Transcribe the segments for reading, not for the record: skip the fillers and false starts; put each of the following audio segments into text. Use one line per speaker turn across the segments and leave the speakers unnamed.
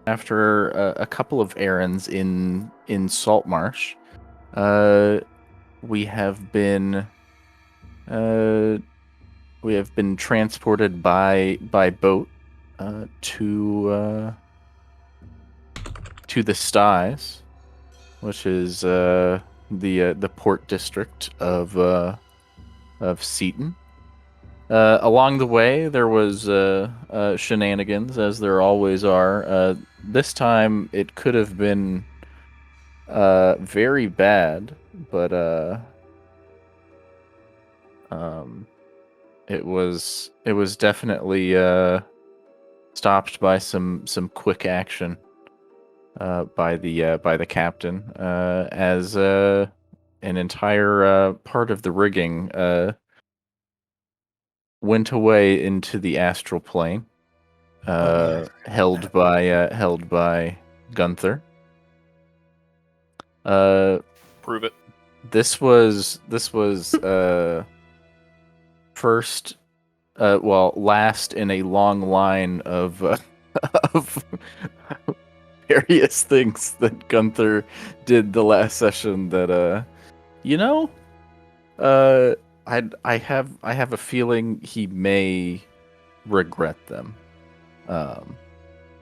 after a couple of errands in Saltmarsh, we have been uh, we have been transported by boat to the Styes, which is the port district of Seaton. Along the way, there was shenanigans, as there always are. This time, it could have been very bad, but um, it was definitely stopped by some quick action by the captain, as an entire part of the rigging went away into the astral plane, held by Gunther.
Prove it.
This was first, last in a long line of of various things that Gunther did the last session. That you know, I have a feeling he may regret them,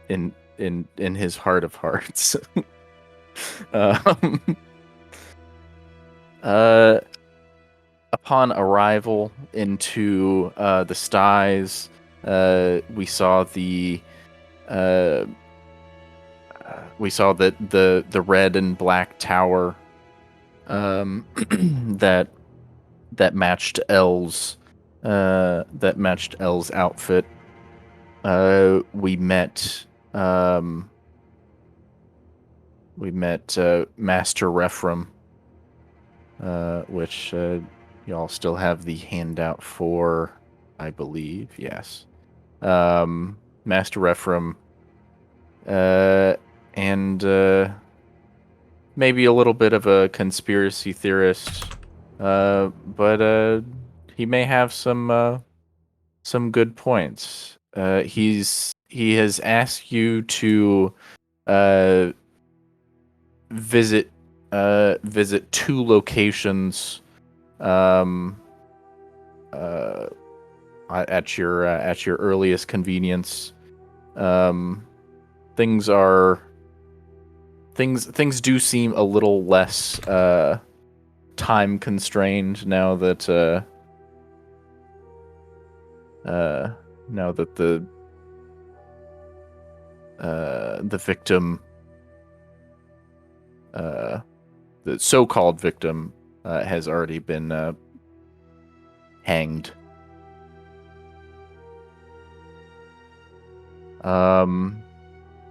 in his heart of hearts. um, Upon arrival into the Styes, we saw uh, the red and black tower, that matched L's outfit. We met Master Rephram, which y'all still have the handout for, I believe. Yes. Master Rephram, and maybe a little bit of a conspiracy theorist, but he may have some good points. He has asked you to uh, visit two locations, um, at your earliest convenience. Things do seem a little less time constrained now that the victim, the so-called victim, has already been hanged.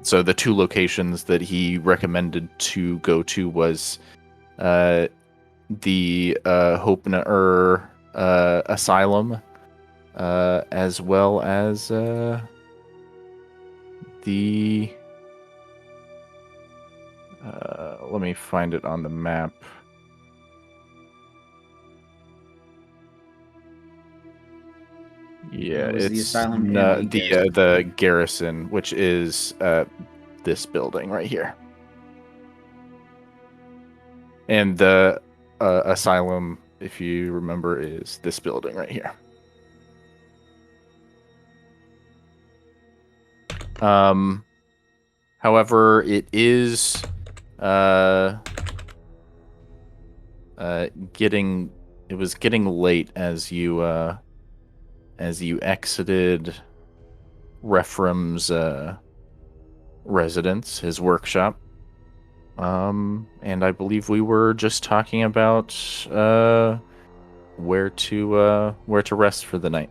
So the two locations that he recommended to go to was the Hopener Asylum, as well as the let me find it on the map. Yeah,
Was
it's
the asylum in
the
the garrison?
the garrison, which is this building right here, and the asylum, if you remember, is this building right here. However, it is it was getting late as you exited Rephram's residence, his workshop. And I believe we were just talking about where to rest for the night.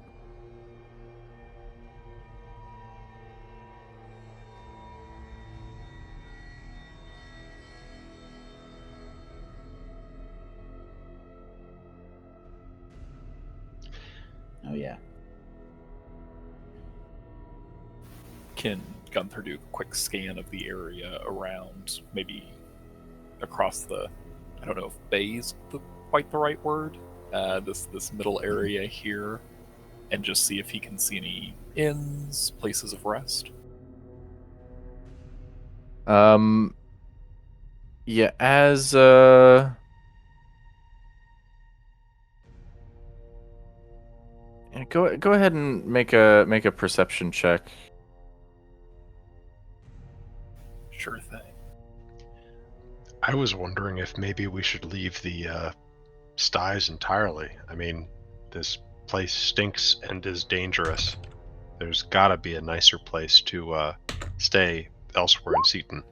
Oh yeah.
Can Gunther do a quick scan of the area around, maybe across the, I don't know if bay is quite the right word, this middle area here, and just see if he can see any inns, places of rest?
Um, yeah, as yeah, go ahead and make a perception check.
Sure thing.
I was wondering if maybe we should leave the styes entirely. I mean, this place stinks and is dangerous. There's gotta be a nicer place to stay elsewhere in Seaton.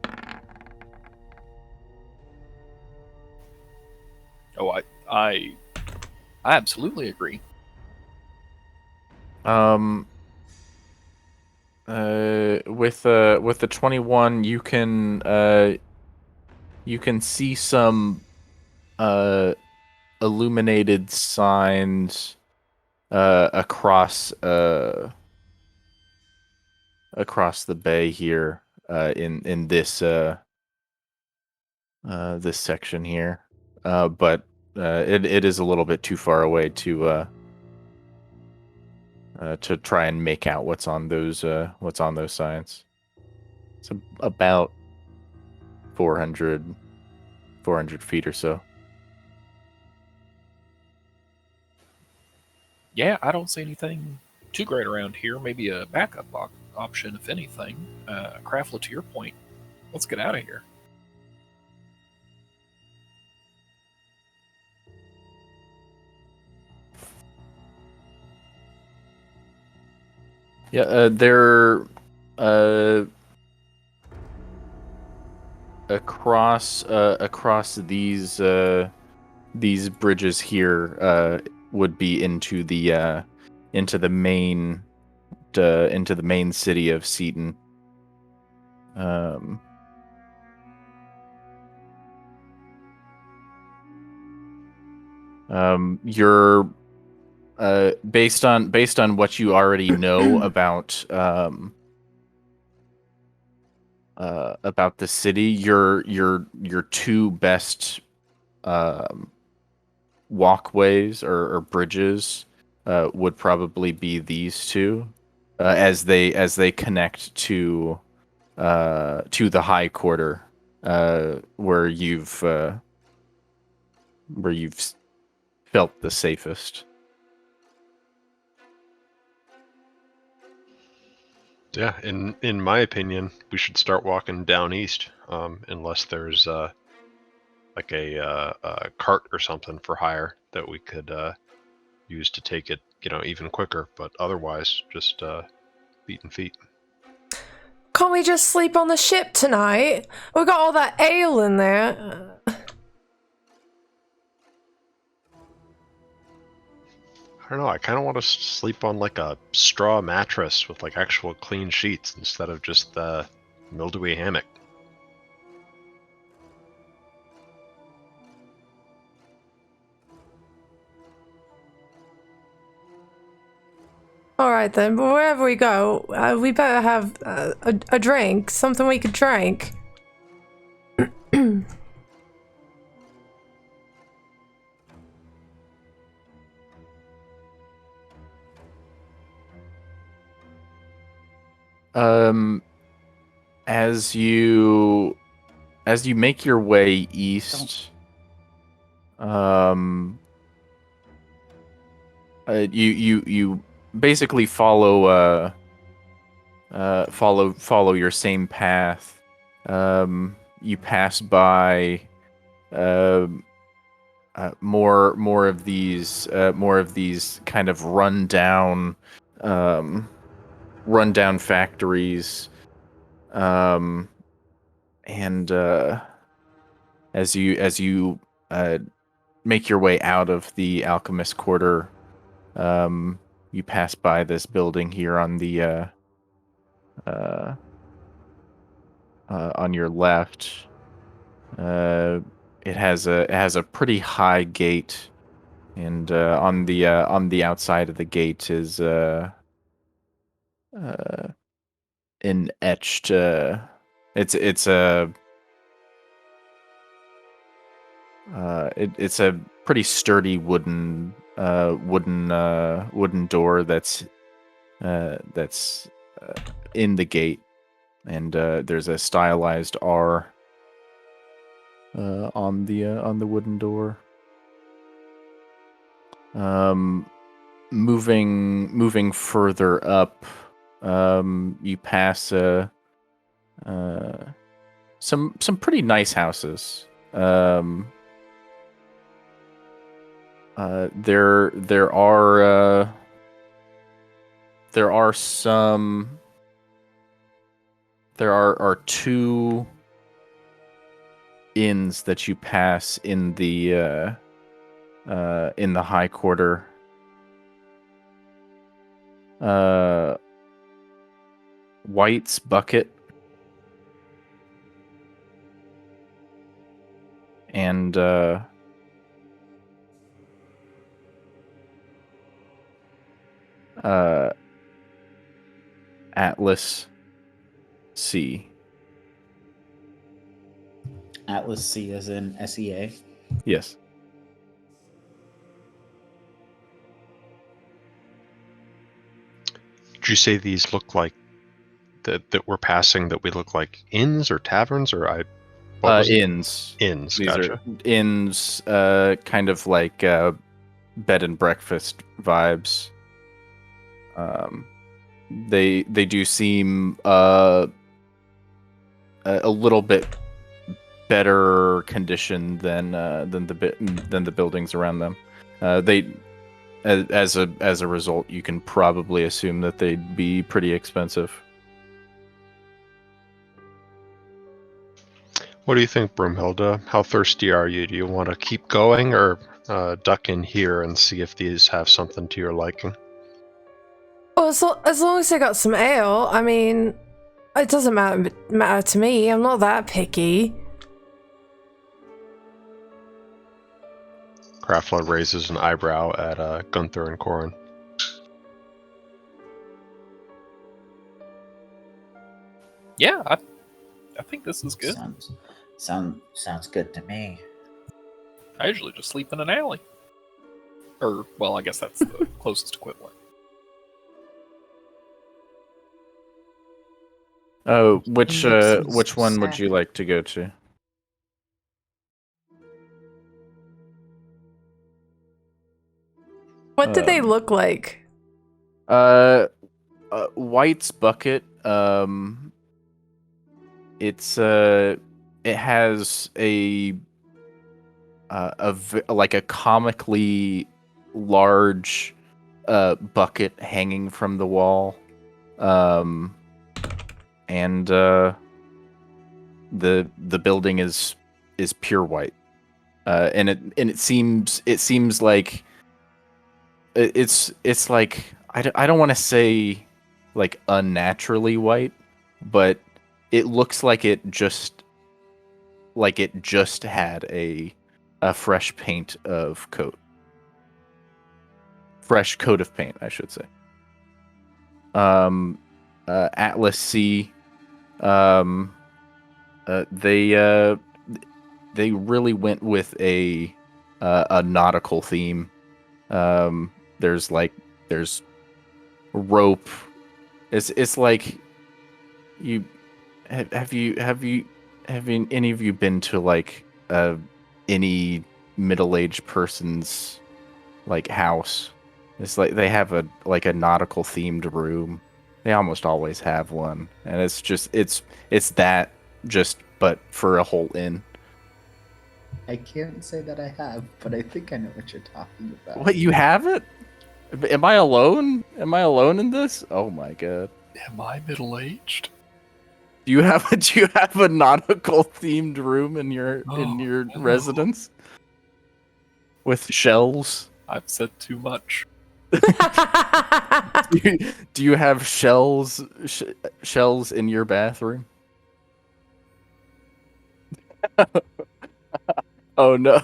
Oh, I absolutely agree.
Um, with the 21, you can see some illuminated signs across the bay here in this this section here. But it is a little bit too far away to try and make out what's on those signs. It's about 400 feet or so.
Yeah, I don't see anything too great around here. Maybe a backup option, if anything. Craftla, to your point, let's get out of here.
Yeah, they're across these bridges here would be into the main into the main city of Seaton. Um, you're based on what you already know about the city. Your two best walkways or bridges would probably be these two, as they connect to the high quarter, where you've felt the safest.
Yeah, in my opinion, we should start walking down east, unless there's like a cart or something for hire that we could use to take it, even quicker. But otherwise, just beating feet.
Can't we just sleep on the ship tonight? We got all that ale in there.
I don't know. I kind of want to sleep on like a straw mattress with like actual clean sheets instead of just the mildewy hammock.
All right then, but wherever we go, we better have a drink, something we could drink.
Um, as you make your way east, you basically follow your same path. You pass by um more of these kind of um, rundown factories, um, and as you make your way out of the alchemist quarter, um, you pass by this building here uh, on your left. It has a pretty high gate, and on the outside of the gate is uh, an etched. It's a it's a pretty sturdy wooden door that's in the gate. and there's a stylized R on the wooden door. Moving further up, you pass some pretty nice houses. There are some. There are two inns that you pass in the high quarter. White's Bucket and Atlas C.
Atlas C as in SEA.
Yes.
Did you say these look like that we're passing? That we look like inns or taverns, or what was it?
Inns.
Inns.
These
Gotcha.
are inns, kind of like bed and breakfast vibes. They do seem a little bit better condition than the buildings around them. As a result, you can probably assume that they'd be pretty expensive.
What do you think, Broomhilda? How thirsty are you? Do you want to keep going or duck in here and see if these have something to your liking?
Well, as long as they got some ale, I mean, it doesn't matter to me. I'm not that picky.
Krafla raises an eyebrow at Gunther and Corin.
Yeah, I think this is good.
Sounds good to me.
I usually just sleep in an alley. Or, well, I guess that's the closest equivalent.
Oh, which
Makes
one would you
sense.
like to go to?
What did they look like?
White's Bucket. It has like a comically large bucket hanging from the wall, and the building is pure white, and it seems like it's like I don't want to say like unnaturally white, but it looks like it just had a fresh coat of paint, I should say. Atlas C, they really went with a nautical theme. There's rope. It's like you have any of you been to like any middle-aged person's like house? It's like they have a nautical themed room. They almost always have one, and it's that just but for a whole inn.
I can't say that I have, but I think I know what you're talking about.
What, you have it? Am I alone? Am I alone in this? Oh my god.
Am I middle-aged?
Do you have a nautical themed room in your
No.
residence with shells?
I've said too much.
Do you have shells in your bathroom? Oh no.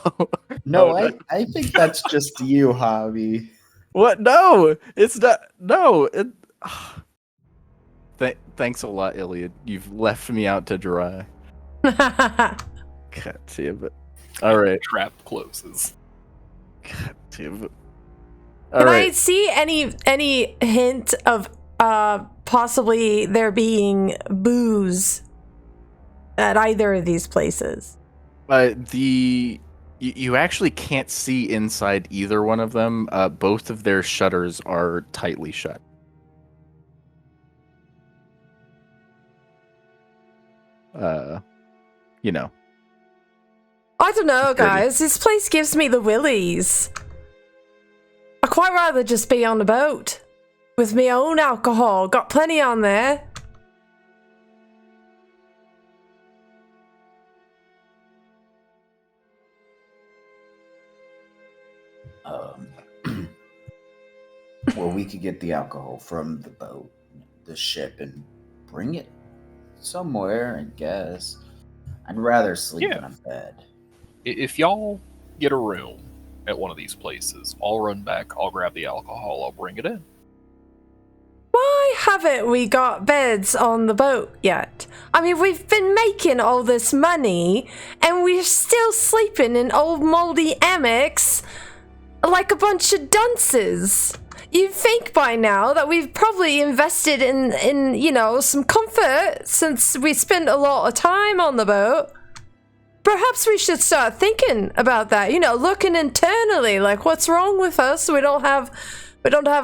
No,
Oh,
I think that's just you, Hobby.
What? No, it's not. No. It. Thanks a lot, Iliad. You've left me out to dry. God damn it. All right.
Trap closes.
God damn it.
Can I see any hint of possibly there being booze at either of these places.
You actually can't see inside either one of them. Both of their shutters are tightly shut. You know.
I don't know,
Security.
guys. This place gives me the willies. I'd quite rather just be on the boat with my own alcohol. Got plenty on there.
Well, we could get the alcohol from the boat, the ship, and bring it somewhere, I guess. I'd rather sleep
Yeah.
in a bed.
If y'all get a room at one of these places, I'll run back, I'll grab the alcohol, I'll bring it in.
Why haven't we got beds on the boat yet? I mean, we've been making all this money, and we're still sleeping in old moldy hammocks like a bunch of dunces. You'd think by now that we've probably invested in you know, some comfort since we spent a lot of time on the boat. Perhaps we should start thinking about that, you know, looking internally, like what's wrong with us? We don't have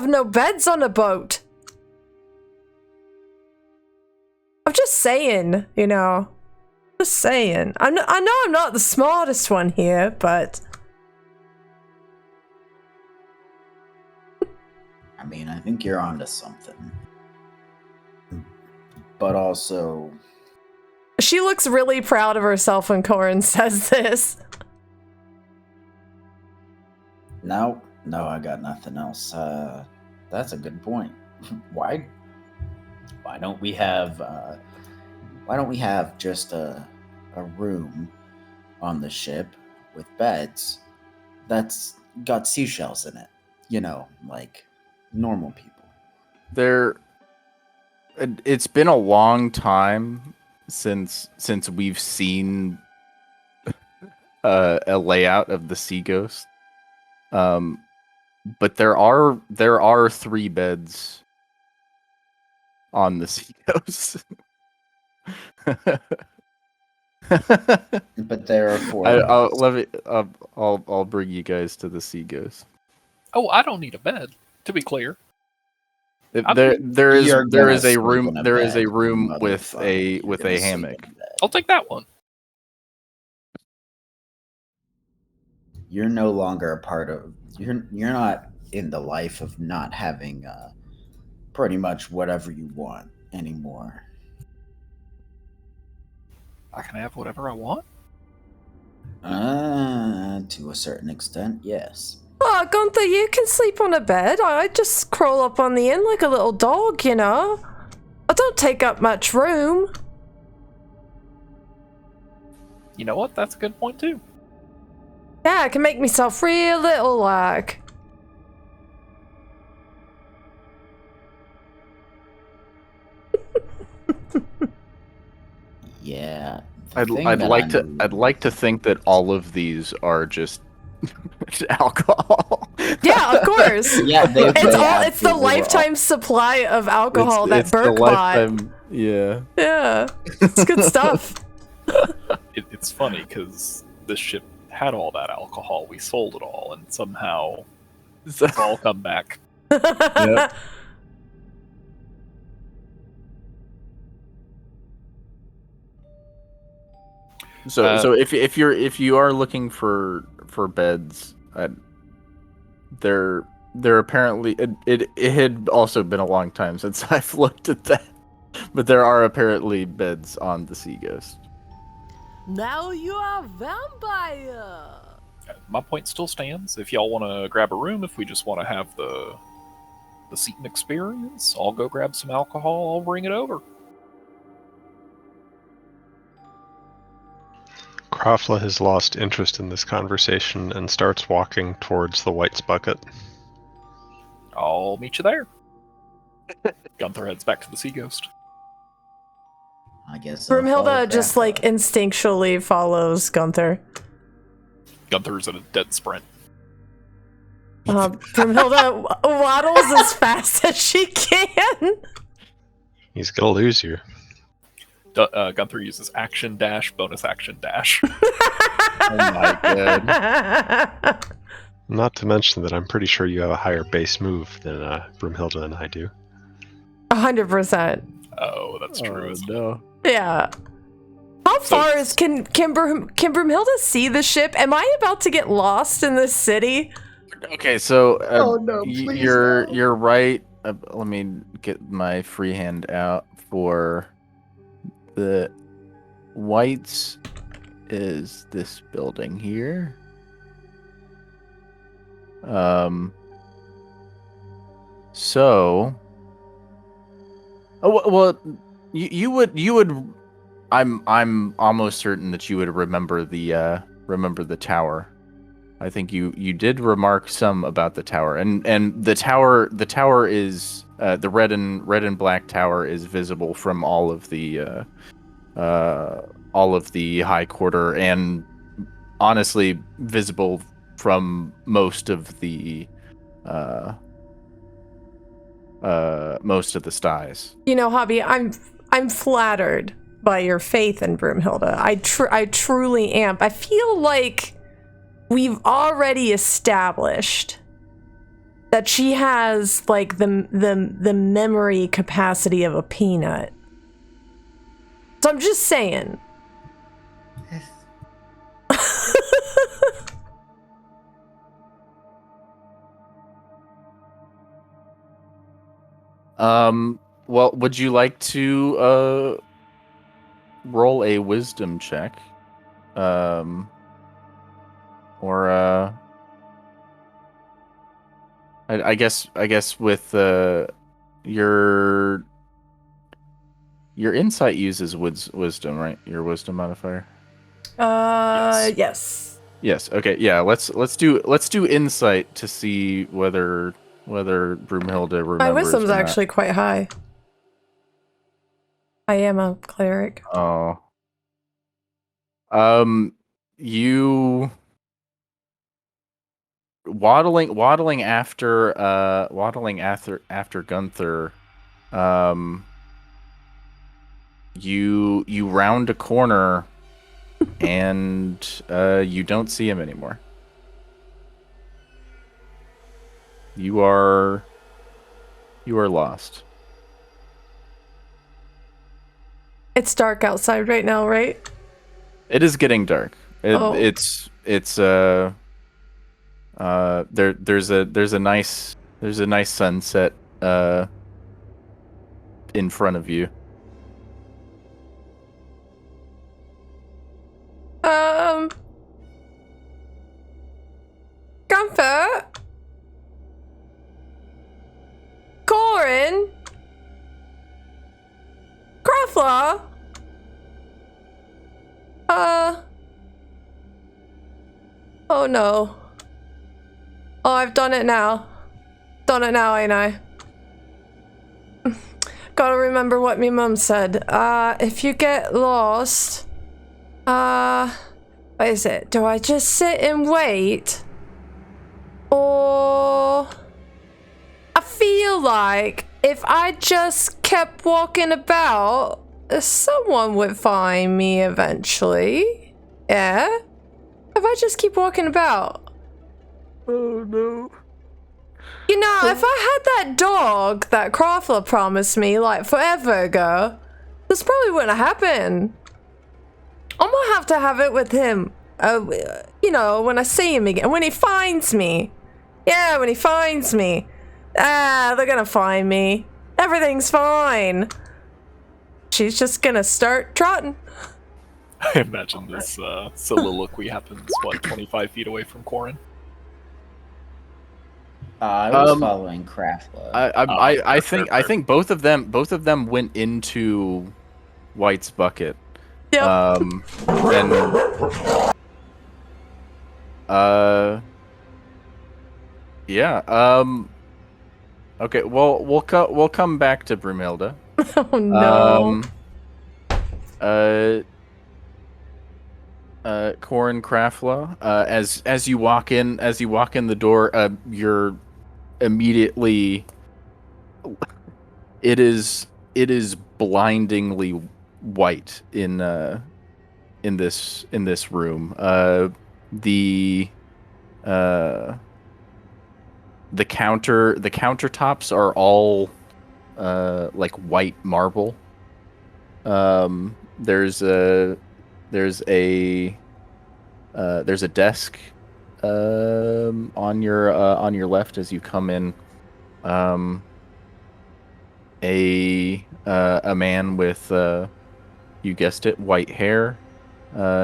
no beds on the boat. I'm just saying, you know. Just saying. I know I'm not the smartest one here, but
I mean, I think you're onto something. But also,
she looks really proud of herself when Corin says this.
no, I got nothing else. That's a good point. Why don't we have just a room on the ship with beds that's got seashells in it? You know, like normal people.
It's been a long time since we've seen a layout of the Sea Ghost. But there are 3 beds on the Sea Ghost.
But there are 4 of us.
I'll bring you guys to the Sea Ghost.
Oh, I don't need a bed, to be clear.
You're
There is
gonna
a
sleep
room
in a
there is a
bed,
room with
motherfucker. You're
a
gonna sleep
hammock.
in a bed.
I'll take that one.
You're no longer a part of. You're not in the life of not having pretty much whatever you want anymore.
I can have whatever I want.
To a certain extent, yes.
Oh, Gunther, you can sleep on a bed. I just crawl up on the end like a little dog, you know. I don't take up much room.
You know what? That's a good point, too.
Yeah, I can make myself real little, like.
Yeah.
I'd like to think that all of these are just alcohol.
Yeah, of course.
Yeah,
It's the lifetime supply of alcohol that Burke bought.
Yeah.
Yeah, it's good stuff.
It's funny, because this ship had all that alcohol. We sold it all, and somehow it's all come back.
Yep. So if you are looking for beds, there apparently it had also been a long time since I've looked at that, but there are apparently beds on the Sea Ghost.
Now you are vampire.
My point still stands. If y'all want to grab a room, if we just want to have the Seaton experience, I'll go grab some alcohol. I'll bring it over.
Krafla has lost interest in this conversation and starts walking towards the White's bucket.
I'll meet you there. Gunther heads back to the Sea Ghost.
I guess. I'll follow
Broomhilda just
Krafla.
like instinctually follows Gunther.
Gunther's in a dead sprint.
Brumhilda waddles as fast as she can.
He's gonna lose you.
Gunther uses action dash, bonus action dash.
Oh my god.
Not to mention that I'm pretty sure you have a higher base move than Broomhilda and I do.
100%.
Oh, that's true.
Oh,
isn't it?
no.
Yeah. How
So
far
it's-
is can Brumhilda see the ship? Am I about to get lost in this city?
Okay, so
Oh, no, please
you're right. Let me get my freehand out for the whites. Is this building here? So. Oh well, you would. I'm almost certain that you would remember the tower. I think you did remark some about the tower, and the tower is the red and black tower is visible from all of the high quarter, and honestly visible from most of the styes.
You know, Hobby, I'm flattered by your faith in Brumhilda. I truly am. I feel like we've already established that she has like the memory capacity of a peanut. So I'm just saying.
Well, would you like to roll a wisdom check? Or I guess with your insight uses wisdom, right? Your wisdom modifier.
Yes.
Yes. Okay. Yeah. Let's do insight to see whether Broomhilda remembers.
My wisdom's
or not.
actually quite high. I am a cleric.
Oh. You waddling after Gunther. You round a corner, and you don't see him anymore. You are lost.
It's dark outside right now, right?
It is getting dark.
Oh.
It's there's a nice sunset in front of you.
Gunther? Corin? Crawfla? Oh no. Oh, I've done it now. Done it now, ain't I? Gotta remember what me mum said. If you get lost, what is it? Do I just sit and wait? Or I feel like if I just kept walking about, someone would find me eventually. Yeah? If I just keep walking about.
Oh no.
You know, if I had that dog that Crawford promised me like forever ago, this probably wouldn't happen. I'm gonna have to have it with him. You know, when I see him again, when he finds me. Yeah, when he finds me. They're gonna find me. Everything's fine. She's just gonna start trotting.
I imagine this soliloquy happens, 25 feet away from Corin?
I was following Craftla.
I
fair.
think both of them went into White's bucket.
Yep.
And yeah. Okay. Well, we'll come back to Broomhilda.
Oh no.
Corin Craflow. As you walk in, the door, you're immediately. It is blindingly white in this room. The uh the countertops are all like white marble. There's a desk on your left as you come in. Um, a man with you guessed it, white hair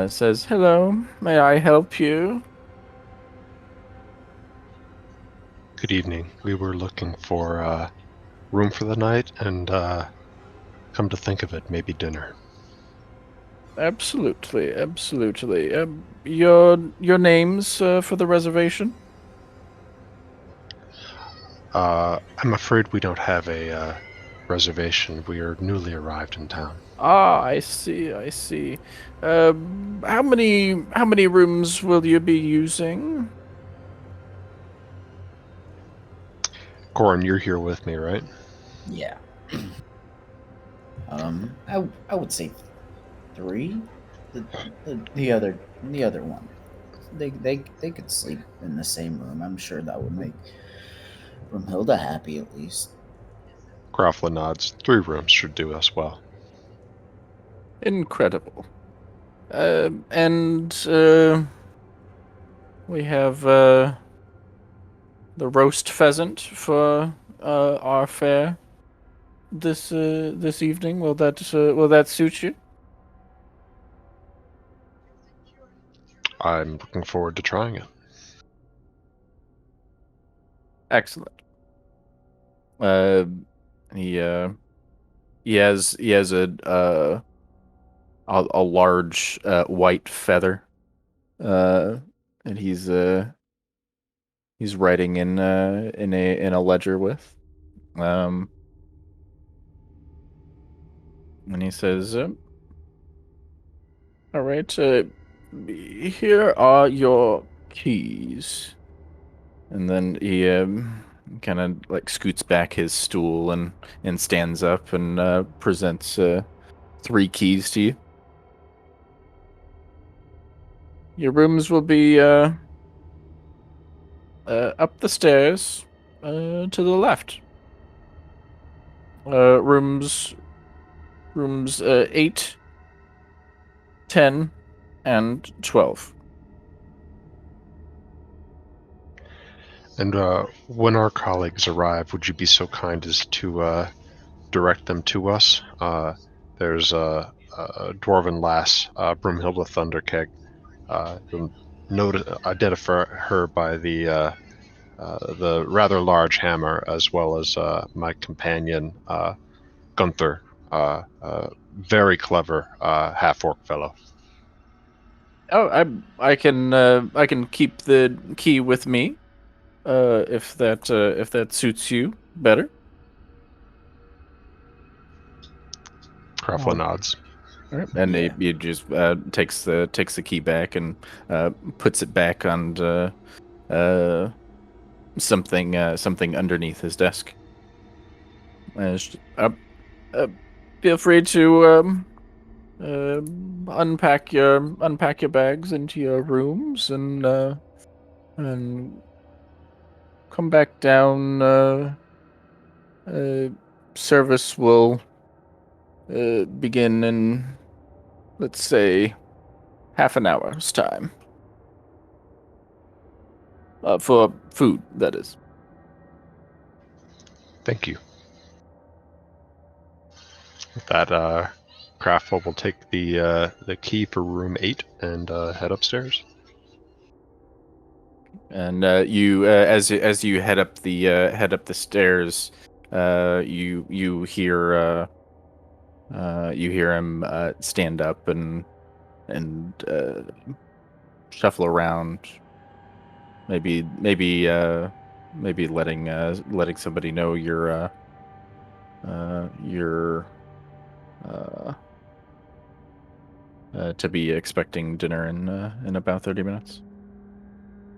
says, "Hello, may I help you?"
Good evening. We were looking for room for the night, and come to think of it, maybe dinner.
Absolutely, absolutely. Your names for the reservation?
I'm afraid we don't have a reservation. We are newly arrived in town.
Ah, I see, I see. How many rooms will you be using?
Corin, you're here with me, right?
Yeah. I would say 3. The other one. They could sleep in the same room. I'm sure that would make Brumhilda happy at least.
Grafla nods. 3 rooms should do us well.
Incredible. And we have the roast pheasant for our fare this evening. Will that suit you?
I'm looking forward to trying it.
Excellent. Uh, he he has a large white feather, uh, and he's writing in a ledger with. Um, and he says, "All right, here are your keys." And then he kind of like scoots back his stool and stands up and presents 3 keys to you. Your rooms will be up the stairs to the left. Rooms 8, 10, and 12.
And when our colleagues arrive, would you be so kind as to direct them to us? There's a dwarven lass, Brumhilda Thunderkeg. You'll identify her by the rather large hammer, as well as my companion Gunther, very clever half-orc fellow.
Oh, I can keep the key with me, if that suits you better.
Krafla nods.
All right. And
Yeah.
he just takes the key back and puts it back on something underneath his desk. Uh, feel free to uh, unpack your bags into your rooms and come back down. Uh, Service will begin in, let's say, half an hour's time. For food, that is.
Thank you. With that, Krafla will take the key for room 8 and head upstairs.
And as you head up the stairs, you hear him stand up and shuffle around, maybe letting somebody know you're to be expecting dinner in about 30 minutes.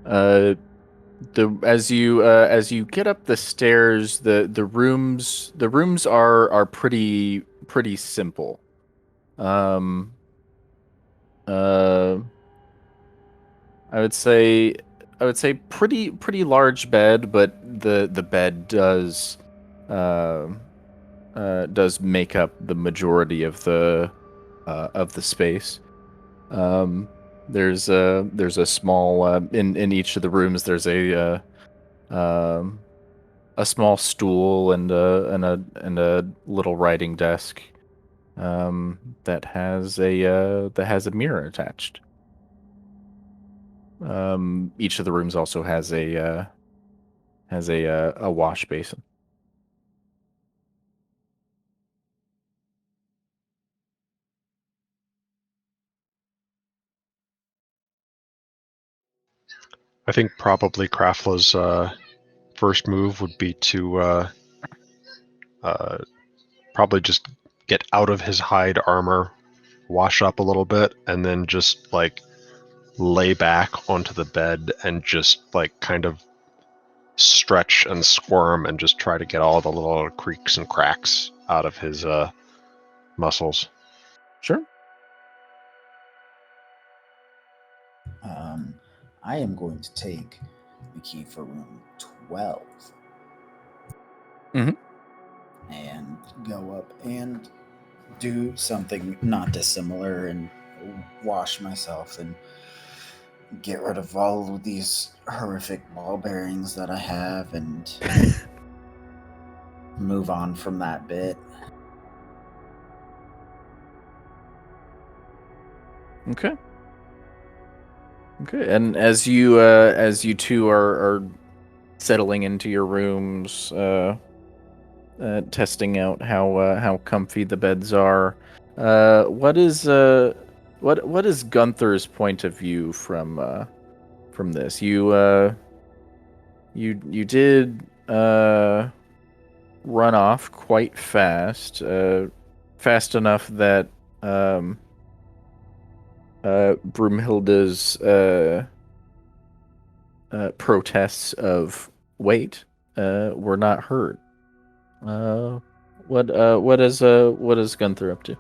As you get up the stairs, the rooms are pretty simple. Um, uh, I would say pretty large bed, but the bed does make up the majority of the space. There's a small in each of the rooms. There's a small stool and a little writing desk that has a mirror attached. Each of the rooms also has a wash basin.
I think probably Krafla's first move would be to probably just get out of his hide armor, wash up a little bit, and then just like lay back onto the bed and just like kind of stretch and squirm and just try to get all the little creaks and cracks out of his muscles.
Sure.
I am going to take the key for room 12.
Mhm.
And go up and do something not dissimilar and wash myself and get rid of all of these horrific ball bearings that I have and move on from that bit.
Okay. Okay. And as you two are settling into your rooms, testing out how comfy the beds are, what is Gunther's point of view from this? You did run off quite fast, fast enough that Broomhilda's protests of wait were not heard. What is Gunther up to?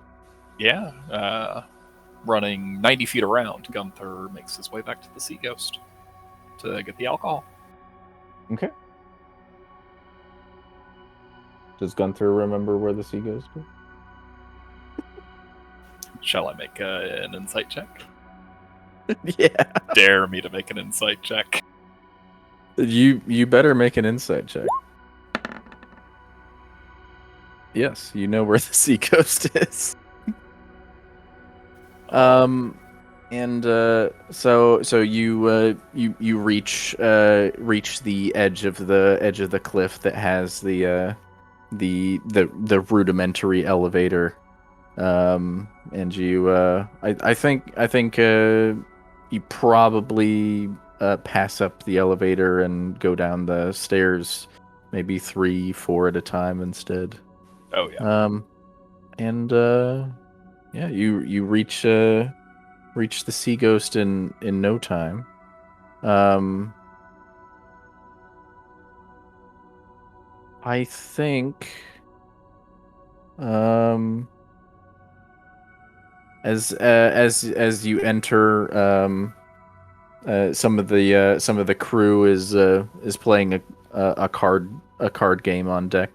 Yeah, running 90 feet around, Gunther makes his way back to the Sea Ghost to get the alcohol.
Okay. Does Gunther remember where the sea goes to?
Shall I make an insight check?
Yeah.
Dare me to make an insight check.
You better make an insight check. Yes, you know where the sea coast is. And so you reach the edge of the cliff that has the rudimentary elevator. And you I think you probably pass up the elevator and go down the stairs, maybe 3-4 at a time instead.
Oh yeah.
And yeah, you reach the Sea Ghost in no time. I think as you enter, some of the crew is playing a card game on deck.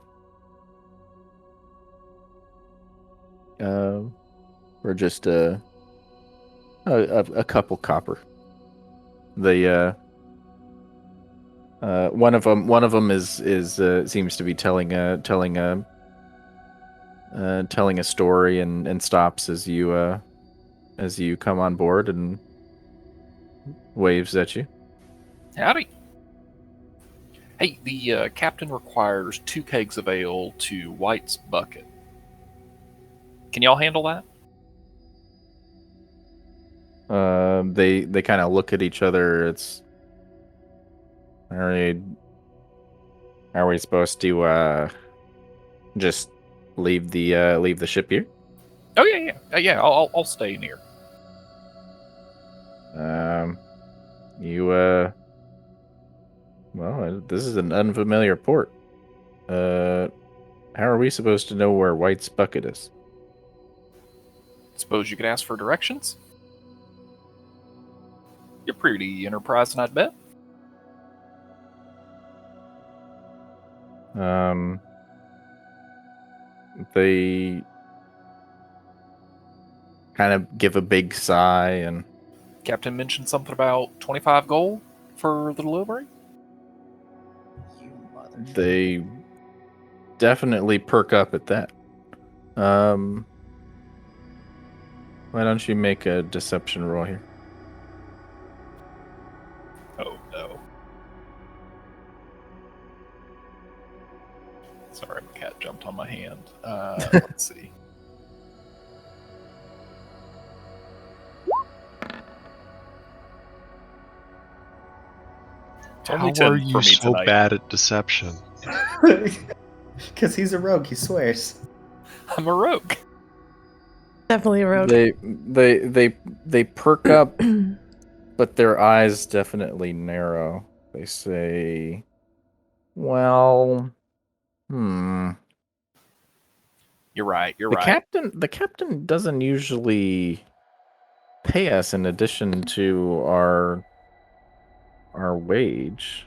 Or just a couple copper. One of them is seems to be telling a story and stops as you come on board and waves at you.
Howdy. Hey, the captain requires 2 kegs of ale to White's bucket. Can y'all handle that?
They kind of look at each other. It's are we supposed to just leave the ship here?
Oh yeah. Yeah, I'll stay near.
You well, this is an unfamiliar port. How are we supposed to know where White's bucket is?
Suppose you could ask for directions? You're pretty enterprising, I'd bet.
They kind of give a big sigh and
Captain mentioned something about 25 gold for the delivery?
You mother.
they definitely perk up at that. Why don't you make a deception roll here?
Oh, no. Sorry, my cat jumped on my hand. Let's see. It's only
How
10
are
for
you
me
so
tonight.
bad at deception?
Because he's a rogue, he swears.
I'm a rogue.
Definitely a rogue.
They perk up, but their eyes definitely narrow. They say, "Well,
You're right. You're
the
right.
captain doesn't usually pay us in addition to our wage.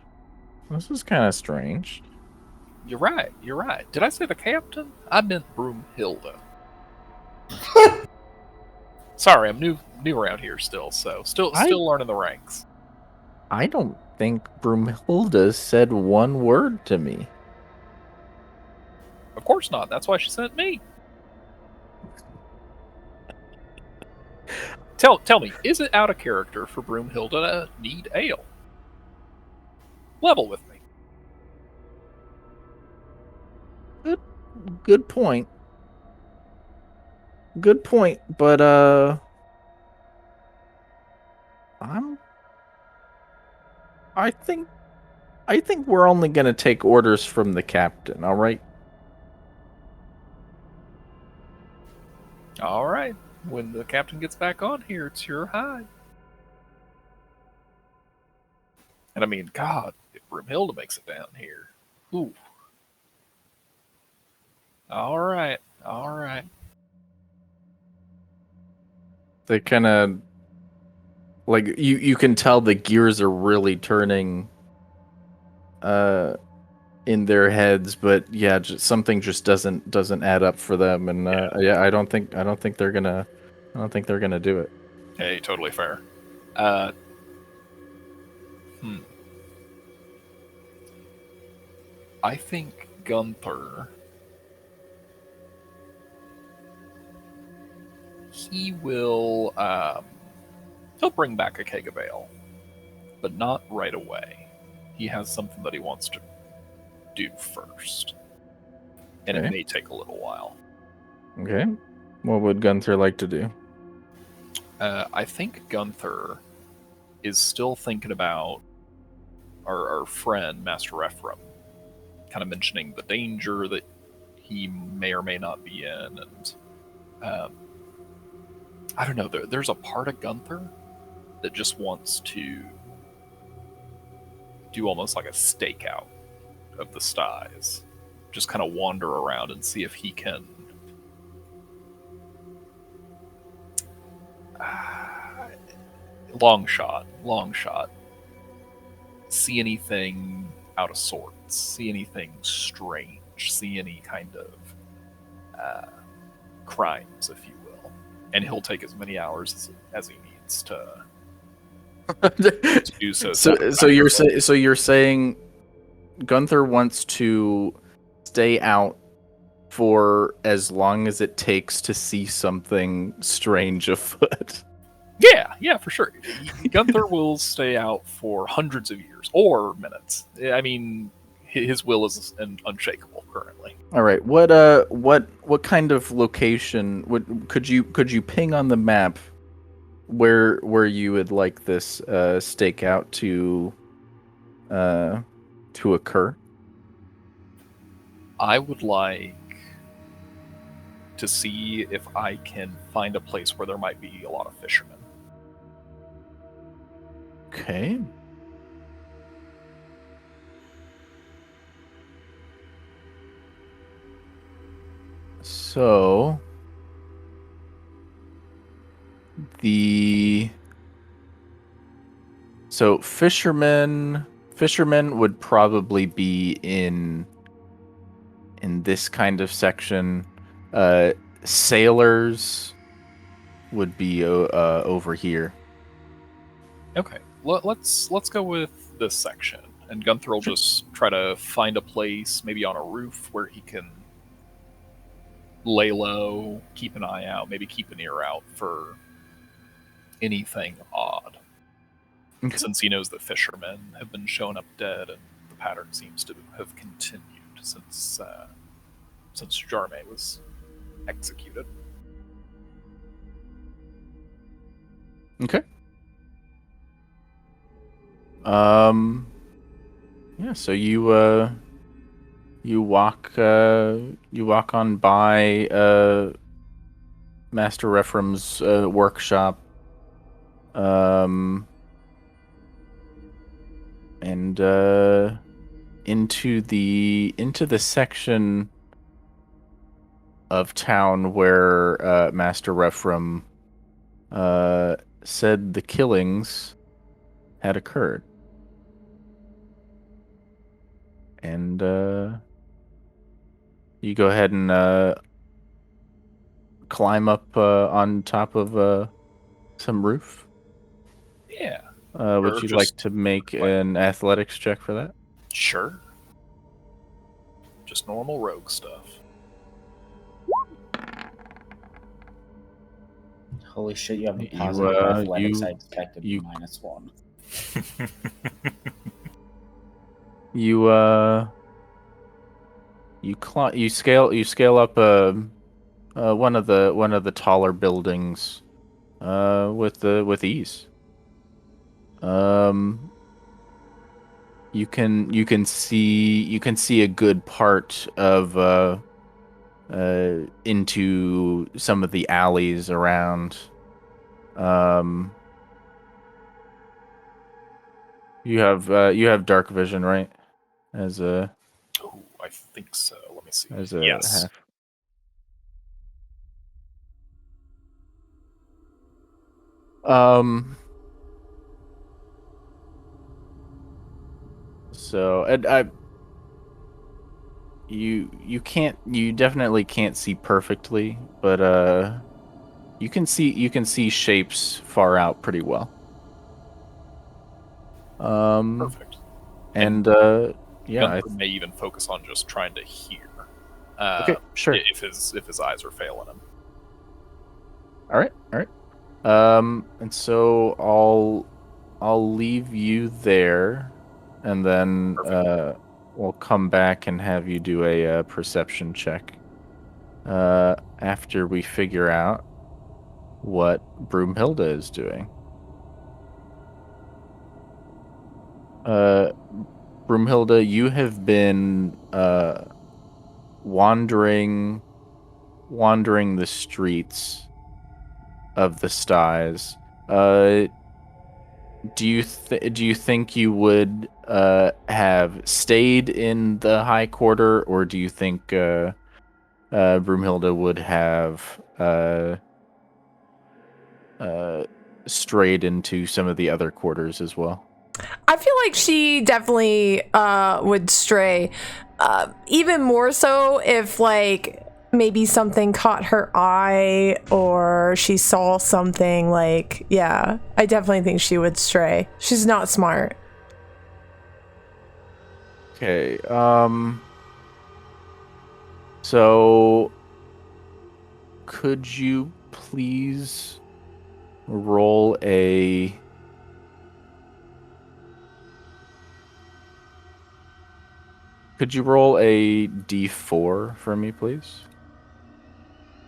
This is kind of strange."
You're right. You're right. Did I say the captain? I meant Broomhilda. Sorry, I'm new around here still, so still learning the ranks.
I don't think Broomhilda said one word to me.
Of course not. That's why she sent me. Tell me, is it out of character for Broomhilda to need ale? Level with me.
Good point. Good point, but I'm I think we're only going to take orders from the captain, all right?
All right. When the captain gets back on here, it's your hide. And I mean, God, if Broomhilda makes it down here. Ooh. All right. All right.
They kind of like you can tell the gears are really turning in their heads, but yeah, something just doesn't add up for them, and yeah, I don't think they're gonna do it.
Hey, totally fair. Uh, I think Gunther. He will. He'll bring back a keg of ale, but not right away. He has something that he wants to do first, and it
Okay.
may take a little while.
Okay, what would Gunther like to do?
I think Gunther is still thinking about our friend Master Ephraim, kind of mentioning the danger that he may or may not be in, and I don't know. There's a part of Gunther that just wants to do almost like a stakeout of the styes, just kind of wander around and see if he can long shot, see anything out of sorts, see anything strange, see any kind of crimes, if you will, and he'll take as many hours as he needs to do so.
So you're saying Gunther wants to stay out for as long as it takes to see something strange afoot.
Yeah, for sure. Gunther will stay out for hundreds of years or minutes. I mean, his will is unshakable currently.
All right. What kind of location could you ping on the map where you would like this stakeout to occur?
I would like to see if I can find a place where there might be a lot of fishermen.
Okay. So the fishermen would probably be in this kind of section. Sailors would be over here.
Okay, let's go with this section, and Gunther will
Sure.
just try to find a place, maybe on a roof, where he can lay low, keep an eye out, maybe keep an ear out for anything odd.
Okay.
Since he knows that fishermen have been shown up dead, and the pattern seems to have continued since Jarme was executed.
Okay. Yeah, so you walk on by Master Rephrum's workshop. And into the section of town where Master Rephrum said the killings had occurred. And you go ahead and climb up on top of some roof.
Yeah,
Would
or
you
just
like to make
like-
an athletics check for that?
sure, just normal rogue stuff.
Holy shit, you have a
You,
positive athletics. I expected
you-
-1.
you scale up one of the taller buildings with ease. You can see a good part of into some of the alleys around. You have dark vision, right? As a
Oh, I think so. Let me see.
as a
Yes.
half. So, and you definitely can't see perfectly, but you can see shapes far out pretty well.
Perfect.
And yeah,
Gunther may even focus on just trying to hear.
okay, sure.
If his eyes are failing him.
All right, all right. And so I'll leave you there, and then
Perfect.
we'll come back and have you do a perception check. After we figure out what Broomhilda is doing. Uh, Broomhilda, you have been wandering the streets of the styes. Do you think you would have stayed in the High Quarter, or do you think Broomhilda would have strayed into some of the other quarters as well?
I feel like she definitely would stray. Even more so if like maybe something caught her eye or she saw something like, yeah, I definitely think she would stray. She's not smart.
Okay. So could you please roll a d4 for me, please?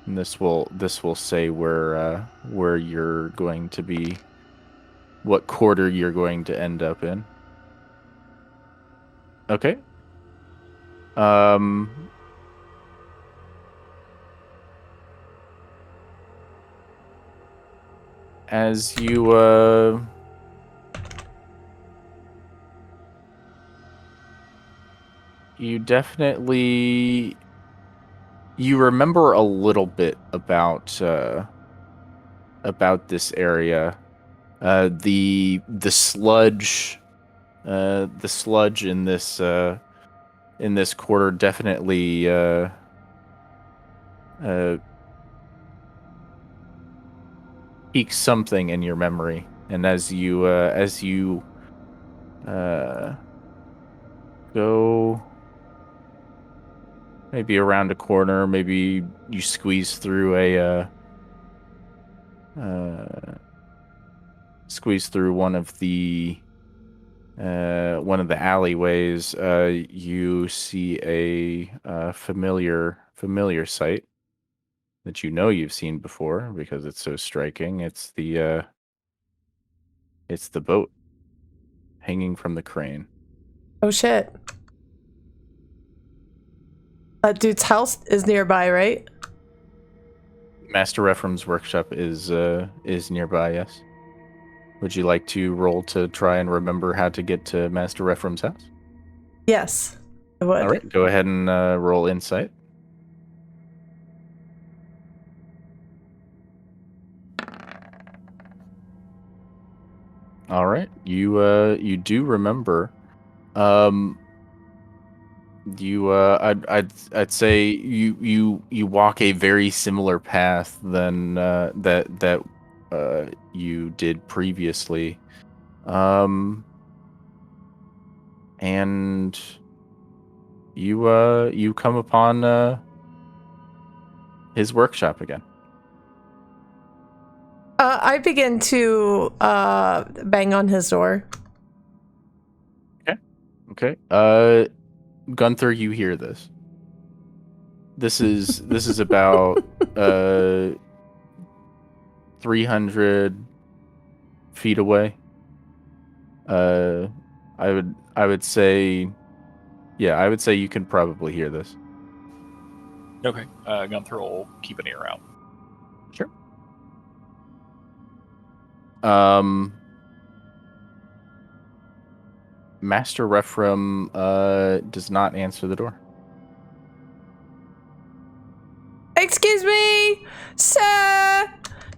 And this will say where you're going to be, what quarter you're going to end up in. Okay. As you you definitely you remember a little bit about this area. The sludge in this quarter definitely uh, piques something in your memory, and as you uh, go maybe around a corner, maybe you squeeze through uh, one of the alleyways. You see a familiar sight that you know you've seen before because it's so striking. It's the boat hanging from the crane.
Oh shit. That dude's house is nearby, right?
Master Repham's workshop is nearby. Yes. Would you like to roll to try and remember how to get to Master Repham's house?
Yes, I would.
All right, go ahead and roll insight. All right, you do remember. Um, I'd say you walk a very similar path than that you did previously. And you come upon his workshop again.
I begin to bang on his door.
Okay. Gunther, you hear this. This is about 300 feet away. I would say, yeah, I would say you can probably hear this.
Okay. Gunther will keep an ear out.
Sure. Master Rephram does not answer the door.
Excuse me, sir.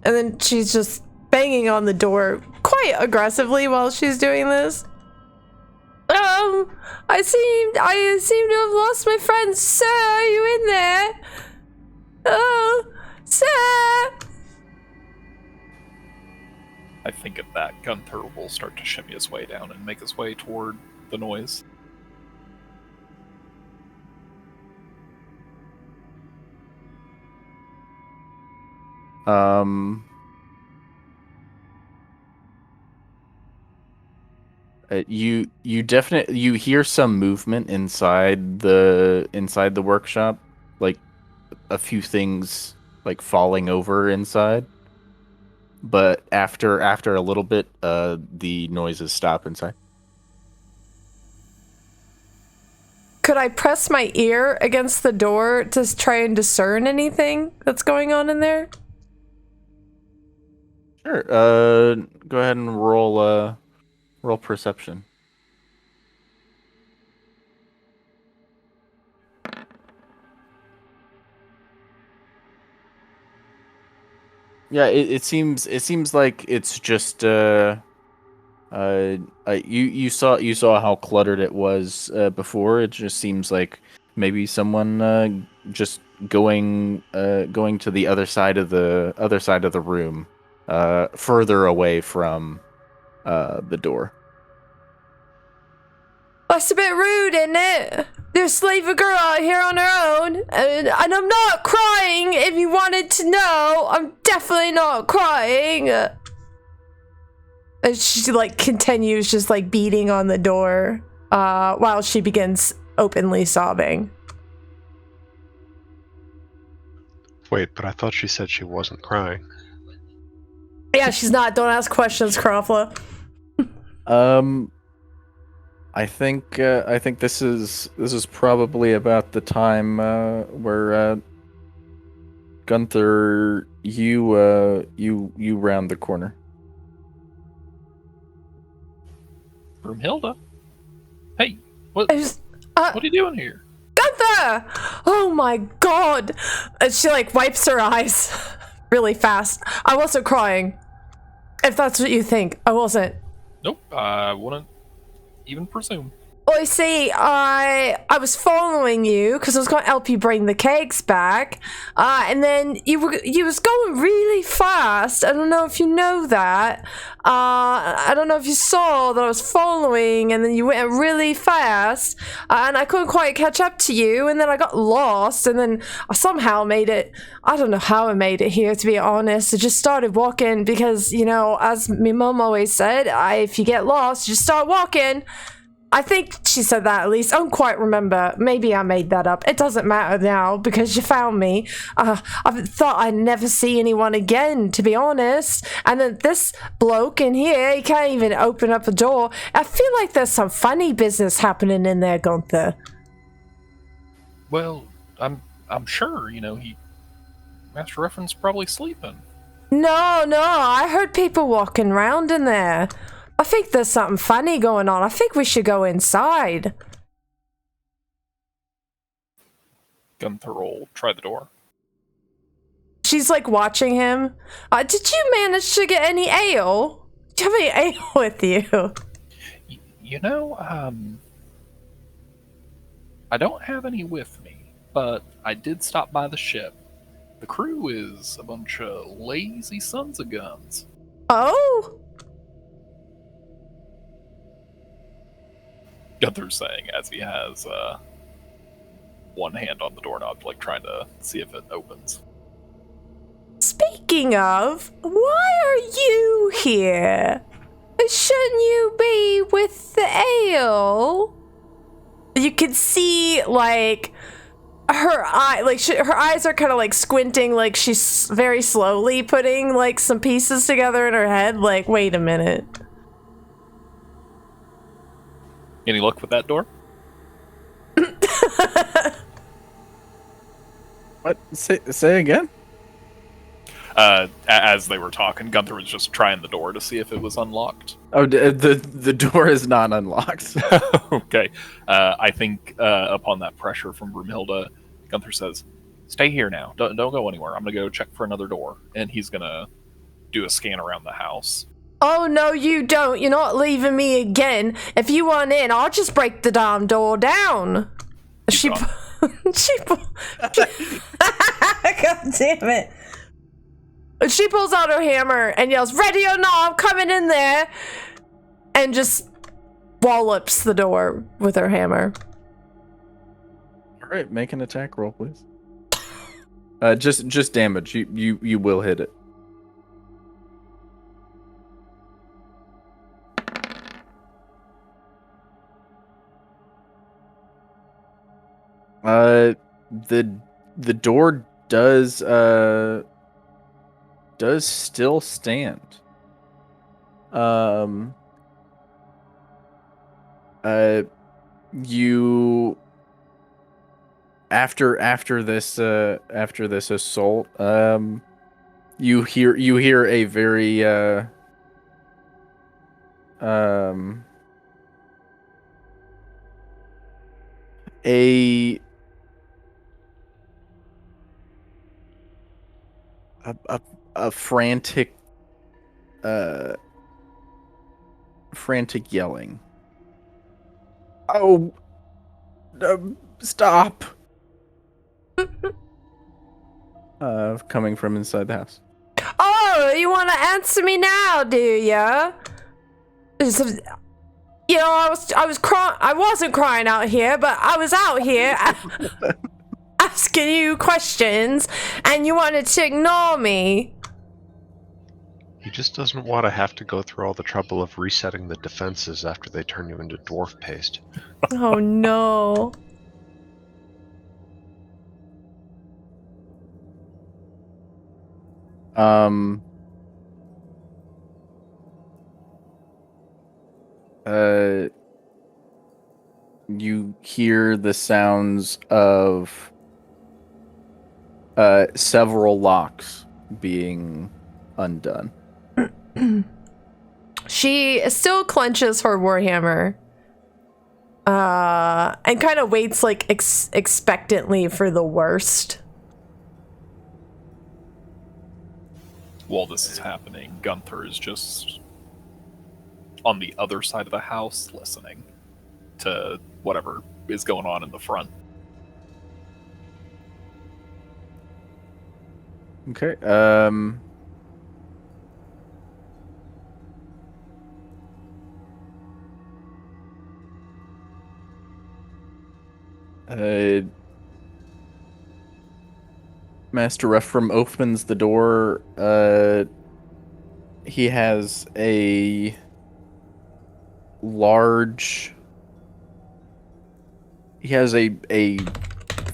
And then she's just banging on the door quite aggressively while she's doing this. I seem to have lost my friend. Sir, are you in there? Oh, sir.
I think at that, Gunther will start to shimmy his way down and make his way toward the noise.
You definitely you hear some movement inside the workshop, like a few things like falling over inside. But after a little bit, the noises stop inside.
Could I press my ear against the door to try and discern anything that's going on in there?
Sure. Go ahead and roll perception. Yeah, it seems like it's just you saw how cluttered it was before. It just seems like maybe someone just going to the other side of the room, further away from the door.
That's a bit rude, isn't it? Just leave a girl out here on her own. And I'm not crying, if you wanted to know. I'm definitely not crying. And she, like, continues just, like, beating on the door while she begins openly sobbing.
Wait, but I thought she said she wasn't crying.
Yeah, she's not. Don't ask questions, Crawfla.
I think this is probably about the time where Gunther you round the corner.
Broomhilda? Hey, what? What are you doing here?
Gunther! Oh my god! And she like wipes her eyes really fast. I wasn't crying. If that's what you think, I wasn't.
Nope, I wouldn't even presume.
Well, you see, I was following you because I was going to help you bring the cakes back, and then you was going really fast. I don't know if you know that. I don't know if you saw that I was following, and then you went really fast, and I couldn't quite catch up to you, and then I got lost, and then I somehow made it. I don't know how I made it here, to be honest. I just started walking because, you know, as my mom always said, if you get lost, just start walking. I think she said that at least. I don't quite remember. Maybe I made that up. It doesn't matter now because you found me. I thought I'd never see anyone again, to be honest. And then this bloke in here, he can't even open up a door. I feel like there's some funny business happening in there, Gunther.
Well, I'm sure, you know, Master Ruffin's probably sleeping.
No, I heard people walking around in there. I think there's something funny going on. I think we should go inside.
Gunther will try the door.
She's like watching him. Did you manage to get any ale? Do you have any ale with you?
You know, I don't have any with me, but I did stop by the ship. The crew is a bunch of lazy sons of guns.
Oh?
Gunther's saying as he has one hand on the doorknob, like trying to see if it opens.
Speaking of, why are you here? Shouldn't you be with the ale? You could see, like, her eyes are kind of like squinting, like she's very slowly putting like some pieces together in her head. Like, wait a minute.
Any luck with that door?
What? Say again?
As they were talking, Gunther was just trying the door to see if it was unlocked.
Oh, the door is not unlocked.
Okay. I think upon that pressure from Brumhilda, Gunther says, "Stay here now. Don't go anywhere. I'm gonna go check for another door." And he's gonna do a scan around the house.
Oh, no, you don't. You're not leaving me again. If you want in, I'll just break the damn door down. She
gone.
God damn it. She pulls out her hammer and yells, "Ready or not, I'm coming in there," and just wallops the door with her hammer.
All right, make an attack roll, please. Just damage. You will hit it. The door does still stand. You after this assault, you hear a very a frantic yelling. Oh, stop! Coming from inside the house.
Oh, you want to answer me now, do ya? You know, I was crying. I wasn't crying out here, but I was out here asking you questions, and you wanted to ignore me.
He just doesn't want to have to go through all the trouble of resetting the defenses after they turn you into dwarf paste.
Oh no.
You hear the sounds of several locks being undone.
She still clenches her warhammer. And kind of waits like expectantly for the worst.
While this is happening, Gunther is just on the other side of the house listening to whatever is going on in the front.
Okay. Master Ephraim opens the door. He has a large. He has a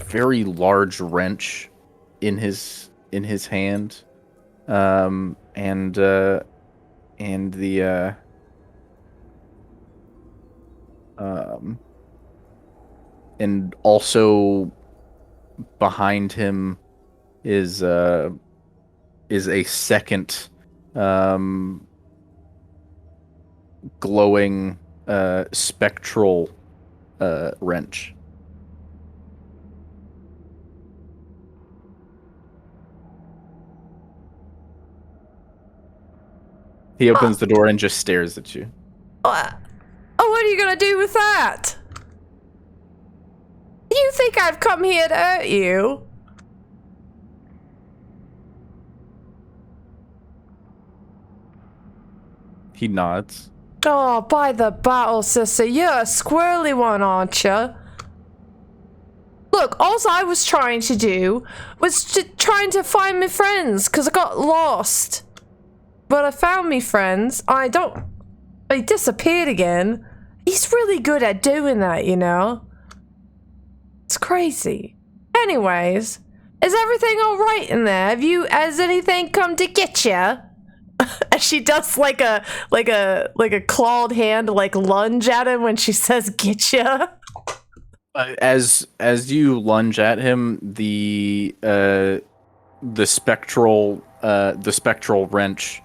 very large wrench in his hand, and the and also behind him is a second glowing spectral wrench. He opens the door and just stares at you.
Oh, what are you gonna do with that? You think I've come here to hurt you?
He nods.
Oh, by the battle, sister, you're a squirrely one, aren't you? Look, all I was trying to do was trying to find my friends, because I got lost. But I found me friends. He disappeared again. He's really good at doing that, you know? It's crazy. Anyways, is everything alright in there? Has anything come to get you? As she does like a clawed hand like lunge at him when she says get ya.
As you lunge at him, the spectral wrench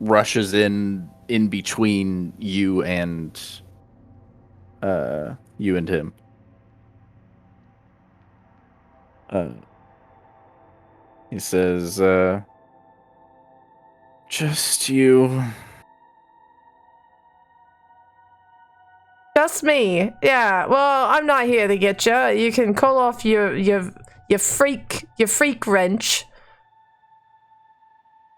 rushes in between you and him. He says, just you.
Just me. Yeah. Well, I'm not here to get you. You can call off your freak wrench.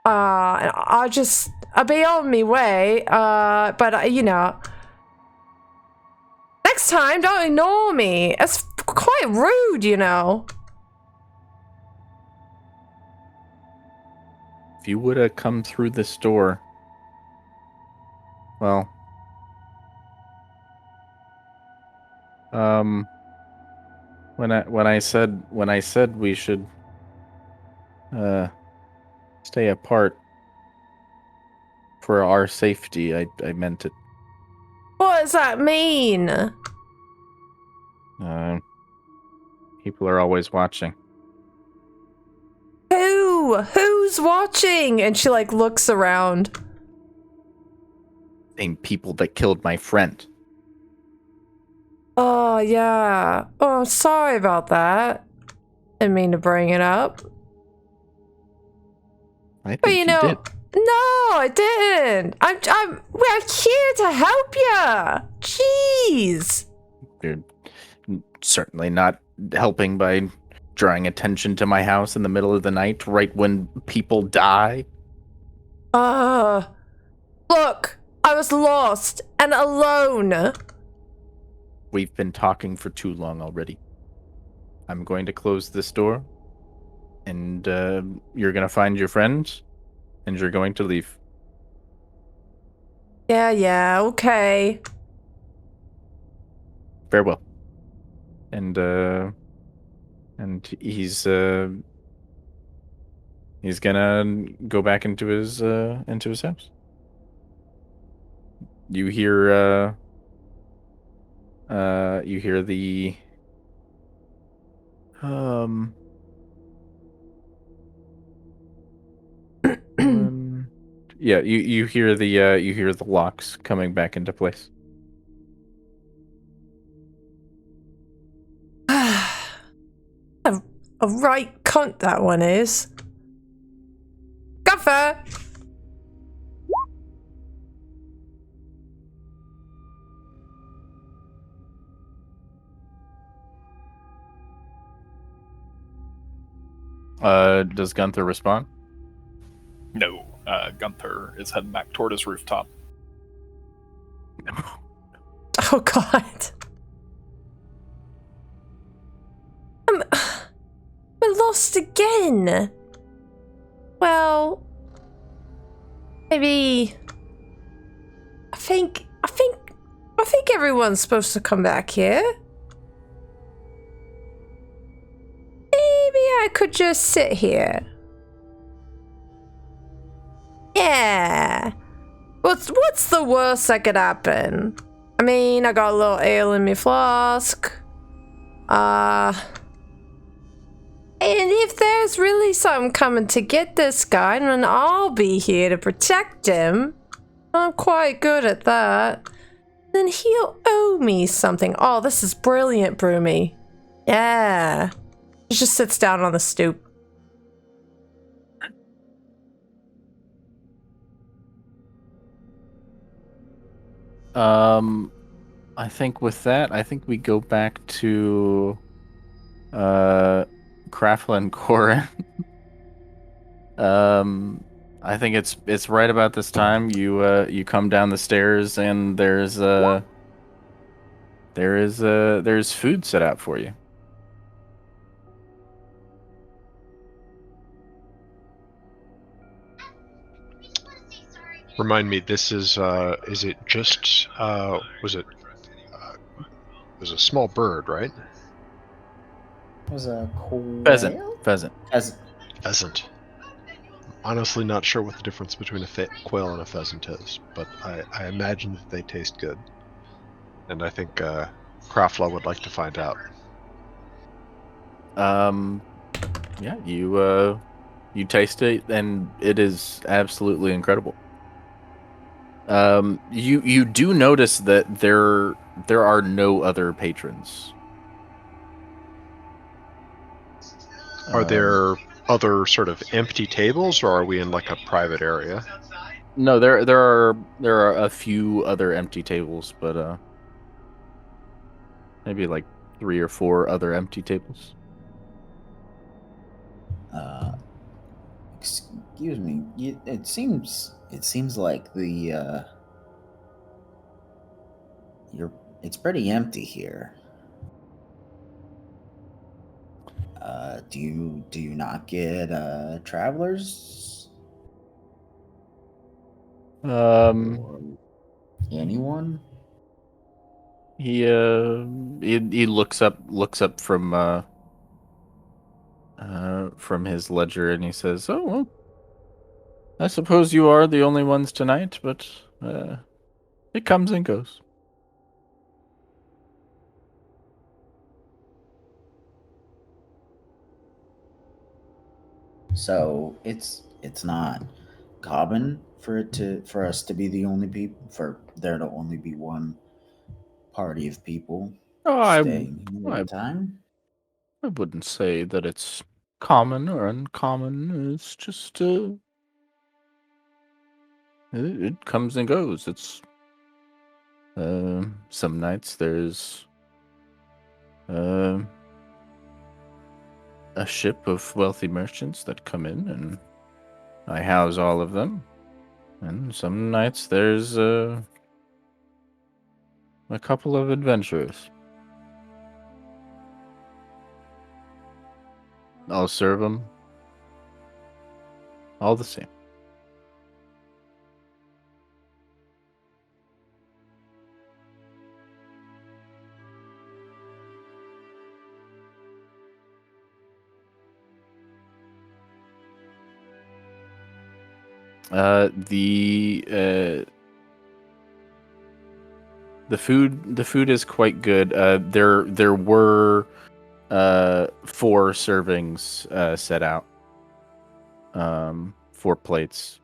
I'll be on my way. But you know, next time don't ignore me. It's quite rude, you know.
If you would have come through this door, well, when I said we should stay apart for our safety, I meant it.
What does that mean?
People are always watching.
Who's watching? And she like looks around.
Same people that killed my friend.
Oh yeah. Oh, I'm sorry about that. Didn't mean to bring it up.
I think
But you know,
did.
no, I didn't. We're here to help you. Jeez.
You're certainly not helping by drawing attention to my house in the middle of the night, right when people die.
Look, I was lost and alone.
We've been talking for too long already. I'm going to close this door, and you're going to find your friends, and you're going to leave.
Yeah, okay.
Farewell. And he's gonna go back into his house. You hear the yeah, you hear the locks coming back into place.
a right cunt, that one is. Gunther!
Does Gunther respond?
No, Gunther is heading back toward his rooftop.
Oh god. I'm lost again. Well, maybe I think everyone's supposed to come back here. Maybe I could just sit here. Yeah. What's the worst that could happen? I mean, I got a little ale in my flask. And if there's really something coming to get this guy, then I'll be here to protect him. I'm quite good at that. Then he'll owe me something. Oh, this is brilliant, Broomy. Yeah. He just sits down on the stoop.
I think with that, I think we go back to Krafla and Corin. I think it's right about this time you come down the stairs and there's food set out for you.
Remind me, this is it just was it a small bird, right?
It was a quail?
Pheasant.
Pheasant. Honestly, not sure what the difference between a quail and a pheasant is, but I imagine that they taste good, and I think Krafla would like to find out.
Yeah, you taste it and it is absolutely incredible. You do notice that there are no other patrons.
Are there other sort of empty tables, or are we in like a private area?
No, there are a few other empty tables, but maybe like 3 or 4 other empty tables.
Excuse me. It seems like it's pretty empty here. Do you not get travelers? Or anyone?
He looks up from his ledger and he says, "Oh, well, I suppose you are the only ones tonight, but it comes and goes."
So it's not common for us to be the only people, for there to only be one party of people
Oh,
staying here at
I
a time.
I wouldn't say that it's common or uncommon. It's just it comes and goes. It's some nights there's uh, a ship of wealthy merchants that come in, and I house all of them. And some nights there's a couple of adventurers. I'll serve them all the same. The food is quite good. There were 4 servings set out. 4 plates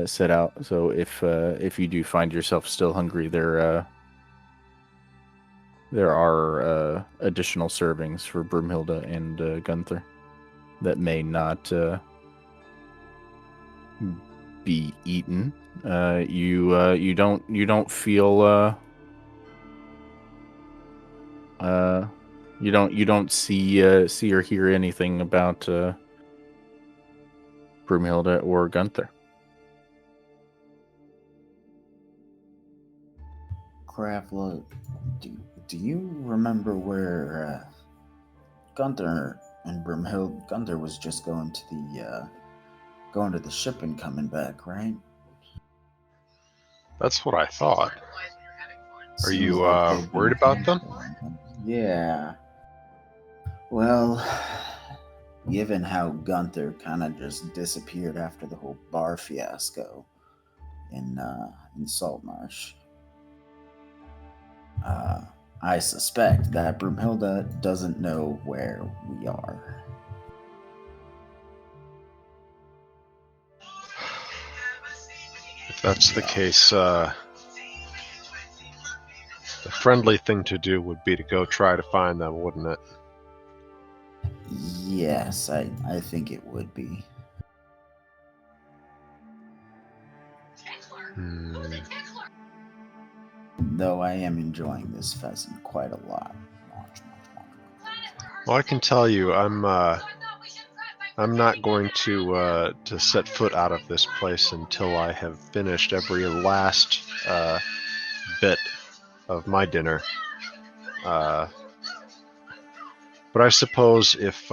set out. So if you do find yourself still hungry, there are additional servings for Broomhilda and Gunther that may not be eaten. You don't feel you don't see or hear anything about Broomhilda or Gunther.
Gravla, do you remember where Gunther and Brimhild? Gunther was just going to the ship and coming back, right?
That's what I thought. Are
Seems
you
like they've been
worried about them?
canceling. Yeah. Well, given how Gunther kind of just disappeared after the whole bar fiasco in Saltmarsh, I suspect that Broomhilda doesn't know where we are.
If that's the
Yeah.
case, the friendly thing to do would be to go try to find them, wouldn't it?
Yes, I think it would be. Though I am enjoying this pheasant quite a lot.
Well, I can tell you, I'm not going to set foot out of this place until I have finished every last bit of my dinner. But I suppose if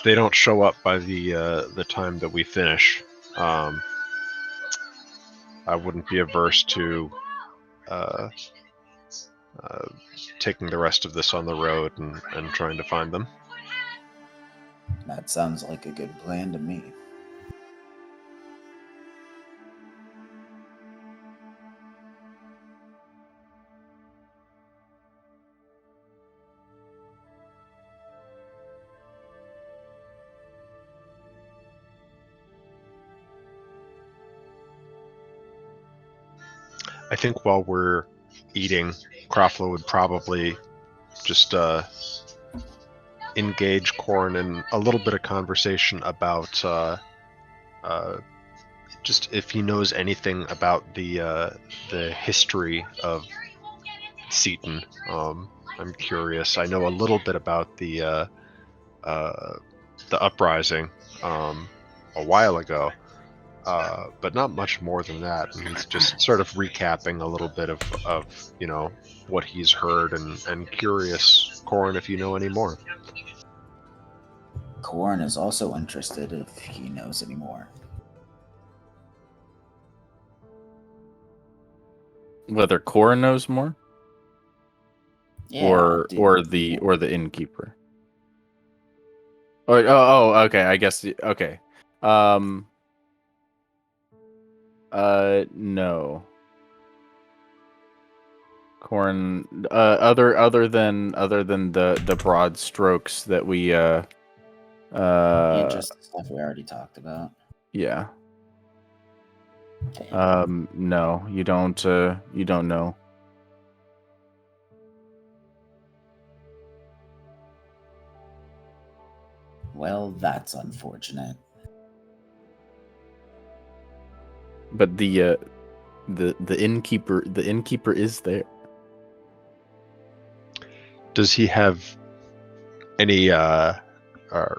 they don't show up by the time that we finish, I wouldn't be averse to taking the rest of this on the road and trying to find them.
That sounds like a good plan to me.
I think while we're eating, Kroflo would probably just engage Corin in a little bit of conversation about just if he knows anything about the history of Seaton. I'm curious. I know a little bit about the uprising a while ago, but not much more than that. And he's just sort of recapping a little bit of what he's heard, and curious, Corin, if you know any more.
Corin is also interested if he knows any more.
Whether Corin knows more,
Yeah,
or the innkeeper. Okay. I guess okay. No. Corin, other than the broad strokes that we
yeah, just the stuff we already talked about.
Yeah.
Damn.
No, you don't know.
Well, that's unfortunate.
But the innkeeper is there.
Does he have any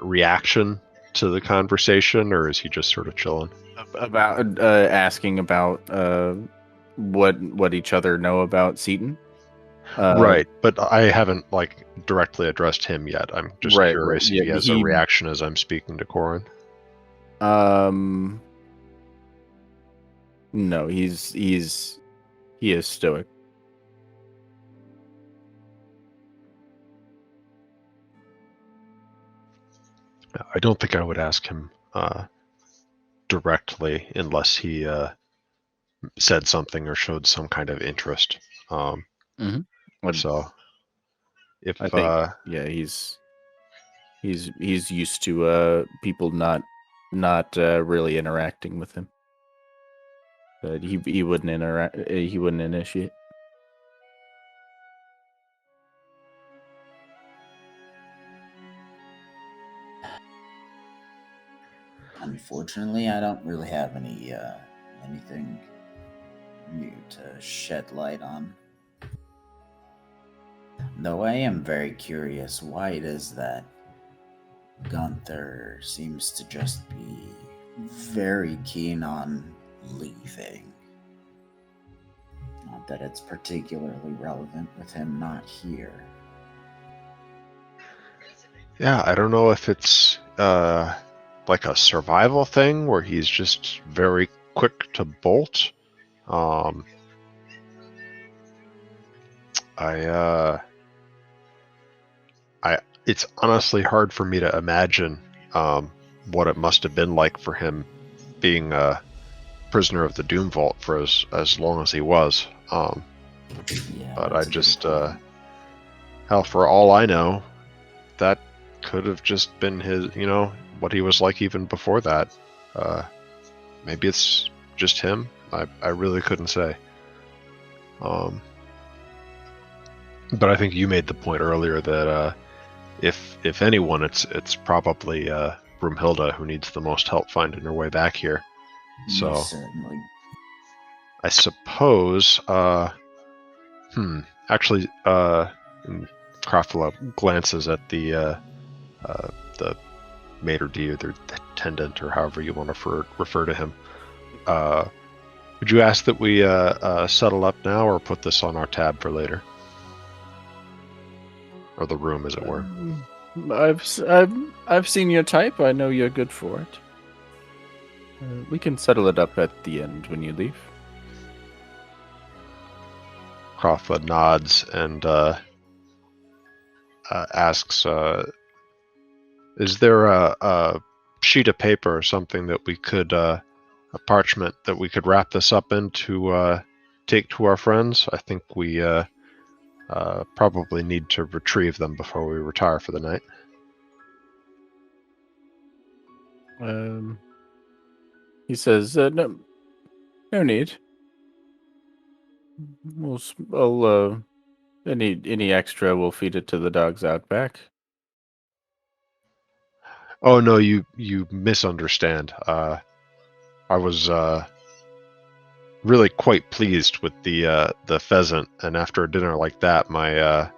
reaction to the conversation, or is he just sort of chilling?
About asking about what each other know about Seaton.
Right, but I haven't directly addressed him yet. I'm just curious if he has a reaction as I'm speaking to Corin.
No, he is stoic.
I don't think I would ask him directly unless he said something or showed some kind of interest. So, if
I think, yeah, he's used to people not really interacting with him. But he wouldn't interact. He wouldn't initiate.
Unfortunately, I don't really have anything new to shed light on. Though I am very curious, why it is that Gunther seems to just be very keen on leaving. Not that it's particularly relevant with him not here.
Yeah, I don't know if it's like a survival thing where he's just very quick to bolt. It's honestly hard for me to imagine what it must have been like for him being a prisoner of the Doom Vault for as long as he was.
Yeah,
But I
that's a good
just,
point.
hell, for all I know, that could have just been his, what he was like even before that. Maybe it's just him. I really couldn't say. But I think you made the point earlier that if anyone, it's probably Broomhilda who needs the most help finding her way back here. So
Most certainly.
I suppose. Actually, Krafla glances at the maitre d' or the attendant or however you want to refer to him. Would you ask that we settle up now or put this on our tab for later? Or the room, as it were.
I've seen your type. I know you're good for it. We can settle it up at the end when you leave.
Krafla nods and asks, is there a sheet of paper or something that we could, a parchment that we could wrap this up in to take to our friends? I think we probably need to retrieve them before we retire for the night.
He says, no need. Any extra, we'll feed it to the dogs out back.
Oh no, you misunderstand. I was really quite pleased with the pheasant, and after a dinner like that, my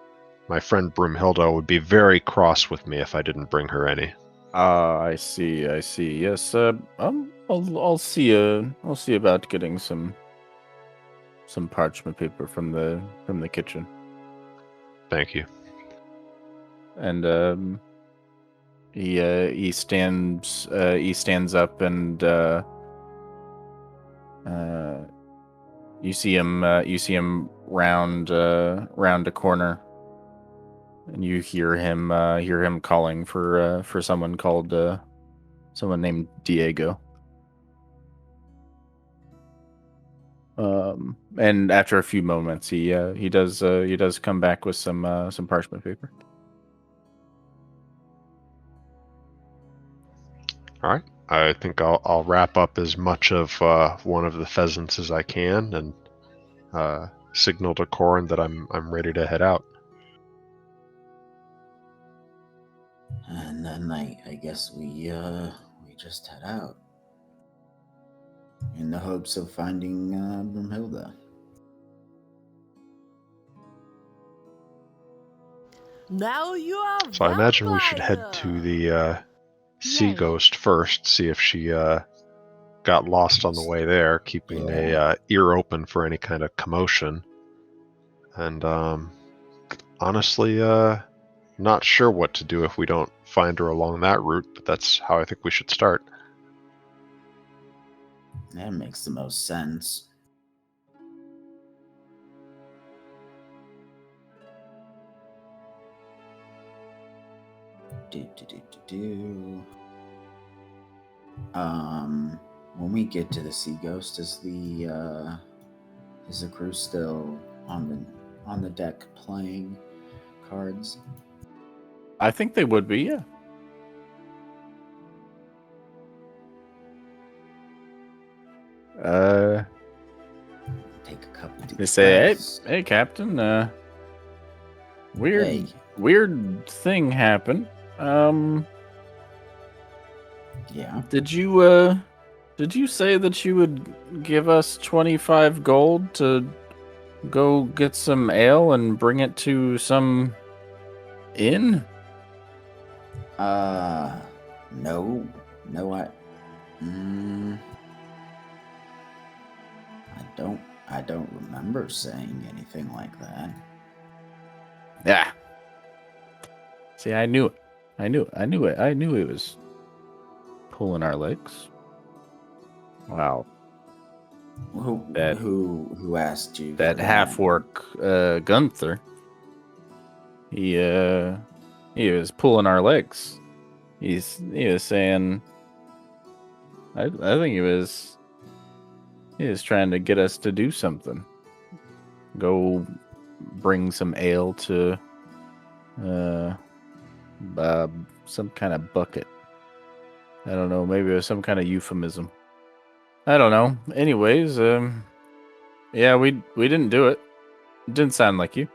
friend Broomhilda would be very cross with me if I didn't bring her any.
Ah, I see. Yes, I'll see. I'll see about getting some parchment paper from the kitchen.
Thank you.
And he stands up and you see him round a corner, and you hear him calling for someone named Diego. And after a few moments, he does come back with some parchment paper.
All right. I think I'll wrap up as much of one of the pheasants as I can and signal to Corin that I'm ready to head out.
And then I guess we just head out in the hopes of finding Broomhilda.
Now you are
So I imagine we should head to the Sea Ghost first, see if she got lost on the way there, keeping a ear open for any kind of commotion. And honestly, not sure what to do if we don't find her along that route, but that's how I think we should start.
That makes the most sense. When we get to the Sea Ghost, is the crew still on the deck playing cards?
I think they would be, yeah.
Take a couple deep
They say,
breaths.
hey, Captain, weird
Hey.
thing happened.
Yeah.
Did you say that you would give us 25 gold to go get some ale and bring it to some inn?
No, mm, I don't remember saying anything like that.
Yeah. See, I knew it. I knew he was pulling our legs. Wow. That
Who asked you
that
for
half orc Gunther. He was pulling our legs. He was saying I think he was trying to get us to do something. Go bring some ale to some kind of bucket. I don't know, maybe it was some kind of euphemism. I don't know. Anyways, yeah, we didn't do it. It didn't sound like you.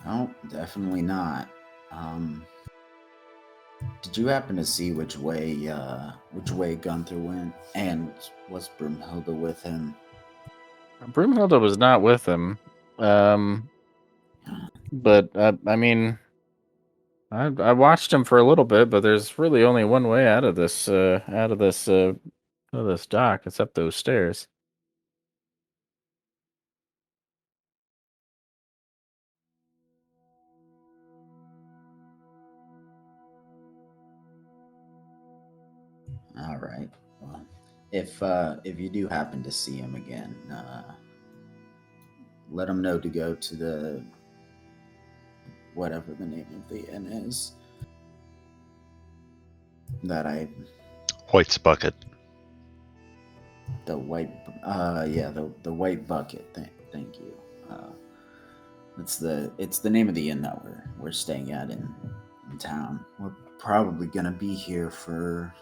No, definitely not. Did you happen to see which way Gunther went? And was Broomhilda with him?
Broomhilda was not with him. But I mean, I watched him for a little bit, but there's really only one way out of this dock. It's up those stairs.
All right. Well, if you do happen to see him again, let him know to go to the whatever the name of the inn is that I
White's bucket.
the white the white bucket. Thank you. It's the name of the inn that we're staying at in town. We're probably gonna be here for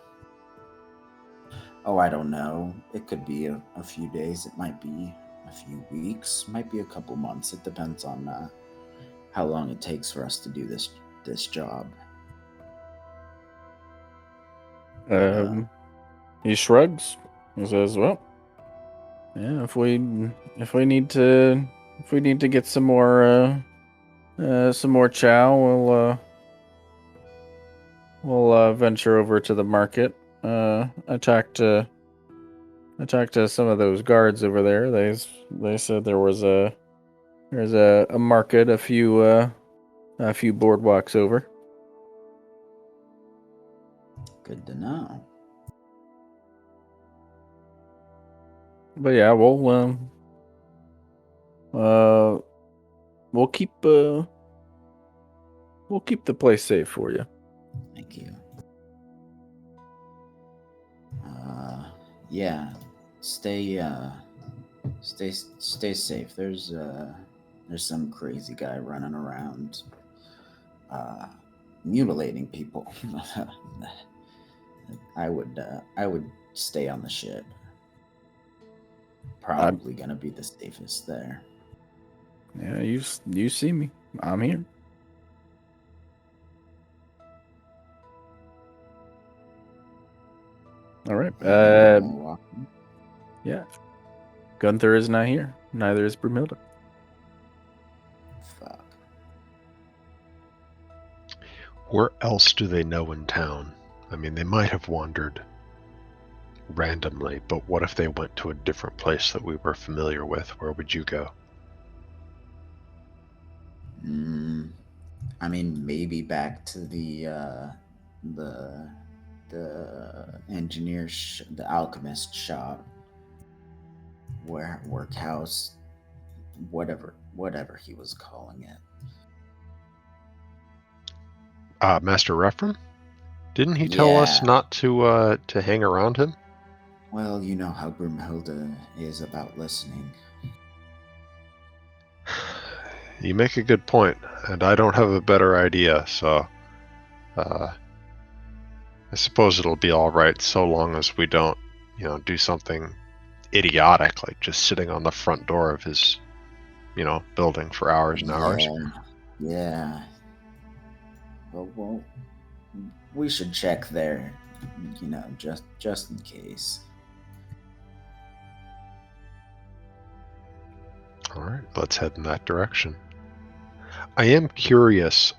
I don't know. It could be a few days. It might be a few weeks. Might be a couple months. It depends on how long it takes for us to do this job.
He shrugs. He says, "Well, yeah, if we need to get some more chow, we'll venture over to the market. I talked to some of those guards over there. They said there's a market a few boardwalks over.
Good to know.
But yeah, we'll keep the place safe for you."
Thank you. Yeah. Stay safe. There's some crazy guy running around mutilating people. I would stay on the ship. Probably gonna be the safest there.
Yeah, you see me. I'm here. All right. Yeah. Gunther is not here. Neither is Brumilda.
Fuck.
Where else do they know in town? I mean, they might have wandered randomly, but what if they went to a different place that we were familiar with? Where would you go?
I mean, maybe back to the engineer, the alchemist shop, workhouse, whatever he was calling it.
Master Rephram? Didn't he tell us not to hang around him?
Well, you know how Broomhilda is about listening.
You make a good point, and I don't have a better idea, so I suppose it'll be all right so long as we don't, do something idiotic, like just sitting on the front door of his, building for hours and hours.
Yeah. Well, we should check there, just in case.
All right, let's head in that direction. I am curious,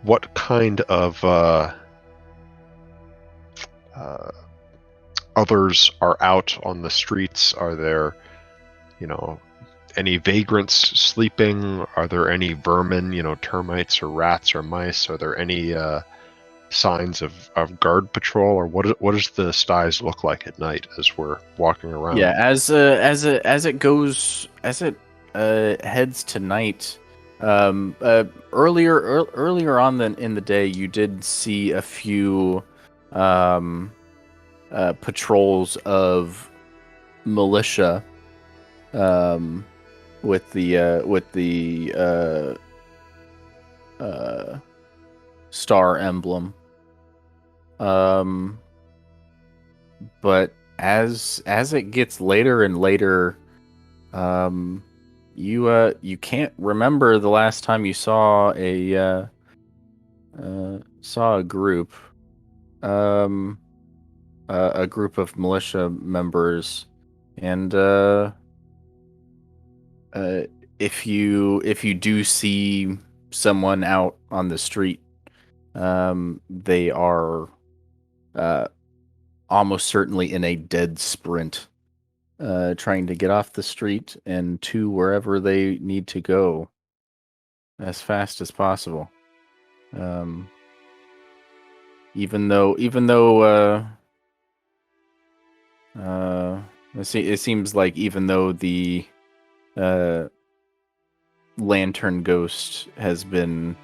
what kind of others are out on the streets? Are there, any vagrants sleeping? Are there any vermin, termites or rats or mice? Are there any signs of guard patrol, or what does the styes look like at night as we're walking around?
Yeah, as it heads to night, earlier on in the day, you did see a few patrols of militia, with the star emblem. But as it gets later and later, you can't remember the last time you saw a group, a group of militia members, and if you do see someone out on the street, they are almost certainly in a dead sprint, trying to get off the street and to wherever they need to go as fast as possible. Even though it seems like even though the lantern ghost has been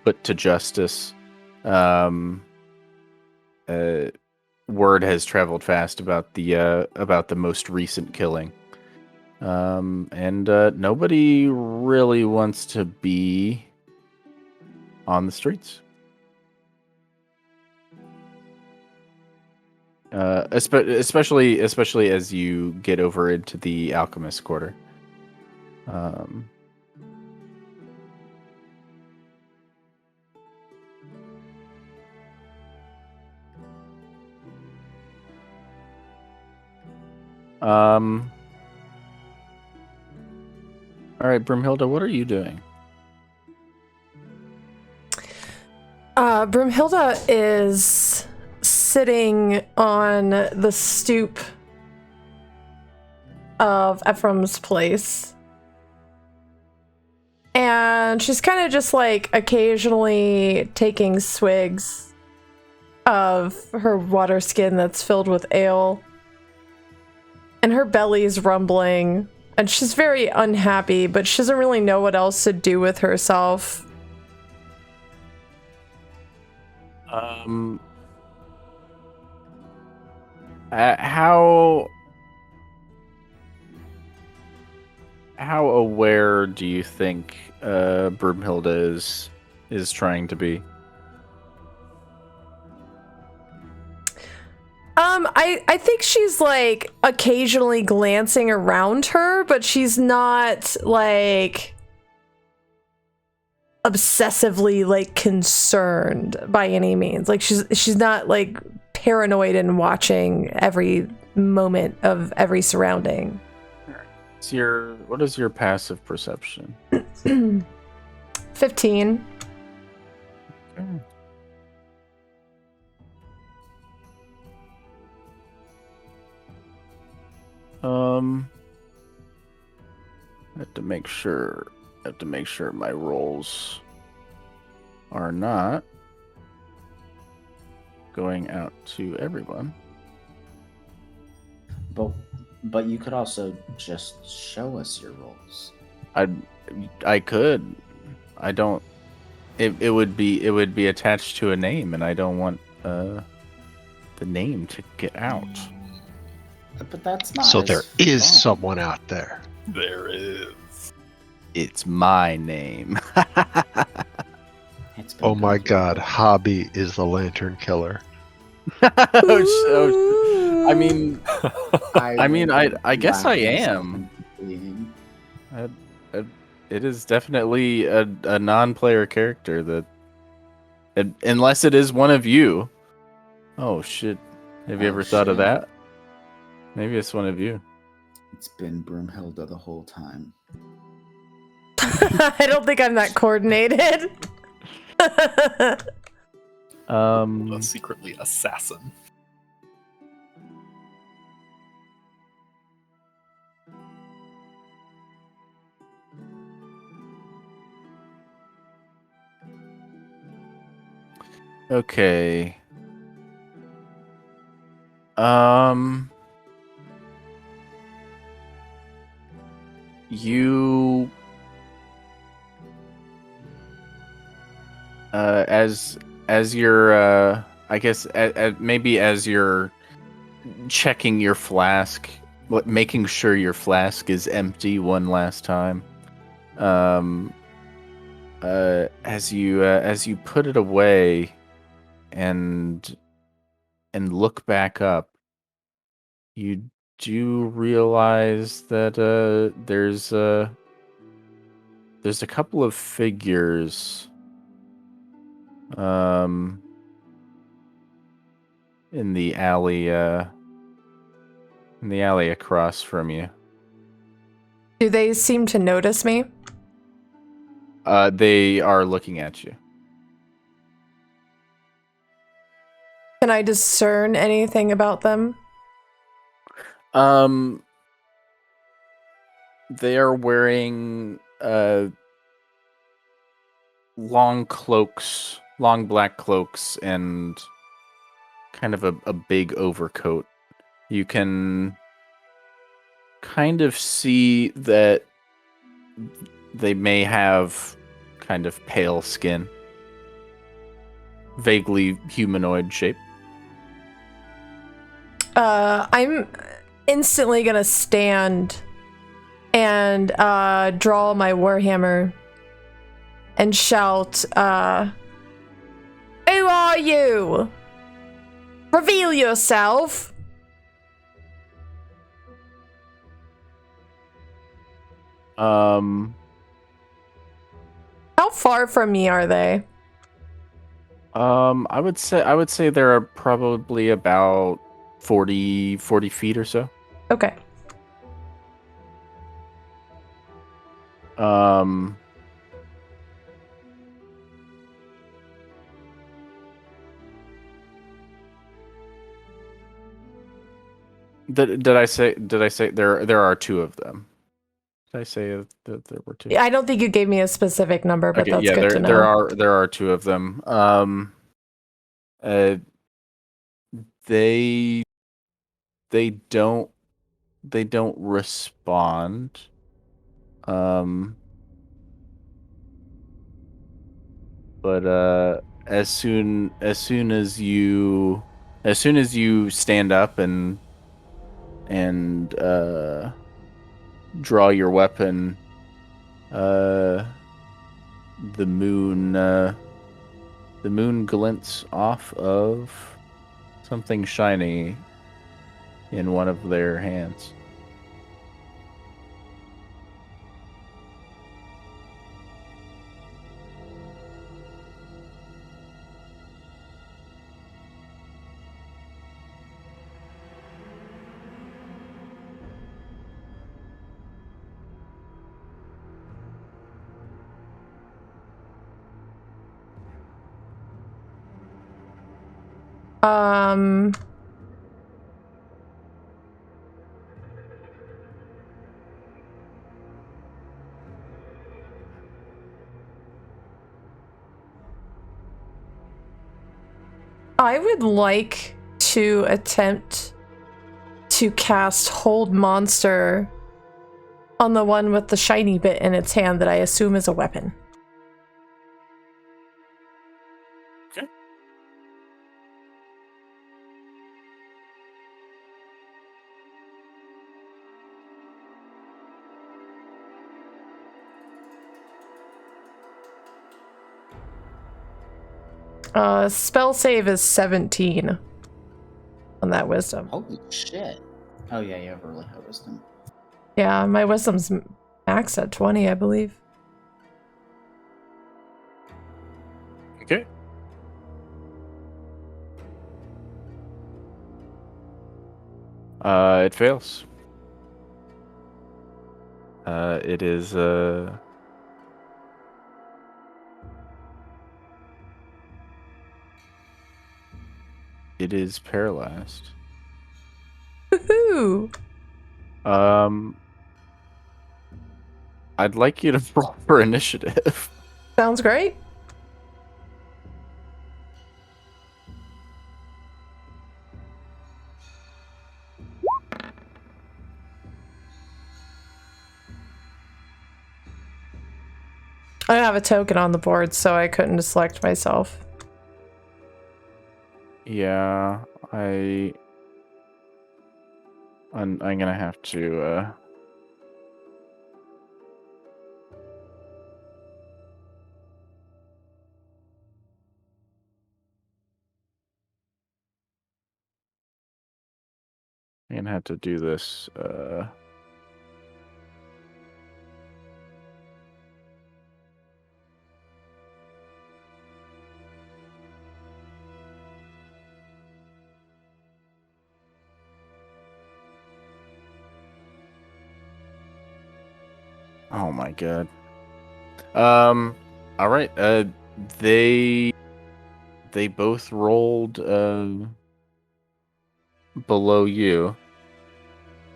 put to justice, word has traveled fast about the most recent killing, and nobody really wants to be on the streets. Especially as you get over into the alchemist quarter. All right, Brimhilda, what are you doing?
Brimhilda is sitting on the stoop of Ephraim's place. And she's kind of just like occasionally taking swigs of her water skin that's filled with ale. And her belly's rumbling. And she's very unhappy, but she doesn't really know what else to do with herself.
How aware do you think Broomhilda is trying to be?
I think she's like occasionally glancing around her, but she's not like obsessively like concerned by any means. Like she's not like paranoid and watching every moment of every surrounding.
What is your passive perception?
15.
Okay. I have to make sure my rolls are not going out to everyone.
But you could also just show us your rolls.
I could. I don't. It would be attached to a name, and I don't want the name to get out.
But that's not.
So there is
fun.
someone out there.
There is.
It's my name.
Oh my God, Hobby is the lantern killer.
I mean, I guess I am. it is definitely a non-player character that, unless it is one of you. Oh shit! Have you
Oh,
ever thought of
shit.
that? Maybe it's one of you.
It's been Broomhilda the whole time.
I don't think I'm that coordinated.
A secretly assassin.
Okay. Um. You. As you're I guess maybe as you're checking your flask, making sure your flask is empty one last time. As you put it away and look back up, you do realize that there's a couple of figures in the alley across from you.
Do they seem to notice me?
They are looking at you.
Can I discern anything about them?
They are wearing long cloaks, long black cloaks, and kind of a big overcoat. You can kind of see that they may have kind of pale skin, vaguely humanoid shape.
I'm instantly gonna stand and draw my warhammer and shout, "Who are you? Reveal yourself!"
Um,
How far from me are they?
I would say there are probably about 40 feet or so.
Okay.
Um, did I say there are two of them? Did I say that there were two?
I don't think you gave me a specific number, but
Okay,
that's
yeah,
good to know.
there are two of them. Uh, they don't respond. But as soon as you stand up and draw your weapon, the moon glints off of something shiny in one of their hands.
Um, I would like to attempt to cast Hold Monster on the one with the shiny bit in its hand that I assume is a weapon.
Okay.
Spell save is 17 on that wisdom.
Holy shit. Oh, yeah, you have really high wisdom.
Yeah, my wisdom's max at 20, I believe.
Okay. It fails. It is it is paralyzed.
Woohoo!
I'd like you to roll for initiative.
Sounds great. I don't have a token on the board, so I couldn't select myself.
Yeah, I'm gonna have to do this. Oh my god. All right. They both rolled below you.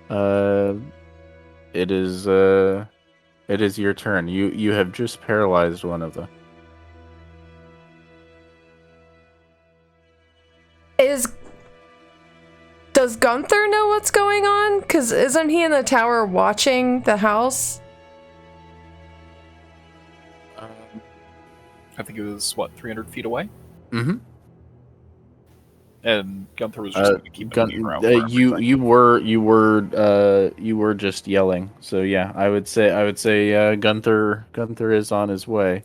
Uh, it is your turn. You have just paralyzed one of them.
Does Gunther know what's going on? Because isn't he in the tower watching the house?
I think it was, what, 300 feet away?
Mm-hmm.
And Gunther was just going to keep an ear out for
you
everything.
you were just yelling. So yeah, I would say Gunther is on his way.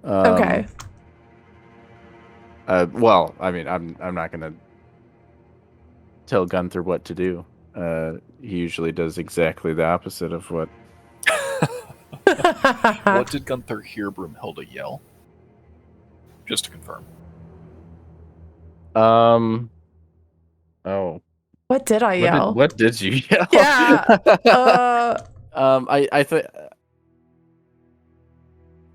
Okay.
Well, I mean, I'm not gonna tell Gunther what to do. He usually does exactly the opposite of what.
What did Gunther hear Broomhilda yell? Just to confirm.
Oh.
What did I yell?
What did you yell?
Yeah.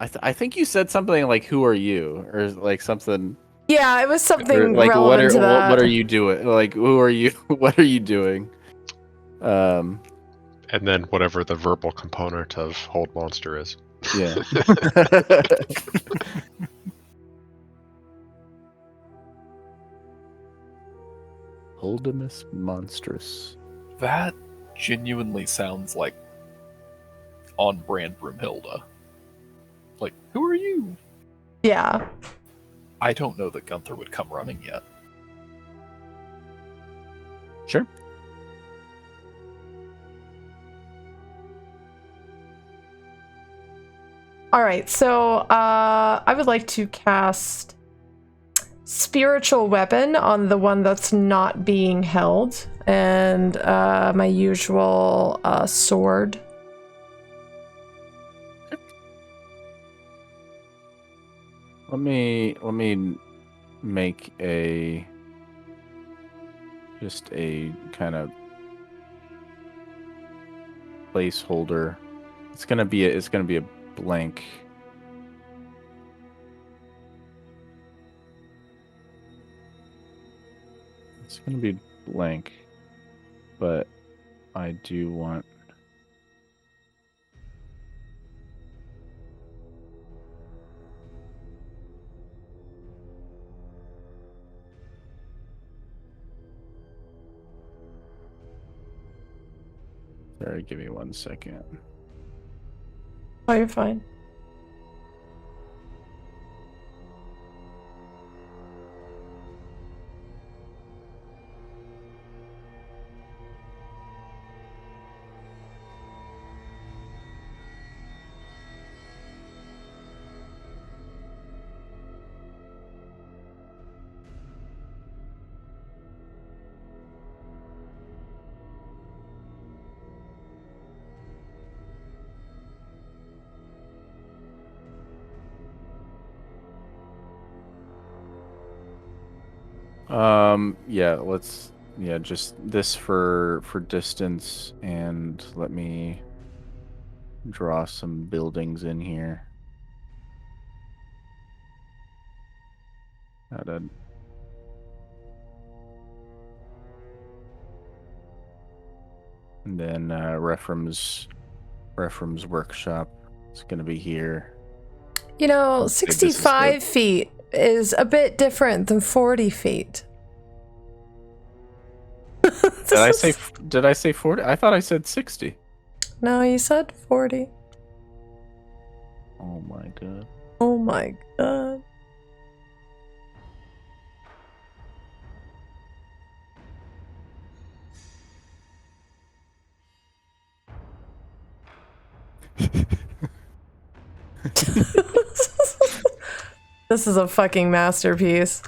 I think you said something like "Who are you?" or like something.
Yeah, it was
Or
something
like
relevant to that.
what are you doing? Like who are you? What are you doing?
And then whatever the verbal component of Hold Monster is.
Yeah. Holdimus monstrous.
That genuinely sounds like on-brand Broomhilda. Like, who are you?
Yeah.
I don't know that Gunther would come running yet.
Sure.
All right, so I would like to cast Spiritual Weapon on the one that's not being held, and my usual sword.
Let me make just a kind of placeholder. It's gonna be a blank. It's gonna be blank, but I do want. Sorry, give me 1 second.
Oh, you're fine.
Yeah, let's just this for distance, and let me draw some buildings in here. And then Rephraim's workshop is gonna be here.
You know,
Let's say this is
65 feet is a bit different than 40 feet.
Did I say 40? I thought I said 60.
No, you said 40.
Oh my god.
Oh my god. This is a fucking masterpiece.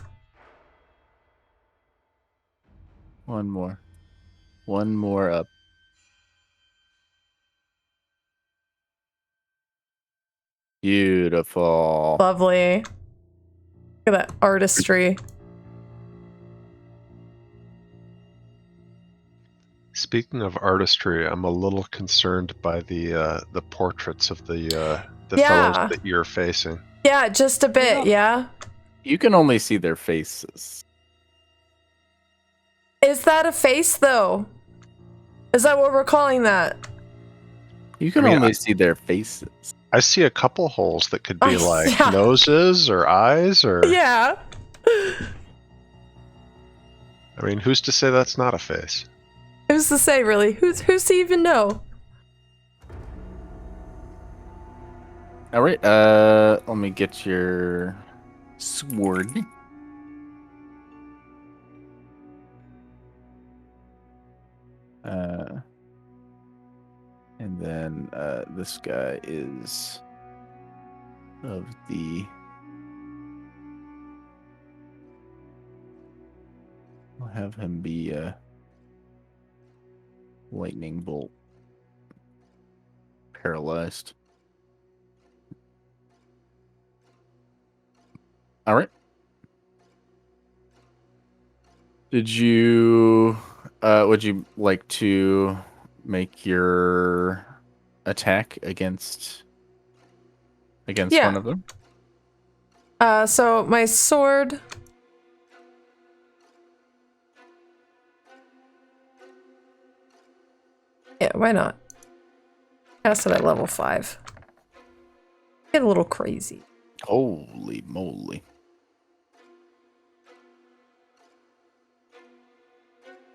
One more. One more up. Beautiful.
Lovely. Look at that artistry.
Speaking of artistry, I'm a little concerned by the portraits of the
Yeah.
fellows that you're facing.
Yeah, just a bit, yeah.
You can only see their faces.
Is that a face, though? Is that what we're calling that?
You can
I mean,
only see their faces.
I see a couple holes that could be like
yeah.
noses or eyes or.
Yeah.
I mean, who's to say that's not a face?
Who's to say, really? Who's to even know?
All right. Let me get your sword. And then this guy is of the. I'll have him be a lightning bolt, paralyzed. All right. Would you like to make your attack against
Yeah.
one of them?
So my sword. Yeah, why not? Cast it at level 5. Get a little crazy.
Holy moly.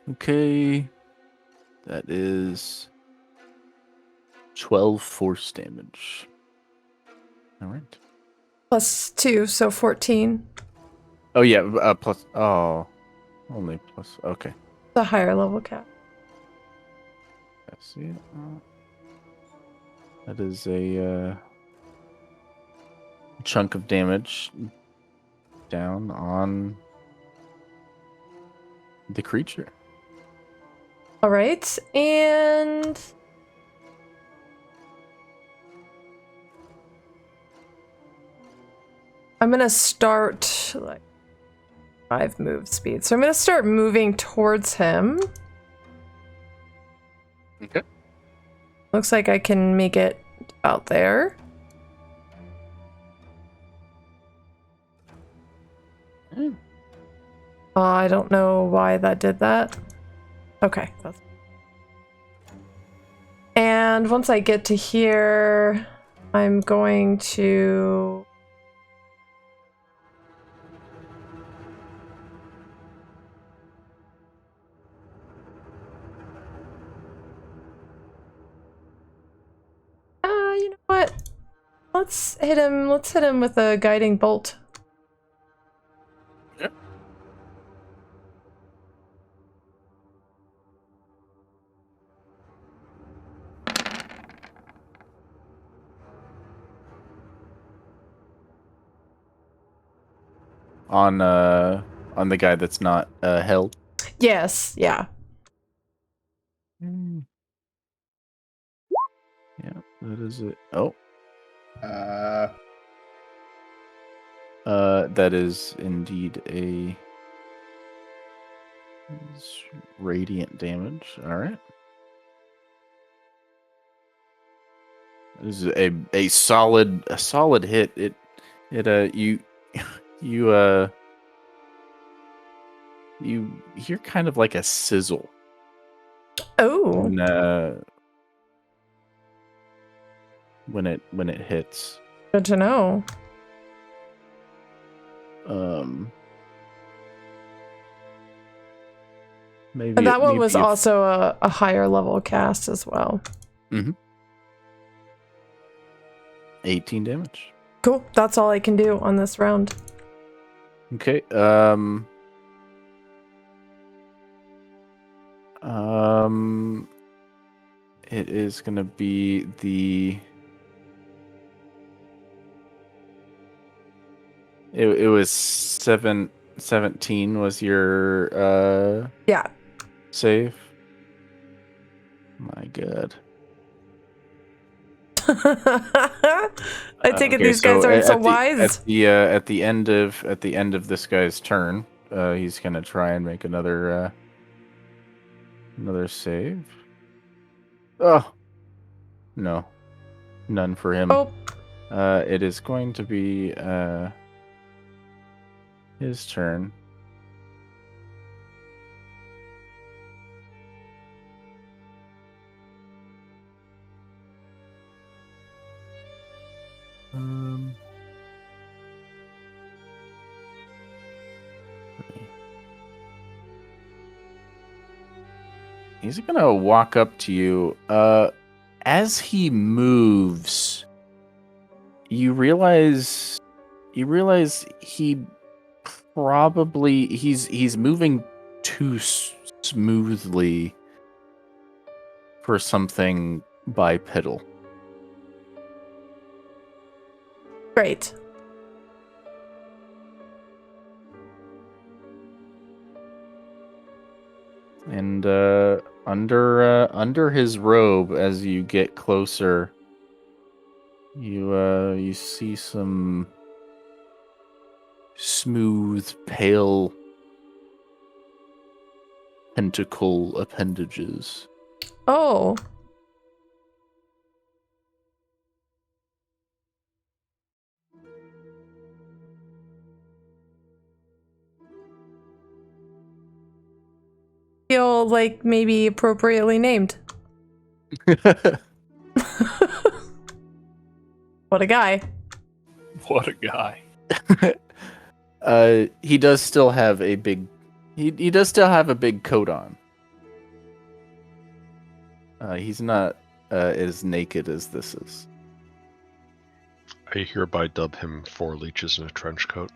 Okay. That is 12 force damage. All right.
Plus 2, so 14.
Oh yeah, plus only plus. Okay.
The higher level cap.
I see it. That is a chunk of damage down on the creature.
All right, and I'm gonna start like 5 move speed. So I'm gonna start moving towards him.
Okay.
Looks like I can make it out there. I don't know why that did that. Okay. And once I get to here, I'm going to... you know what? Let's hit him with a guiding bolt.
Yep. On the guy that's not held.
Yes, yeah.
Yeah, that is it. Oh. That is indeed a It's radiant damage. All right. This is a solid hit. You you you hear kind of like a sizzle
Oh,
when it hits.
good to know.
Maybe
And that one
maybe
was
if-
also a higher level cast as well.
18 damage.
Cool. That's all I can do on this round.
Okay. It is gonna be the. It was 17 was your
Yeah.
save. My God.
I take it
Okay,
these guys
so
aren't so
at
wise.
the end of this guy's turn, he's gonna try and make another save. Oh no, none for him.
Oh,
It is going to be his turn. He's gonna walk up to you. As he moves, you realize he probably he's moving too smoothly for something bipedal.
great.
And under his robe, as you get closer, you see some smooth, pale tentacle appendages.
Oh. Feel like maybe appropriately named. What a guy.
What a guy.
He does still have a big he does still have a big coat on. He's not as naked as this is.
I hereby dub him 4 leeches in a trench coat.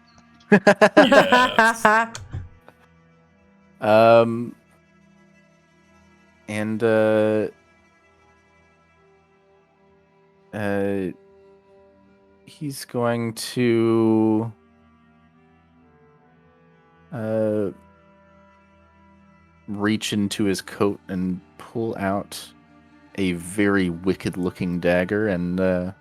Yes.
And he's going to reach into his coat and pull out a very wicked-looking dagger, and then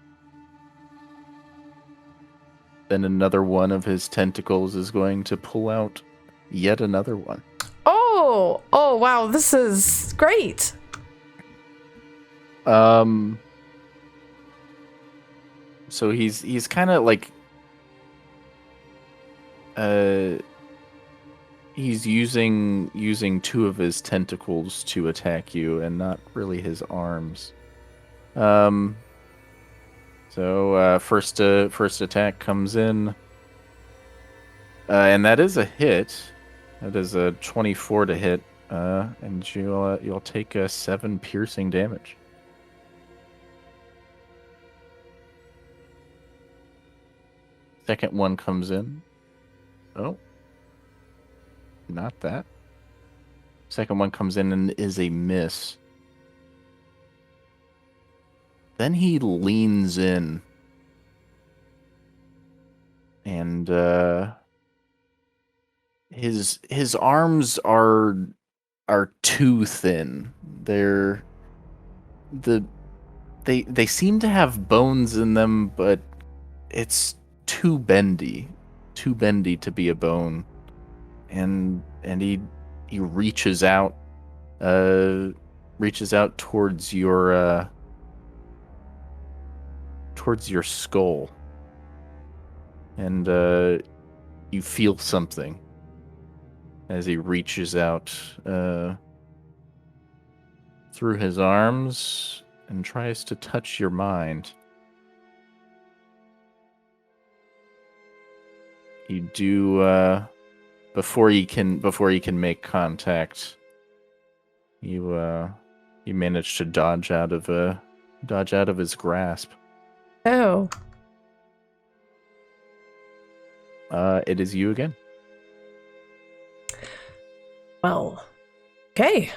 another one of his tentacles is going to pull out yet another one.
Oh, wow, this is great.
So he's kind of like he's using 2 of his tentacles to attack you and not really his arms. So first attack comes in, and that is a hit. That is a 24 to hit, and you'll take 7 piercing damage. Second one comes in. Oh, not that. Second one comes in and is a miss. Then he leans in, and his arms are too thin. They seem to have bones in them, but it's too bendy to be a bone. And he he reaches out towards your skull, and you feel something as he reaches out through his arms and tries to touch your mind. You do before you can make contact. You manage to dodge out of his grasp.
Oh.
It is you again.
Well. Okay.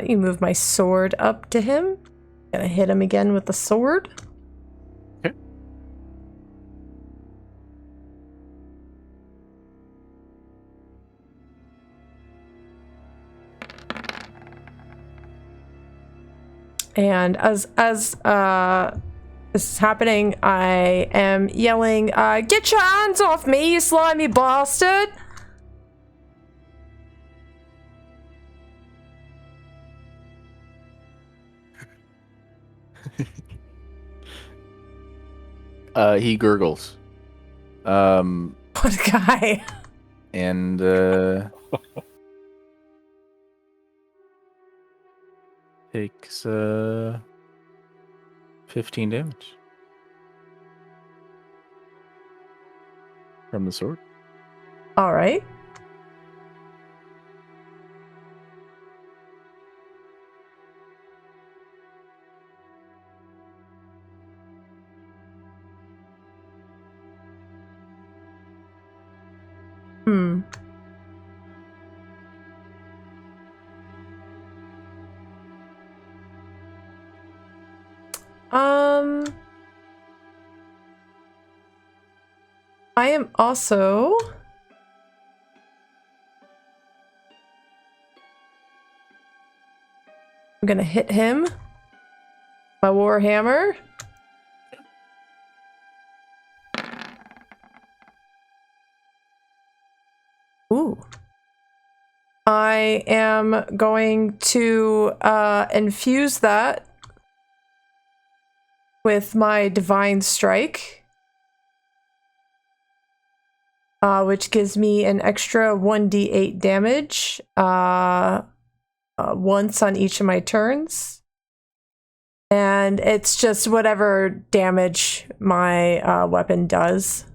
You move my sword up to him. Gonna hit him again with the sword.
Okay.
And as this is happening, I am yelling, "Get your hands off me, you slimy bastard!"
He gurgles.
What a guy.
And takes 15 damage from the sword.
All right. Hmm. I am also I'm gonna hit him. My warhammer. Ooh. I am going to infuse that with my divine strike. Which gives me an extra 1d8 damage once on each of my turns. And it's just whatever damage my weapon does.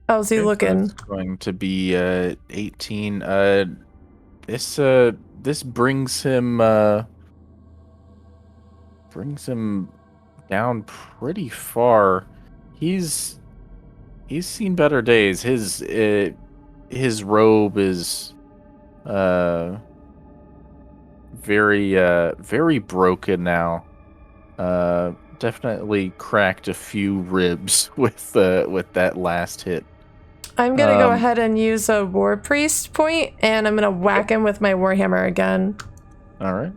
How's he looking?
It's going to be 18. This brings him down pretty far. He's seen better days. His robe is very broken now. Definitely cracked a few ribs with that last hit.
I'm gonna go ahead and use a war priest point, and I'm gonna whack him with my warhammer again.
All right.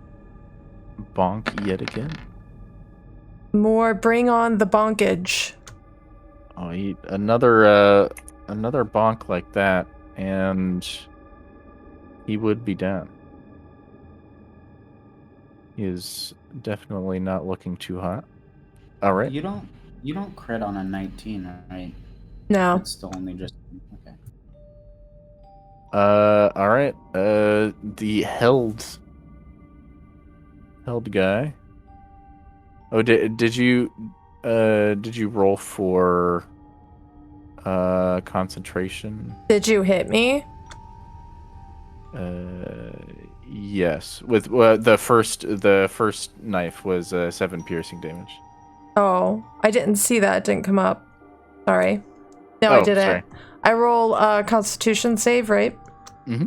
Bonk yet again.
More, bring on the bonkage.
Oh, another bonk like that, and he would be down. He is definitely not looking too hot. All right.
You don't crit on a 19, right?
No.
It's still only just okay.
All right. The held guy. Oh, did you roll for concentration?
Did you hit me?
Yes. With the first knife was 7 piercing damage.
Oh, I didn't see that. It didn't come up. Sorry. No, I
Oh,
didn't.
sorry.
I roll Constitution save, right?
Mm-hmm.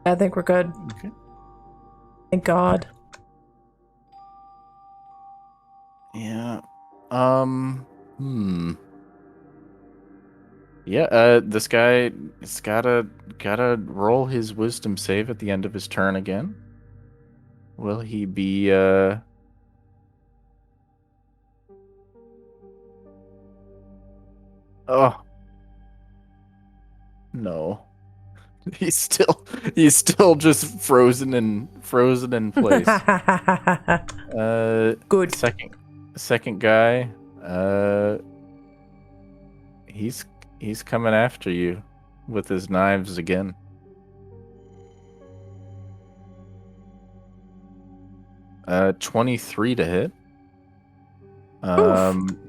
I think we're good.
Okay.
Thank God.
Yeah. Yeah, this guy has gotta roll his wisdom save at the end of his turn again. Will he be Oh no. He's still just frozen in place.
Good.
Second guy, he's coming after you with his knives again. Uh, 23 to hit.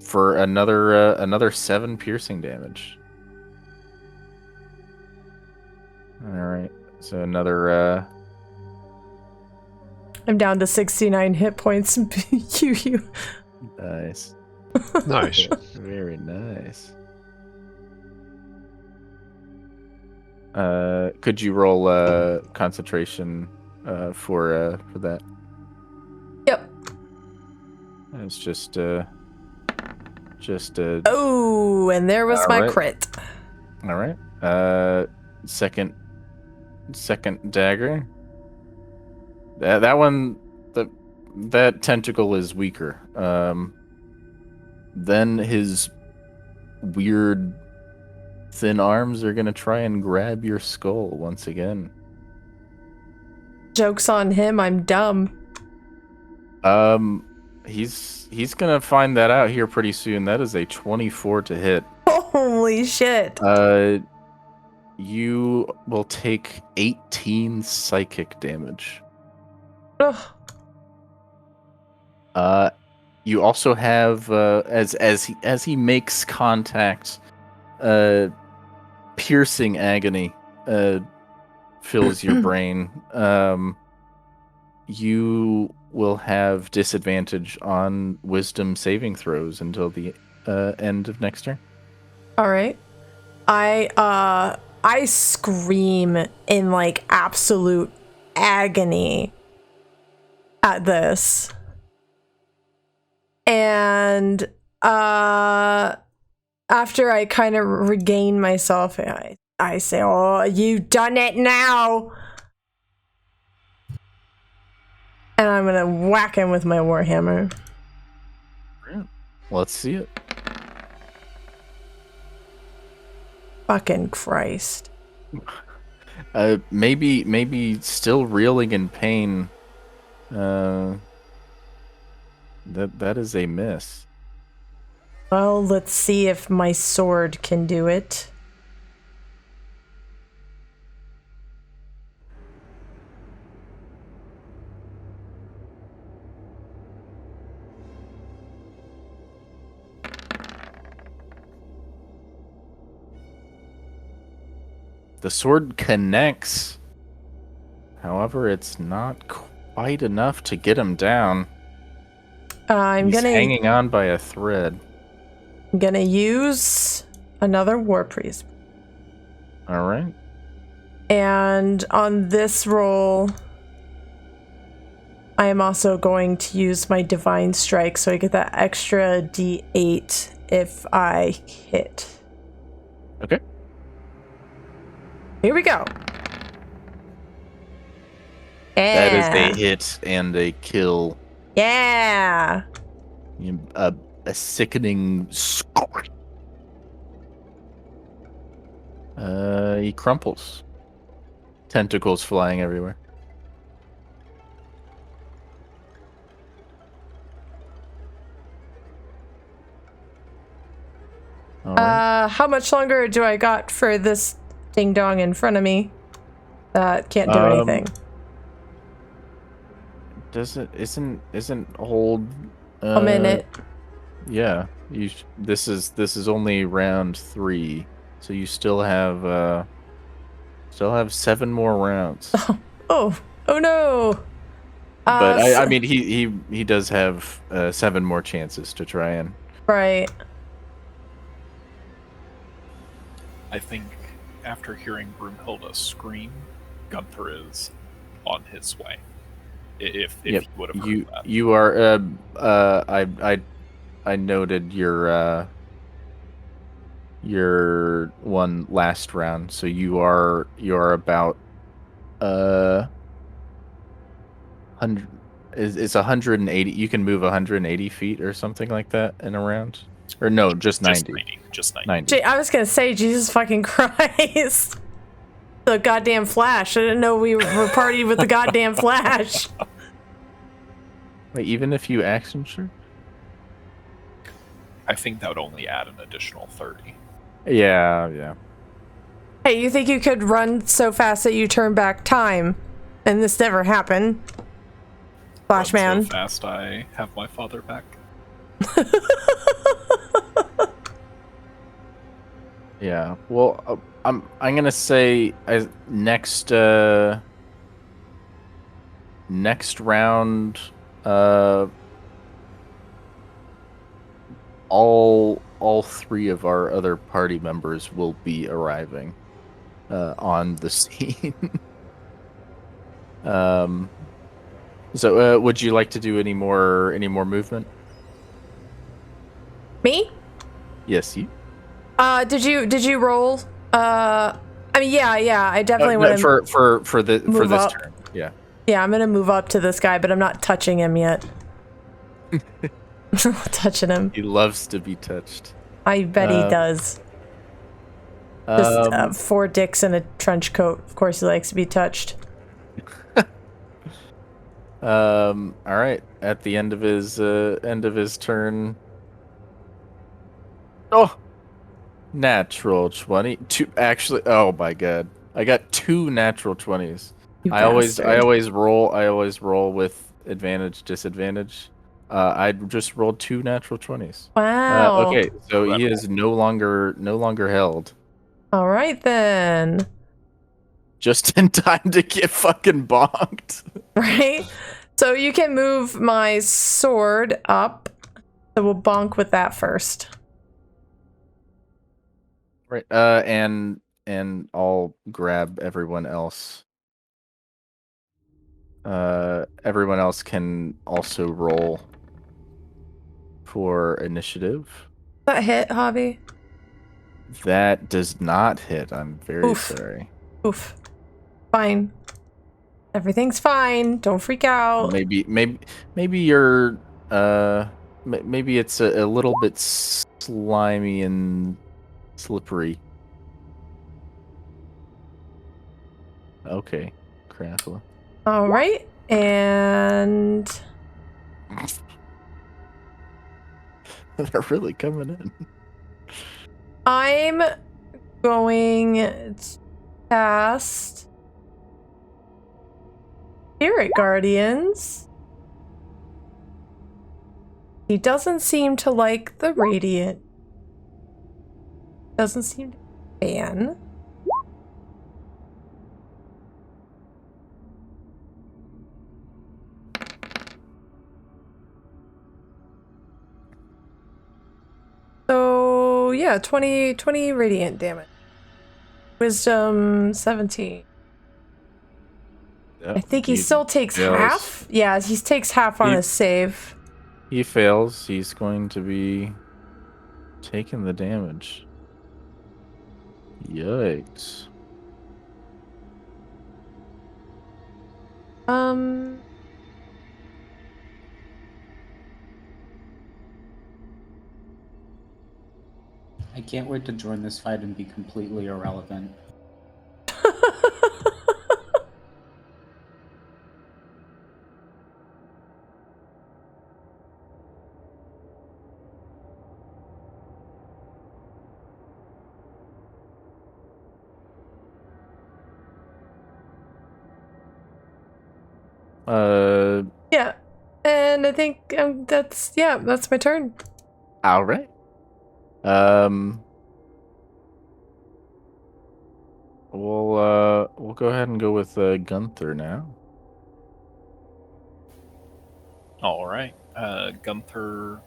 For another 7 piercing damage. All right. So another
I'm down to 69 hit points. you.
nice.
Nice.
Very nice. Could you roll concentration for that?
Yep.
It's just
Oh, and there was
All
my
right.
crit.
all right. Second dagger. That one, that tentacle is weaker. Then his weird thin arms are gonna try and grab your skull once again.
Joke's on him, I'm dumb.
He's gonna find that out here pretty soon. That is a 24 to hit.
Holy shit.
You will take 18 psychic damage.
Ugh.
You also have as he makes contact, piercing agony fills your brain. You will have disadvantage on wisdom saving throws until the end of next turn.
All right. I scream in like absolute agony at this. And after I kind of regain myself, I say, "Oh, you done it now." And I'm going to whack him with my warhammer.
Let's see it.
Fucking Christ.
Maybe still reeling in pain. That is a miss.
Well, let's see if my sword can do it.
The sword connects. However, it's not quite enough to get him down. He's hanging on by a thread.
I'm gonna use another war priest.
All right.
And on this roll, I am also going to use my divine strike, so I get that extra d8 if I hit.
Okay.
Here we go.
That is a hit and a kill.
Yeah.
A sickening scream. He crumples. Tentacles flying everywhere. All right.
How much longer do I got for this ding dong in front of me that can't do anything?
Isn't hold
A minute.
Yeah, this is only round 3, so you still have 7 more rounds.
Oh no.
But I mean he does have 7 more chances to try and.
Right.
I think after hearing Broomhilda scream, Gunther is on his way. If
Yep.
he would have heard that.
You are I noted your one last round, so you are about It's 180. You can move 180 feet or something like that in a round. Or no, just 90.
Just 90.
90.
I was gonna say, Jesus fucking Christ. The goddamn Flash. I didn't know we were partied with the goddamn Flash.
Wait, even if you action sure?
I think that would only add an additional 30.
Yeah.
Hey, you think you could run so fast that you turn back time? And this never happened. Flash
Run
Man.
So fast I have my father back.
Yeah. Well, I'm gonna say next round, all three of our other party members will be arriving on the scene. So would you like to do any more movement?
Me?
Yes, you.
Did you roll? I mean, yeah, I definitely
No,
want to
for this
up.
turn. Yeah.
Yeah, I'm gonna move up to this guy, but I'm not touching him yet. I'm not touching him.
He loves to be touched.
I bet he does. Just 4 dicks in a trench coat. Of course, he likes to be touched.
All right. At the end of his turn. Oh, natural 20. Actually, oh my god, I got 2 natural 20s.
You
I always
bastard.
roll with advantage, disadvantage. I just rolled 2 natural 20s.
Wow.
Okay, so he
Incredible.
is no longer held.
All right then.
Just in time to get fucking bonked.
Right? So you can move my sword up. So we'll bonk with that first.
Right. And I'll grab everyone else. Everyone else can also roll for initiative.
That hit, Hobby?
That does not hit. I'm very
Oof.
sorry.
Oof. Fine. Everything's fine. Don't freak out.
Maybe you're maybe it's a little bit slimy and slippery. Okay, Crackle.
All right. And
They're really coming in.
I'm going to cast Spirit Guardians. He doesn't seem to like the Radiant. Doesn't seem to be a fan. So yeah, 20 Radiant damage. Wisdom 17.
Yep,
I think he still takes
fails.
half. Yeah, he takes half on
He-
his save.
He fails. He's going to be taking the damage. Yikes.
I can't wait to join this fight and be completely irrelevant.
Yeah, and I think that's my turn.
All right. We'll go ahead and go with Gunther now.
All right. Gunther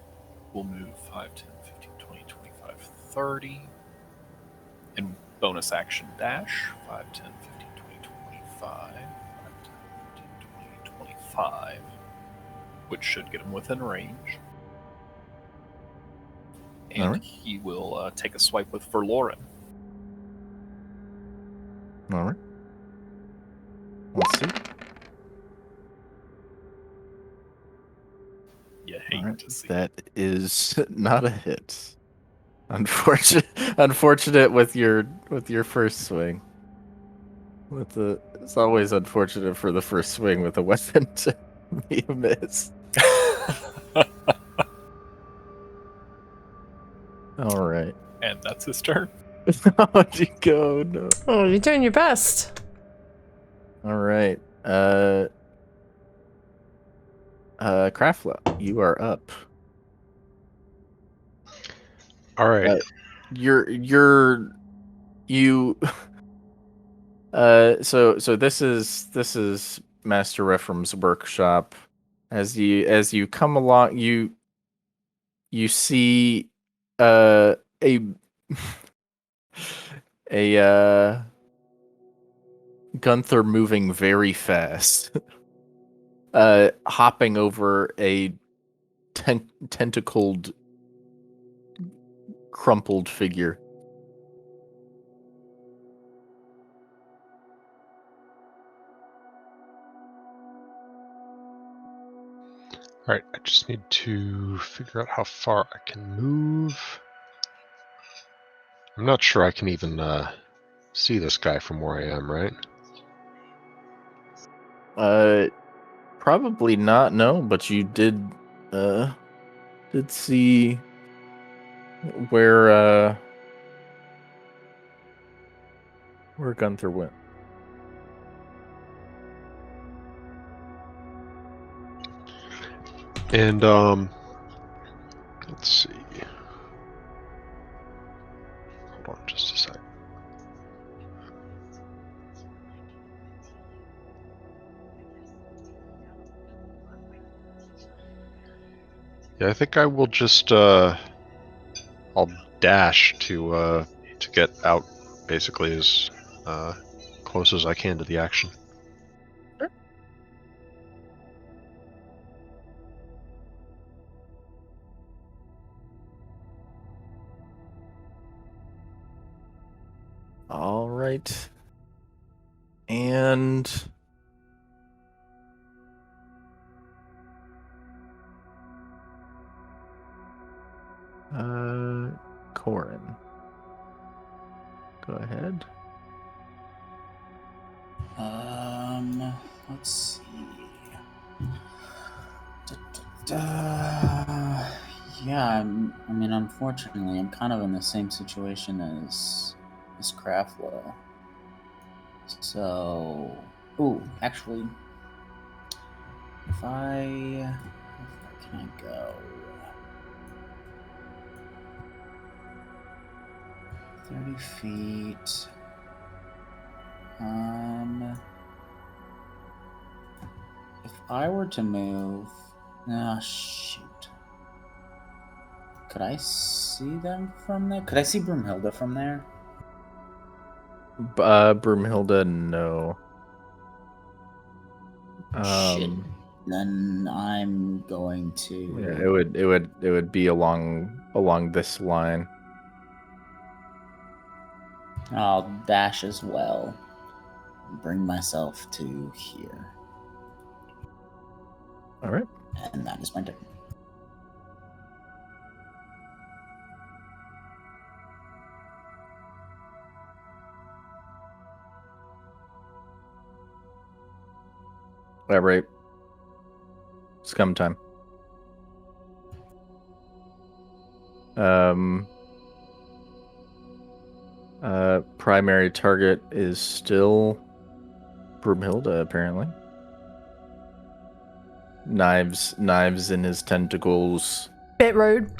will move 5, 10, 15, 20, 25, 30. And bonus action dash 5, 10, 15, 20, 25. 5, 10, 15, 20, 25. Which should get him within range. And
Alright.
he will take a swipe with Verloren.
All right. Let's see.
you hate
All right,
to see.
that is not a hit. Unfortunate with your first swing. It's always unfortunate for the first swing with a weapon to be a miss. All right.
And that's his turn.
How'd you go? No.
Oh, you're doing your best.
All right. Krafla, you are up.
All right.
You so this is Master Repham's workshop. As you come along, you see a a Gunther moving very fast. Hopping over a tentacled crumpled figure.
All right. I just need to figure out how far I can move. I'm not sure I can even see this guy from where I am, right?
Probably not, no, but you did see where Gunther went.
And let's see. Hold on just a sec. Yeah, I think I will just I'll dash to get out basically as close as I can to the action.
All right. And Corin. Go ahead.
Let's see. Yeah, I mean, unfortunately, I'm kind of in the same situation as Craftwell. So, actually, how far can I go? 30 feet. If I were to move, shoot. Could I see them from there? Could I see Broomhilda from there?
Broomhilda, no.
Shit. Then I'm going to.
Yeah, it would be along this line.
I'll dash as well. Bring myself to here.
All right.
And that is my turn.
Elaborate. Scum time. Primary target is still Broomhilda, apparently. Knives in his tentacles.
Bit rude.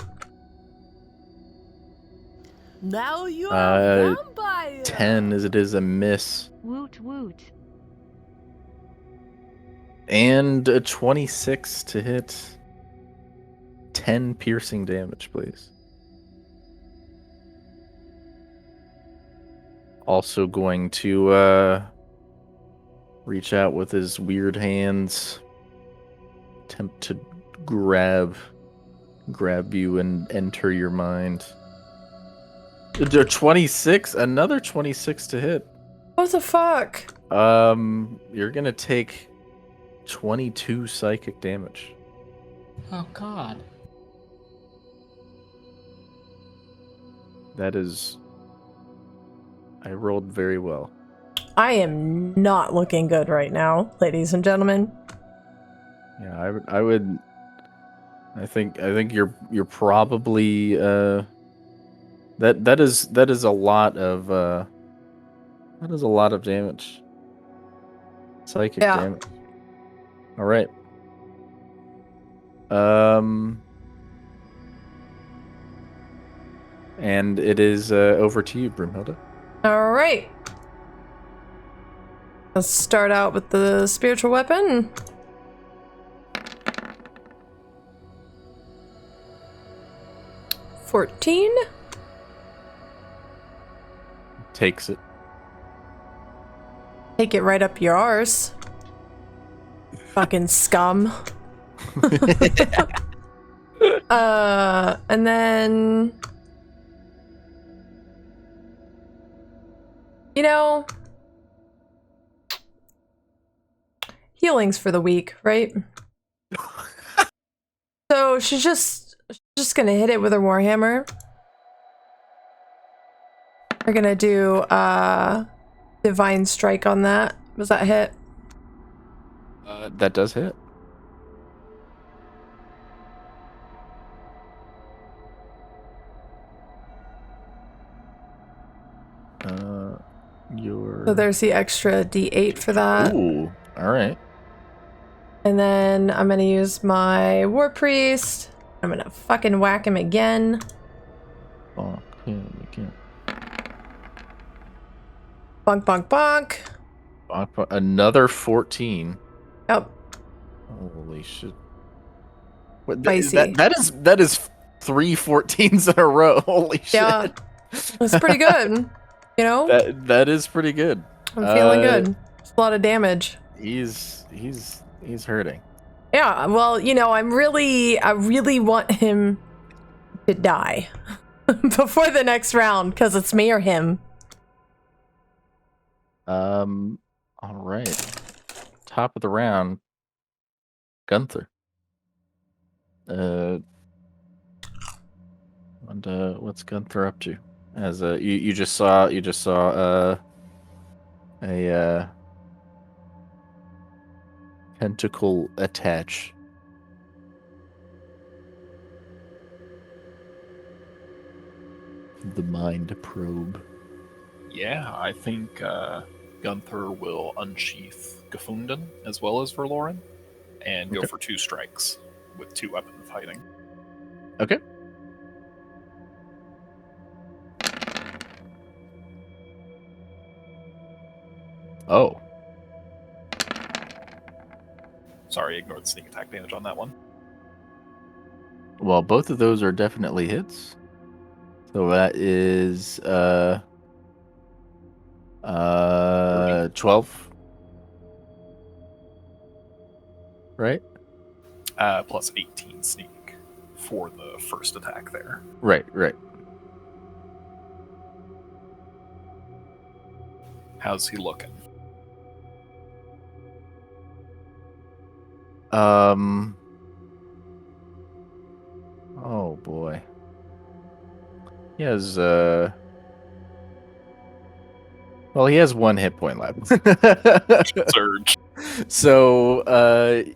Now you are vampire.
10 as it is a miss.
Woot woot.
And a 26 to hit. 10 piercing damage, please. Also going to reach out with his weird hands. Attempt to grab you and enter your mind. 26, another 26 to hit.
What the fuck?
You're gonna take 22 psychic damage.
Oh God.
That is... I rolled very well.
I am not looking good right now, ladies and gentlemen.
Yeah, I think you're probably that is a lot of that is a lot of damage. Psychic
Yeah.
damage. All right. Um and it is over to you, Broomhilda.
All right. Let's start out with the spiritual weapon. $14.
Takes it.
Take it right up your arse. Fucking scum. And then... You know... Healing's for the weak, right? So she's just gonna hit it with her warhammer. We're gonna do divine strike on that. Was that a hit?
That does hit.
So there's the extra D8 for that.
Ooh, all right.
And then I'm gonna use my war priest. I'm gonna fucking whack him again.
Bonk him again.
Bonk, bonk, bonk.
Bonk. Another 14.
Yep.
Holy shit. What,
Spicy.
that is 3 14s in a row. Holy shit.
Yeah. That's pretty good. You know?
That is pretty good.
I'm feeling good. It's a lot of damage.
He's hurting.
Yeah, well, you know, I really want him to die before the next round, because it's me or him.
All right. Top of the round, Gunther. And what's Gunther up to? As you just saw a tentacle attach. The mind probe.
Yeah, I think Gunther will unsheath Gefunden as well as Verloren and go
Okay.
for 2 strikes with 2 weapon fighting.
Okay. Oh.
Sorry, ignore the sneak attack damage on that one.
Well, both of those are definitely hits. So that is 12. Right?
Plus 18 sneak for the first attack there.
Right.
How's he looking?
Oh boy. He has well, he has 1 hit point left.
Surge.
So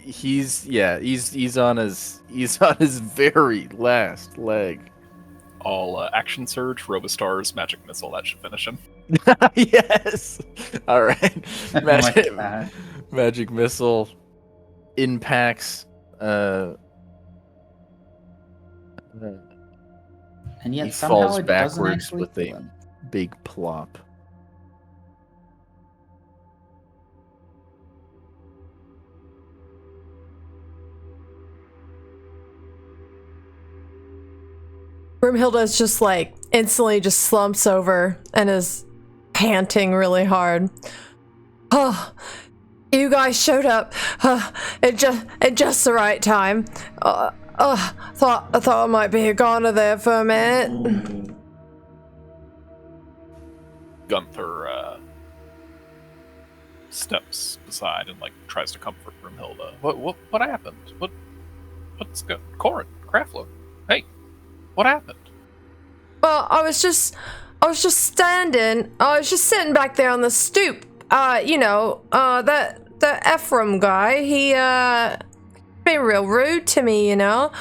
he's on his very last leg.
All action surge, Robostar's magic missile. That should finish him.
Yes. All right.
Oh my God.
Magic missile impacts.
And yet
He
somehow
falls
it doesn't
backwards
actually
with
kill
a
him.
big plop.
Broomhilda's just like instantly just slumps over and is panting really hard. Oh, you guys showed up at just the right time. I thought I might be a goner there for a minute.
Gunther steps aside and like tries to comfort Broomhilda. What happened? What's go? Corin, Craftlo. Hey, what happened?
Well, I was just sitting back there on the stoop. The Ephraim guy, he, been real rude to me, you know?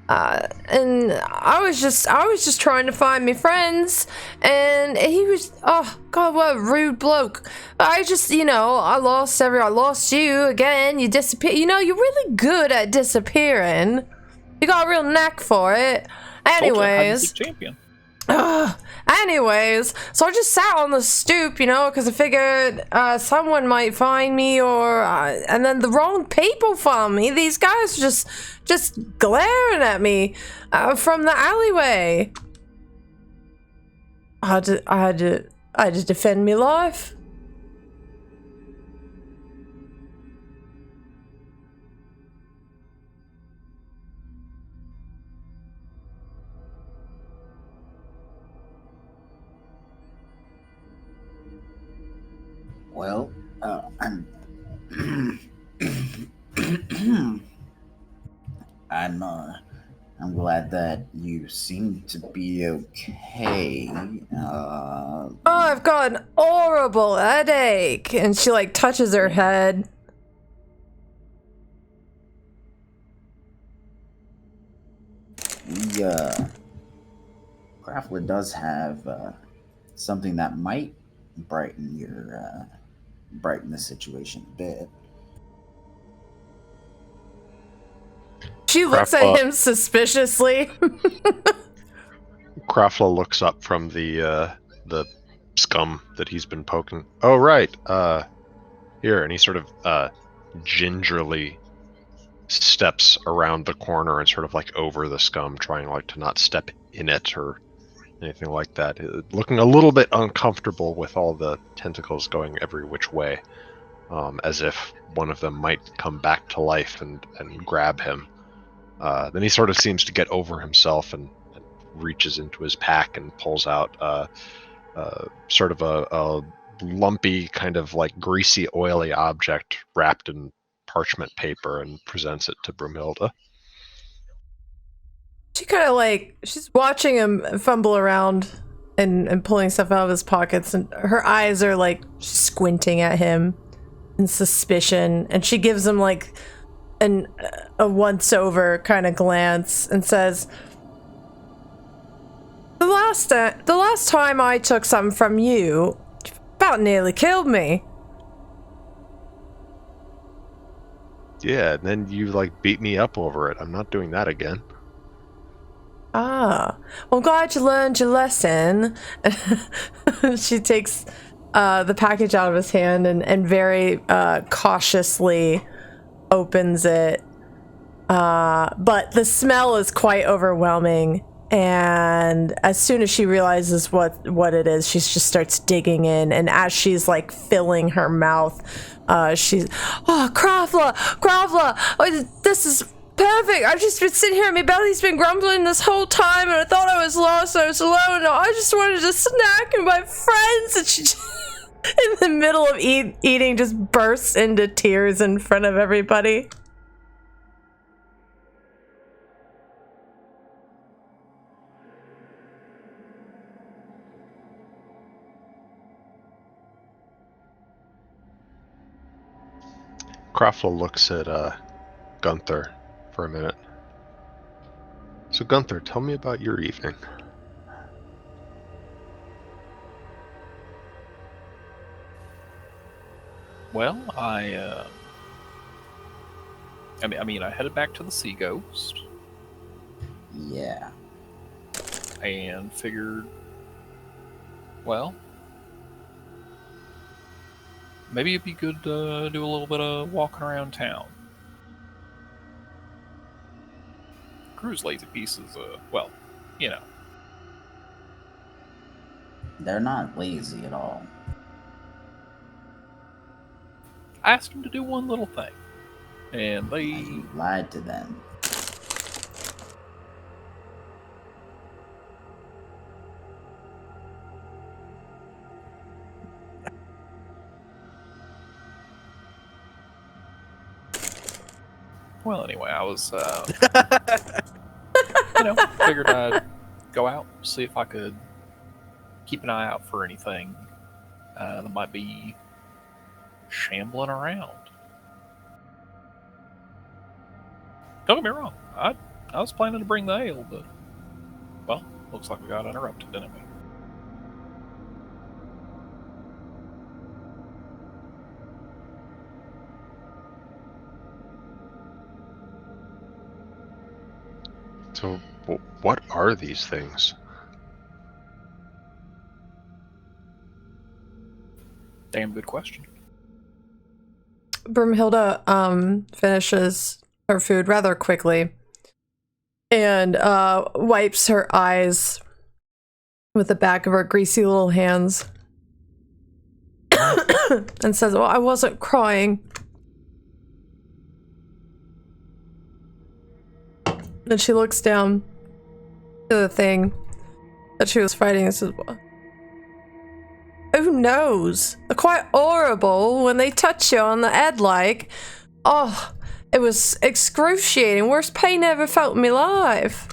And I was just trying to find me friends, and he was, oh god, what a rude bloke. I just, I lost you again. You disappear. You're really good at disappearing. You got a real knack for it. Anyways.
Champion.
Anyways, so I just sat on the stoop, because I figured someone might find me, and then the wrong people found me. These guys just glaring at me from the alleyway. I had to defend my life.
Well, I'm I'm glad that you seem to be okay.
Oh, I've got an horrible headache, and she touches her head.
Craftwood does have something that might brighten the situation a bit.
She looks at him suspiciously.
Krafla looks up from the scum that he's been poking. Oh, right. Here, and he sort of gingerly steps around the corner and sort of over the scum, trying to not step in it or anything like that. Looking a little bit uncomfortable with all the tentacles going every which way, as if one of them might come back to life and grab him. Then he sort of seems to get over himself and reaches into his pack and pulls out sort of a lumpy, kind of greasy, oily object wrapped in parchment paper and presents it to Brumhilda.
She kind of she's watching him fumble around and pulling stuff out of his pockets, and her eyes are squinting at him in suspicion, and she gives him a once over kind of glance and says, the last time I took something from you about nearly killed me.
Yeah, and then you beat me up over it. I'm not doing that again.
Well, I'm glad you learned your lesson. She takes the package out of his hand and very cautiously opens it. But the smell is quite overwhelming, and as soon as she realizes what it is, she just starts digging in, and as she's filling her mouth, she's, oh, Krafla, oh, this is perfect. I've just been sitting here and my belly's been grumbling this whole time, and I thought I was lost, I was alone, and I just wanted to snack with my friends, and she in the middle of eating just bursts into tears in front of everybody.
Krafla looks at Gunther for a minute. So Gunther, tell me about your evening.
Well, I headed back to the Sea Ghost.
Yeah.
And figured, well, maybe it'd be good to do a little bit of walking around town. Crew's lazy pieces, well, you know.
They're not lazy at all.
I asked them to do one little thing, and they...
You lied to them.
Well, anyway, I was, figured I'd go out, see if I could keep an eye out for anything that might be shambling around. Don't get me wrong, I was planning to bring the ale, but, well, looks like we got interrupted, didn't we?
So, what are these things?
Damn good question.
Broomhilda finishes her food rather quickly and wipes her eyes with the back of her greasy little hands and says, well, I wasn't crying. Then she looks down to the thing that she was fighting and says, well, who knows? They're quite horrible when they touch you on the head like. Oh, it was excruciating. Worst pain I ever felt in my life.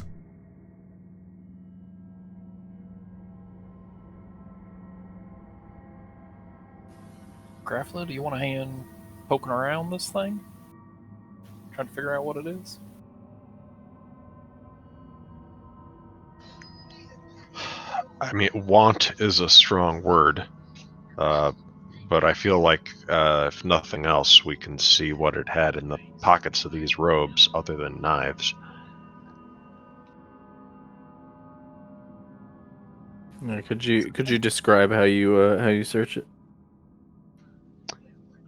Grafla, do you want a hand poking around this thing? Trying to figure out what it is?
I mean, want is a strong word, but I feel like if nothing else, we can see what it had in the pockets of these robes other than knives.
Could you describe how you search it?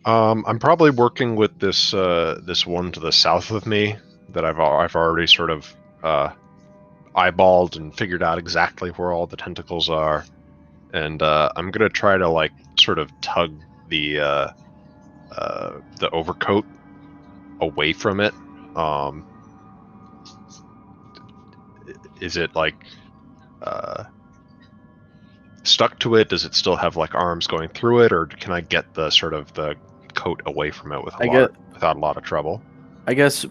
I'm probably working with this this one to the south of me that I've already sort of eyeballed and figured out exactly where all the tentacles are, and I'm gonna try to like sort of tug the overcoat away from it. Is it like stuck to it? Does it still have like arms going through it, or can I get the sort of the coat away from it without a lot of trouble?
I guess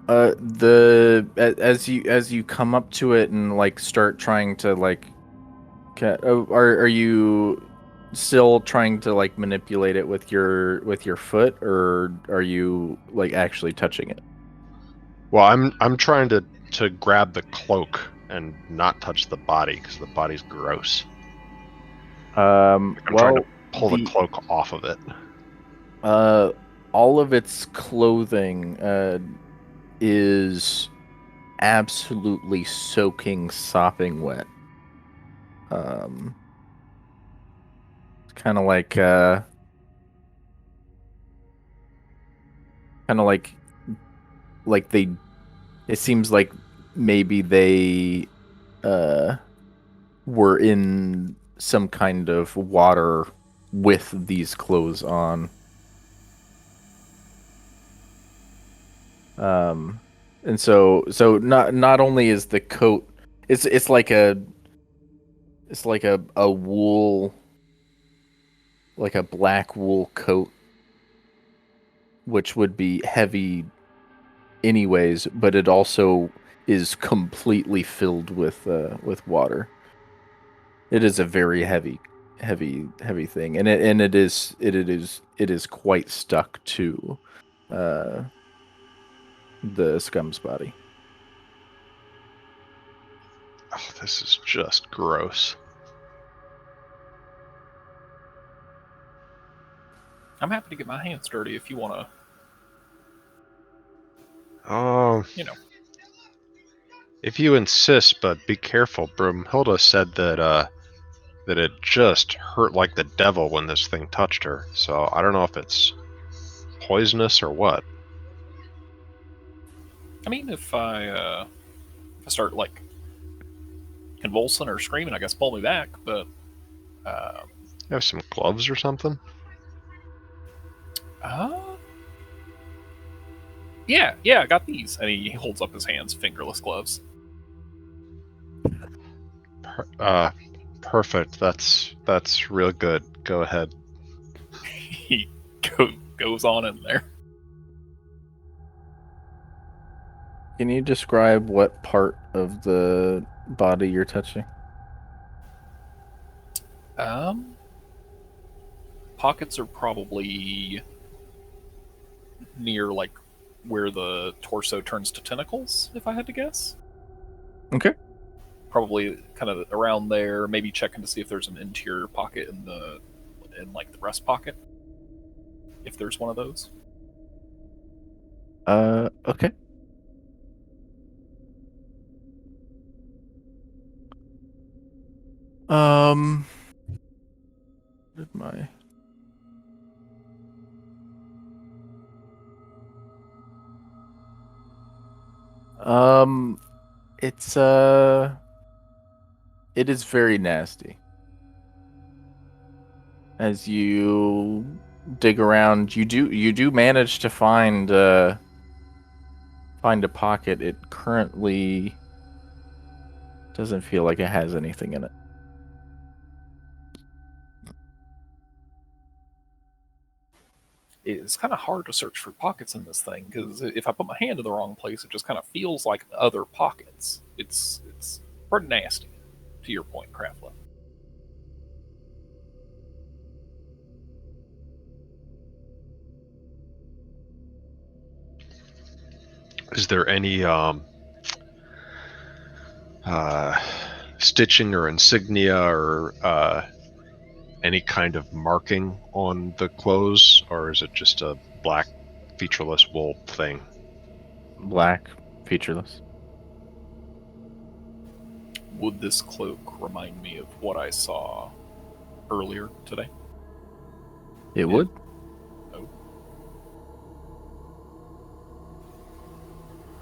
as you come up to it and like start trying to like, are you still trying to like manipulate it with your foot, or are you like actually touching it?
Well, I'm trying to grab the cloak and not touch the body because the body's gross. I'm trying to pull the cloak off of it.
All of its clothing is absolutely soaking, sopping wet. It's kind of like they. It seems like maybe they were in some kind of water with these clothes on. And so not only is the coat, it's like a wool, like a black wool coat, which would be heavy anyways, but it also is completely filled with water. It is a very heavy thing, and it is quite stuck to the scum's body.
Oh, this is just gross.
I'm happy to get my hands dirty if you want to.
Oh, if you insist, but be careful. Broomhilda said that it just hurt like the devil when this thing touched her. So I don't know if it's poisonous or what.
I mean, if I start like convulsing or screaming, I guess pull me back. But
You have some gloves or something?
yeah, I got these. And he holds up his hands, fingerless gloves.
Perfect. That's real good. Go ahead.
He goes on in there.
Can you describe what part of the body you're touching?
Pockets are probably near, like, where the torso turns to tentacles, if I had to guess.
Okay.
Probably kind of around there, maybe checking to see if there's an interior pocket in like the breast pocket. If there's one of those.
Okay. Did my it's it is very nasty. As you dig around, you do manage to find a pocket. It currently doesn't feel like it has anything in it.
It's kind of hard to search for pockets in this thing because if I put my hand in the wrong place, it just kind of feels like other pockets. It's pretty nasty. To your point, Craftla.
Is there any stitching or insignia or any kind of marking on the clothes, or is it just a black, featureless wool thing?
Black, featureless.
Would this cloak remind me of what I saw earlier today?
It would.
Oh.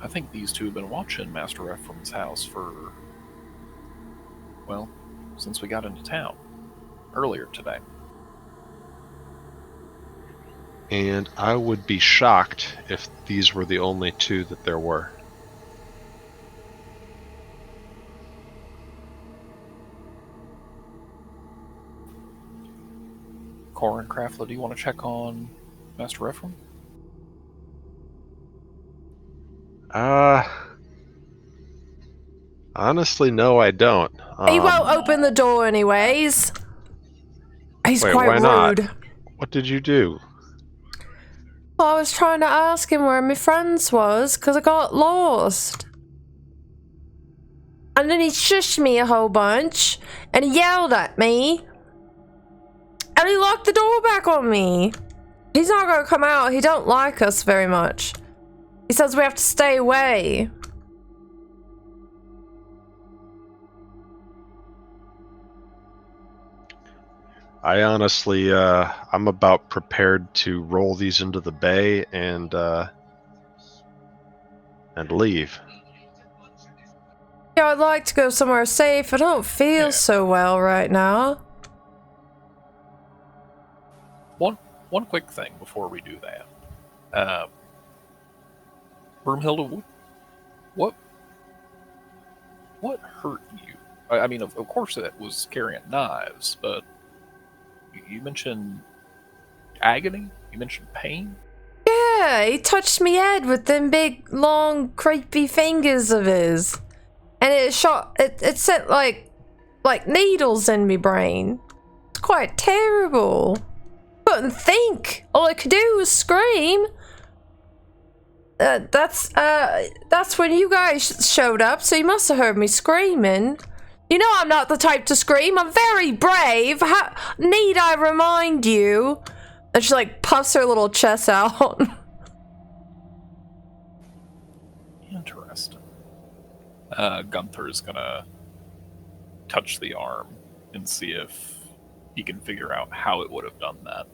I think these two have been watching Master Ephraim's house for, well, since we got into town earlier today.
And I would be shocked if these were the only two that there were.
Cora and Craftla, do you want to check on Master Ephraim?
Honestly, no, I don't.
He won't open the door anyways. He's
Wait,
quite
why not?
rude.
What did you do?
Well, I was trying to ask him where my friends was because I got lost. And then he shushed me a whole bunch and he yelled at me. And he locked the door back on me. He's not gonna come out. He don't like us very much. He says we have to stay away.
I honestly, I'm about prepared to roll these into the bay and leave.
Yeah, I'd like to go somewhere safe. I don't feel so well right now.
One quick thing before we do that. Broomhilda, what hurt you? I mean, of course it was carrying knives, but you mentioned agony? You mentioned pain?
Yeah, he touched me head with them big, long, creepy fingers of his. And it sent like needles in me brain. It's quite terrible. Couldn't think. All I could do was scream. That's when you guys showed up, so you must have heard me screaming. You know I'm not the type to scream. I'm very brave. How need I remind you? And she like puffs her little chest out.
Interesting. Gunther's gonna touch the arm and see if he can figure out how it would have done that.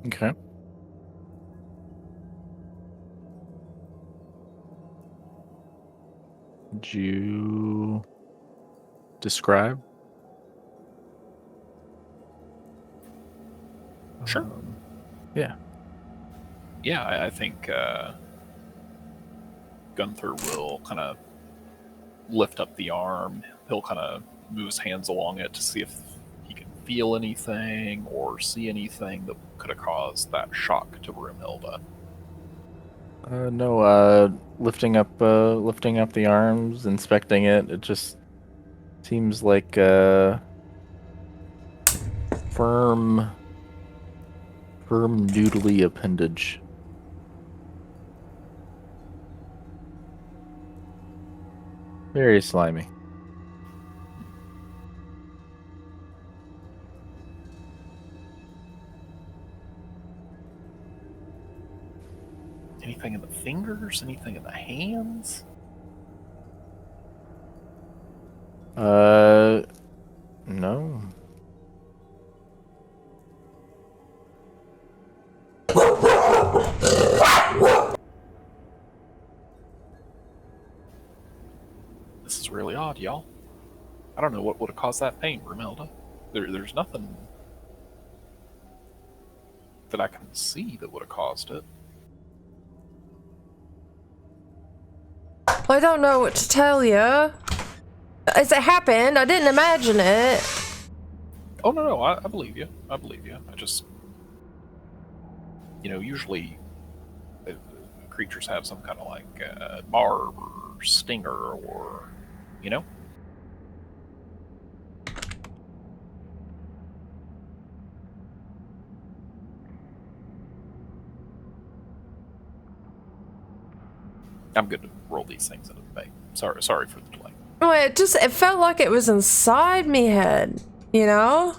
Okay. Would you describe?
Sure.
Yeah.
Yeah, I think Gunther will kind of lift up the arm. He'll kind of move his hands along it to see if he can feel anything or see anything that could have caused that shock to Brumhilda?
No, lifting up the arms, inspecting it. It just seems like firm noodly appendage. Very slimy.
Anything in the fingers? Anything in the hands?
No.
This is really odd, y'all. I don't know what would have caused that pain, Brumhilda. There's nothing that I can see that would have caused it.
I don't know what to tell you. As it happened, I didn't imagine it.
Oh, no, I believe you. I believe you. I just... usually creatures have some kind of like barb or stinger or, I'm good to roll these things into the bank. Sorry for the delay.
Well, it felt like it was inside me head, you know?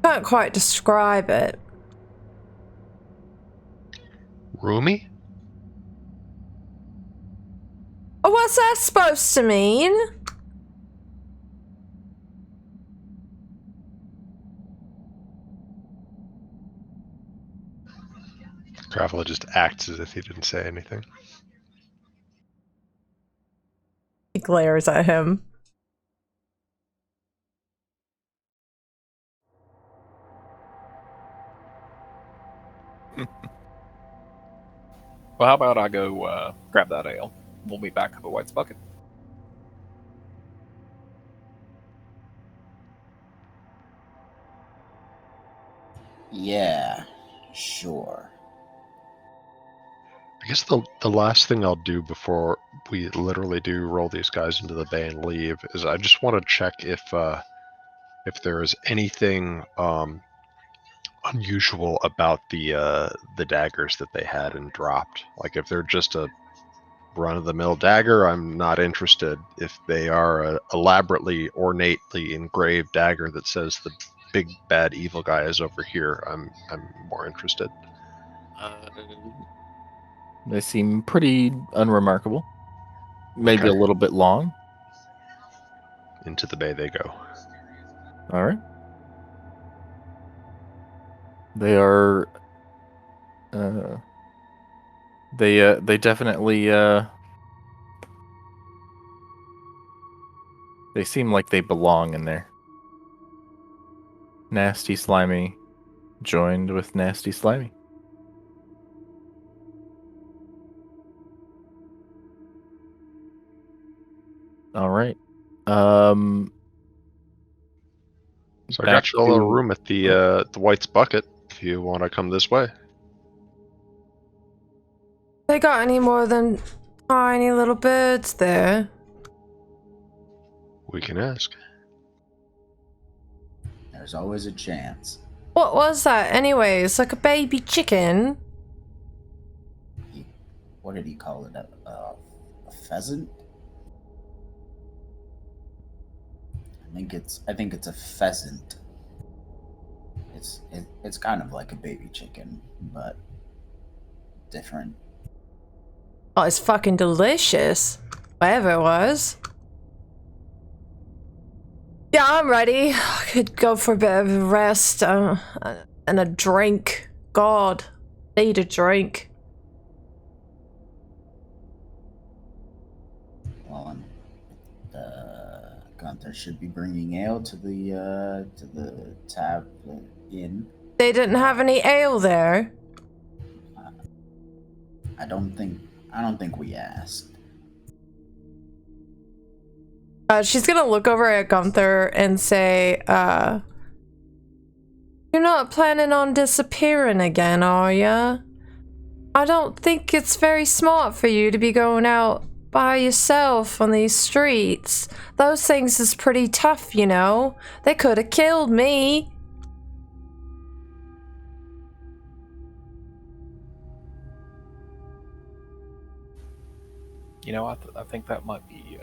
Can't quite describe it.
Roomy?
Oh, what's that supposed to mean?
Traveler just acts as if he didn't say anything.
He glares at him.
Well, how about I go grab that ale? We'll meet back at the White's Bucket.
Yeah, sure.
I guess the last thing I'll do before we literally do roll these guys into the bay and leave is I just want to check if there is anything unusual about the daggers that they had and dropped. Like if they're just a run-of-the-mill dagger, I'm not interested. If they are a elaborately, ornately engraved dagger that says the big bad evil guy is over here, I'm more interested.
They seem pretty unremarkable. Maybe
Okay.
a little bit long.
Into the bay they go.
All right. They are. They definitely. They seem like they belong in there. Nasty, slimy, joined with nasty, slimy. All right.
So I
Back
got you a little
to
room at the White's Bucket if you want to come this way.
They got any more than tiny little birds there?
We can ask.
There's always a chance.
What was that anyways? Like a baby chicken?
What did he call it? A pheasant? I think it's a pheasant. It's kind of like a baby chicken, but different.
Oh, it's fucking delicious. Whatever it was. Yeah, I'm ready. I could go for a bit of a rest and a drink. God, need a drink.
Well, Gunther should be bringing ale to the tab inn.
They didn't have any ale there.
I don't think we asked.
She's gonna look over at Gunther and say, you're not planning on disappearing again, are ya? I don't think it's very smart for you to be going out by yourself on these streets. Those things is pretty tough, you know. They could have killed me.
You know, I think that might be.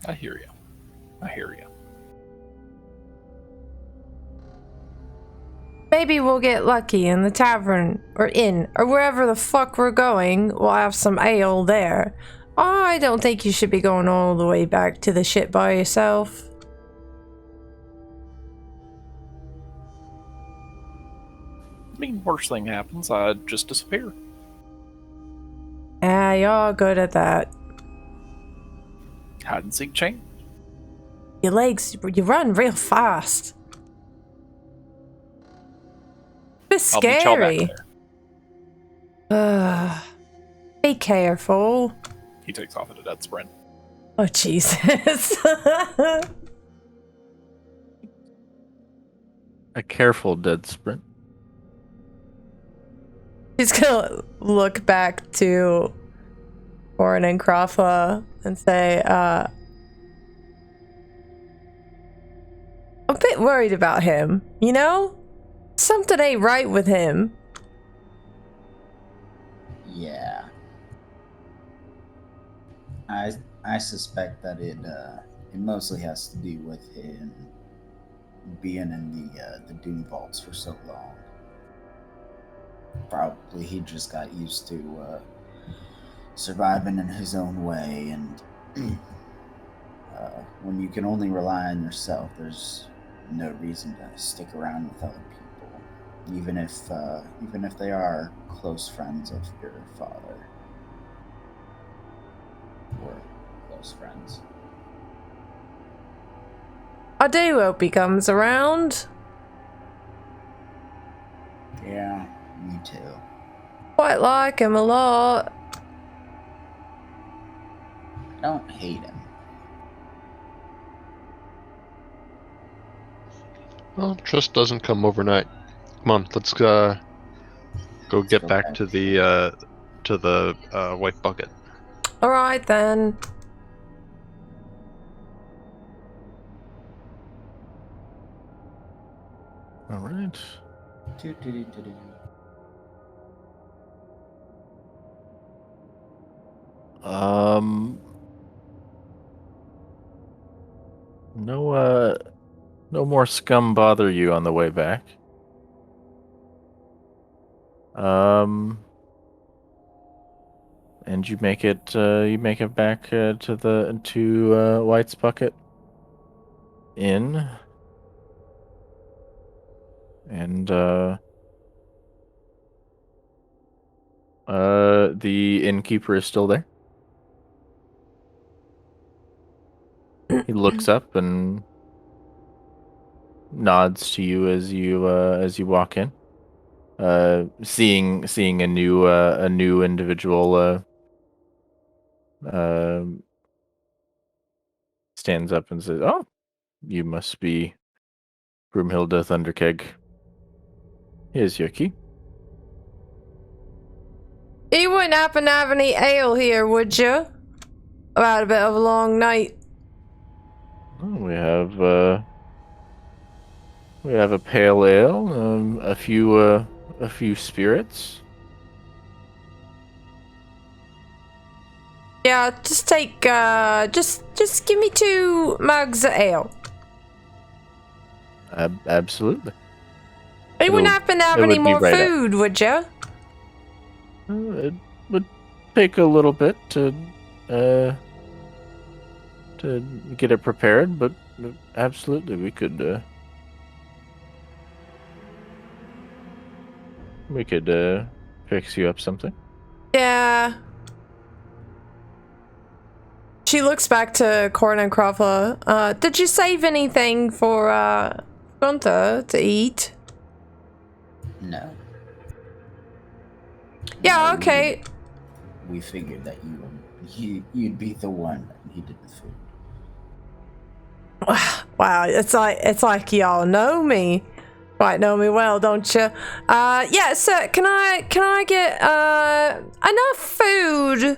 I hear you. I hear you.
Maybe we'll get lucky in the tavern or inn or wherever the fuck we're going. We'll have some ale there. I don't think you should be going all the way back to the ship by yourself.
I mean, worst thing happens, I just disappear.
Ah, you're good at that.
Hide and seek chain.
Your legs, you run real fast. It's
I'll meet y'all back
scary.
there.
Be careful.
He takes off at a dead sprint.
Oh, Jesus.
A careful dead sprint.
He's gonna look back to Orin and Krafa and say, I'm a bit worried about him, you know? Something ain't right with him.
Yeah. I suspect that it mostly has to do with him being in the Doom Vaults for so long. Probably he just got used to surviving in his own way, and when you can only rely on yourself, there's no reason to stick around with other people, even if they are close friends of your father or close friends.
I do hope he comes around.
Yeah, me too.
Quite like him a lot.
I don't hate him.
Well, trust doesn't come overnight. Come on, let's go get back to the white bucket.
All right then.
All right. No more scum bother you on the way back. And you make it back to White's Bucket Inn. And the innkeeper is still there. He looks up and nods to you as you walk in. Seeing a new individual stands up and says, "Oh, you must be Broomhilda Thunderkeg. Here's your key."
You wouldn't happen to have any ale here, would you? I've had a bit of a long night.
Oh, we have a pale ale, a few spirits.
Yeah, just take, just give me 2 mugs of ale.
Absolutely.
You wouldn't happen to have
it
any
would be
more
right up.
food, would you?
It would take a little bit to get it prepared, but absolutely we could fix you up something.
Yeah. She looks back to Corn and Krafa. Did you save anything for Gunther to eat?
No.
Yeah,
No,
okay.
we figured that you'd be the one that needed the food.
Wow, it's like y'all know me. Quite know me well, don't you? Yeah, sir, can I get enough food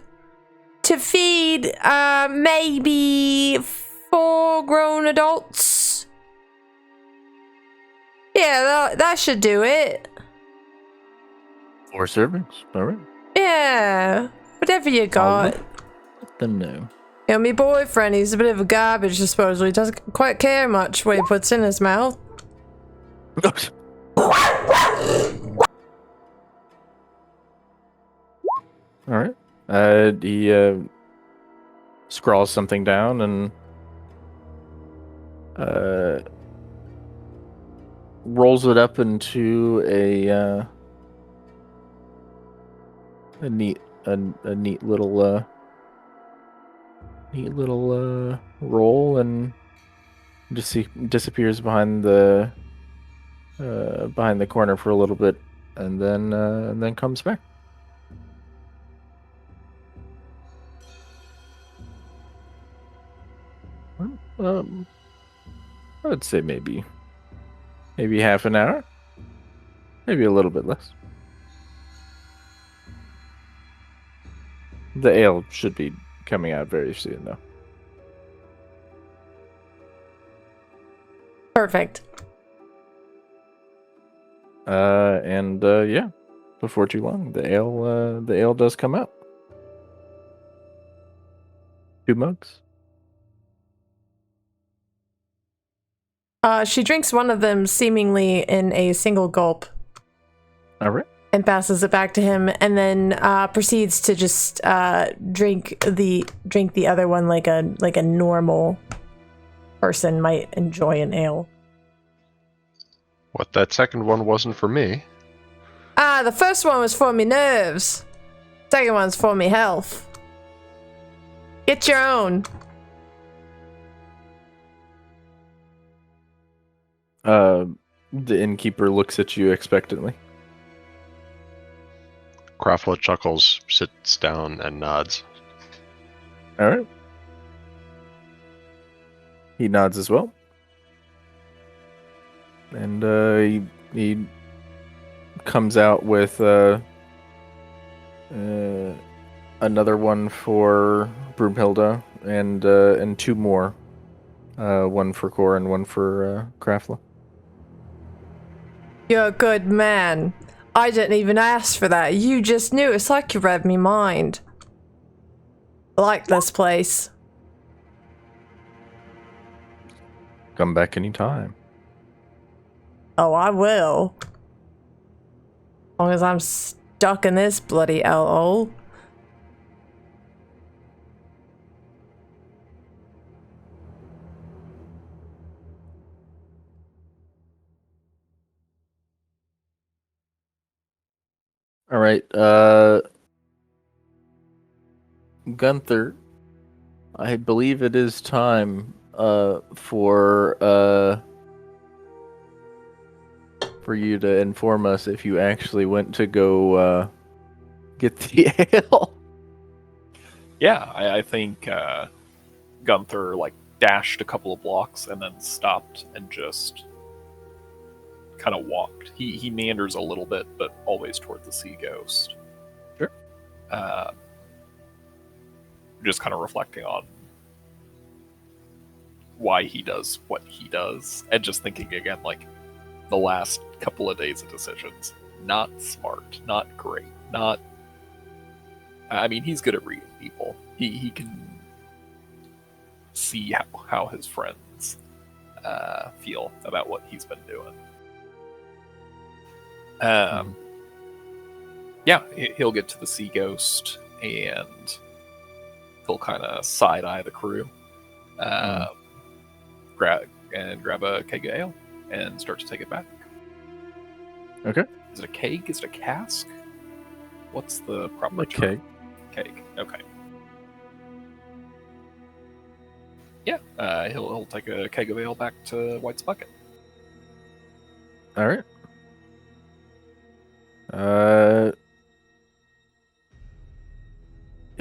to feed maybe 4 grown adults? Yeah, that should do it.
4 servings. All right.
Yeah, whatever you got.
Let them know.
You know, my boyfriend, he's a bit of a garbage, I suppose. He doesn't quite care much what he puts in his mouth.
All right. He scrawls something down and rolls it up into a neat little roll, and disappears behind the corner for a little bit, and then comes back. Um, I would say maybe half an hour, maybe a little bit less. The ale should be coming out very soon, though.
Perfect.
And yeah, before too long, the ale does come out. 2 mugs.
She drinks one of them seemingly in a single gulp.
All right.
And passes it back to him, and then proceeds to just drink the other one like a normal person might enjoy an ale.
What, that second one wasn't for me?
The first one was for me nerves. Second one's for me health. Get your own.
The innkeeper looks at you expectantly.
Craftla chuckles, sits down, and nods.
All right. He nods as well. And he comes out with another one for Broomhilda and 2 more. One for Cora and one for Craftla.
You're a good man. I didn't even ask for that. You just knew. It's like you read me mind. I like this place.
Come back anytime.
Oh, I will. As long as I'm stuck in this bloody hellhole.
All right. Gunther, I believe it is time for you to inform us if you actually went to go get the ale.
Yeah, I think Gunther like dashed a couple of blocks and then stopped and just kind of walked. He meanders a little bit, but always toward the sea ghost.
Sure.
Just kind of reflecting on why he does what he does, and just thinking again, like, the last couple of days of decisions, not smart, not great, not. I mean, he's good at reading people. He can see how his friends feel about what he's been doing. Yeah, he'll get to the sea ghost and he'll kind of side eye the crew, grab a keg of ale and start to take it back.
Okay.
Is it a keg? Is it a cask? What's the proper term?
Keg.
Keg. Okay. Yeah, he'll take a keg of ale back to White's bucket.
All right.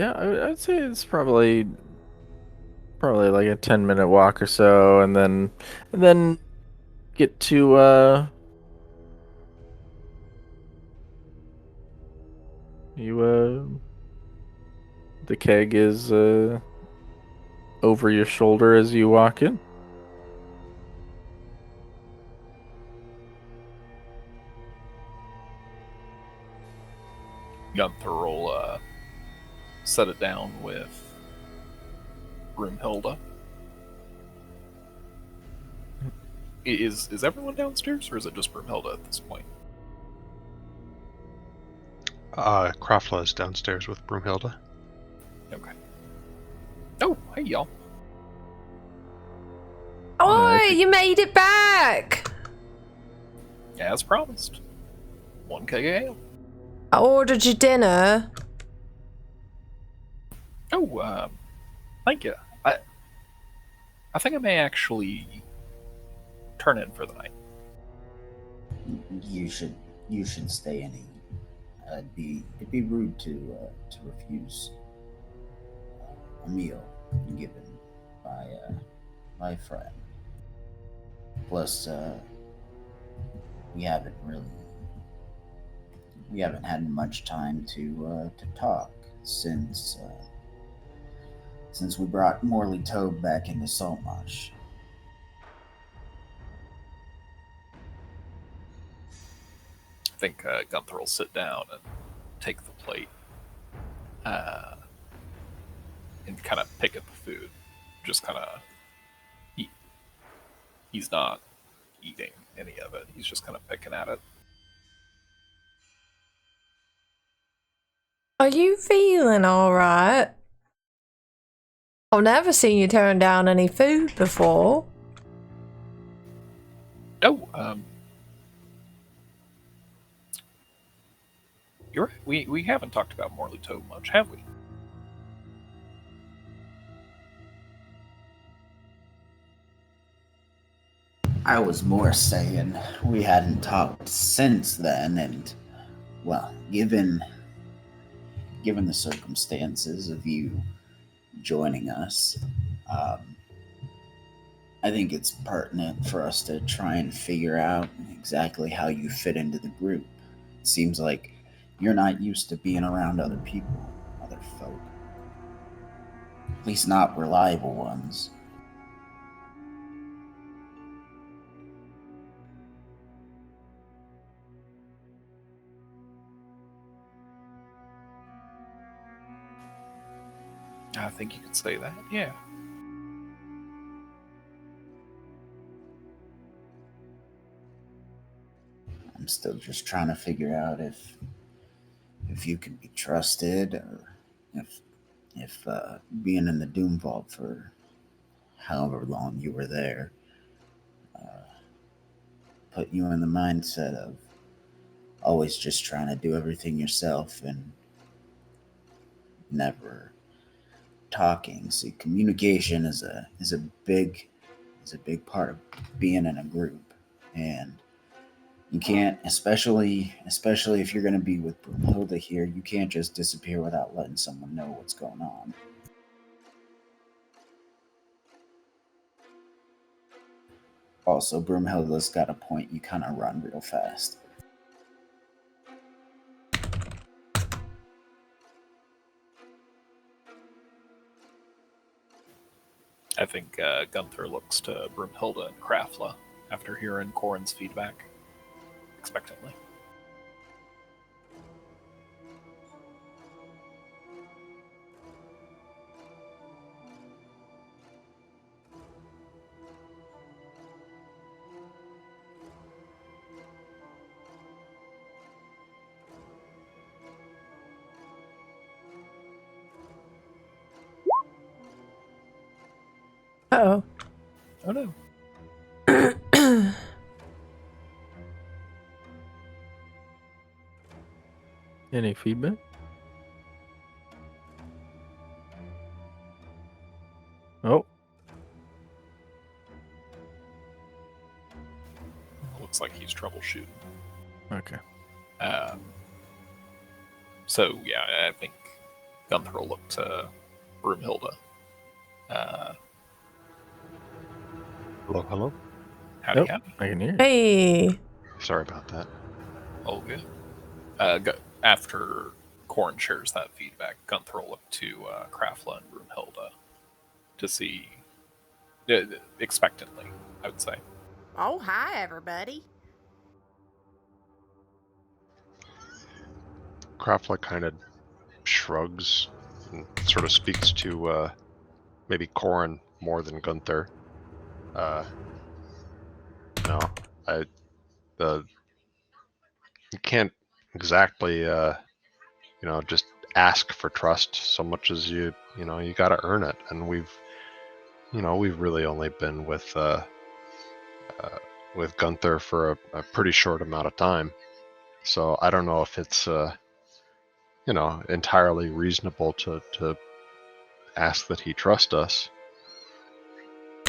Yeah, I'd say it's probably like a 10-minute walk or so, and then get to the keg is over your shoulder as you walk in.
Gunther will set it down with Broomhilda. Is everyone downstairs, or is it just Broomhilda at this point?
Krafla is downstairs with Broomhilda.
Okay. Oh, hey y'all.
Oh,
I think-
you made it back!
As promised. 1 keg of ale.
I ordered you dinner.
Oh, thank you. I think I may actually turn in for the night.
You should stay and eat. It'd be rude to refuse a meal given by a friend. Plus, we haven't had much time to talk since we brought Morley Toad back into Saltmarsh.
I think Gunther will sit down and take the plate and kind of pick at the food. Just kind of... He's not eating any of it. He's just kind of picking at it.
Are you feeling alright? I've never seen you turn down any food before.
Oh, you're right. We haven't talked about Morley Toad much, have we?
I was more saying we hadn't talked since then, and well, given the circumstances of you joining us, I think it's pertinent for us to try and figure out exactly how you fit into the group. It seems like you're not used to being around other people, other folk. At least not reliable ones.
I think you could say that, yeah.
I'm still just trying to figure out if you can be trusted, or if being in the Doom Vault for however long you were there put you in the mindset of always just trying to do everything yourself and never talking. See, communication is a big part of being in a group, and you can't, especially if you're going to be with Brunhilde here, you can't just disappear without letting someone know what's going on. Also, Broomhilda's got a point. You kind of run real fast.
I think Gunther looks to Broomhilda and Krafla after hearing Corin's feedback expectantly.
Uh-oh.
Oh no.
Any feedback? Oh,
Looks like he's troubleshooting.
okay.
So yeah, I think Gunther will look to Broomhilda.
Hello, hello.
Howdy,
Nope,
howdy.
I can hear you.
Hey.
Sorry about that.
Oh, good. After Corn shares that feedback, Gunther will look to Krafla and Broomhilda to see, expectantly, I would say.
Oh, hi, everybody.
Krafla kind of shrugs and sort of speaks to maybe Corin more than Gunther. No, you can't exactly just ask for trust so much as you got to earn it, and we've really only been with Gunther for a pretty short amount of time, so I don't know if it's entirely reasonable to ask that he trust us.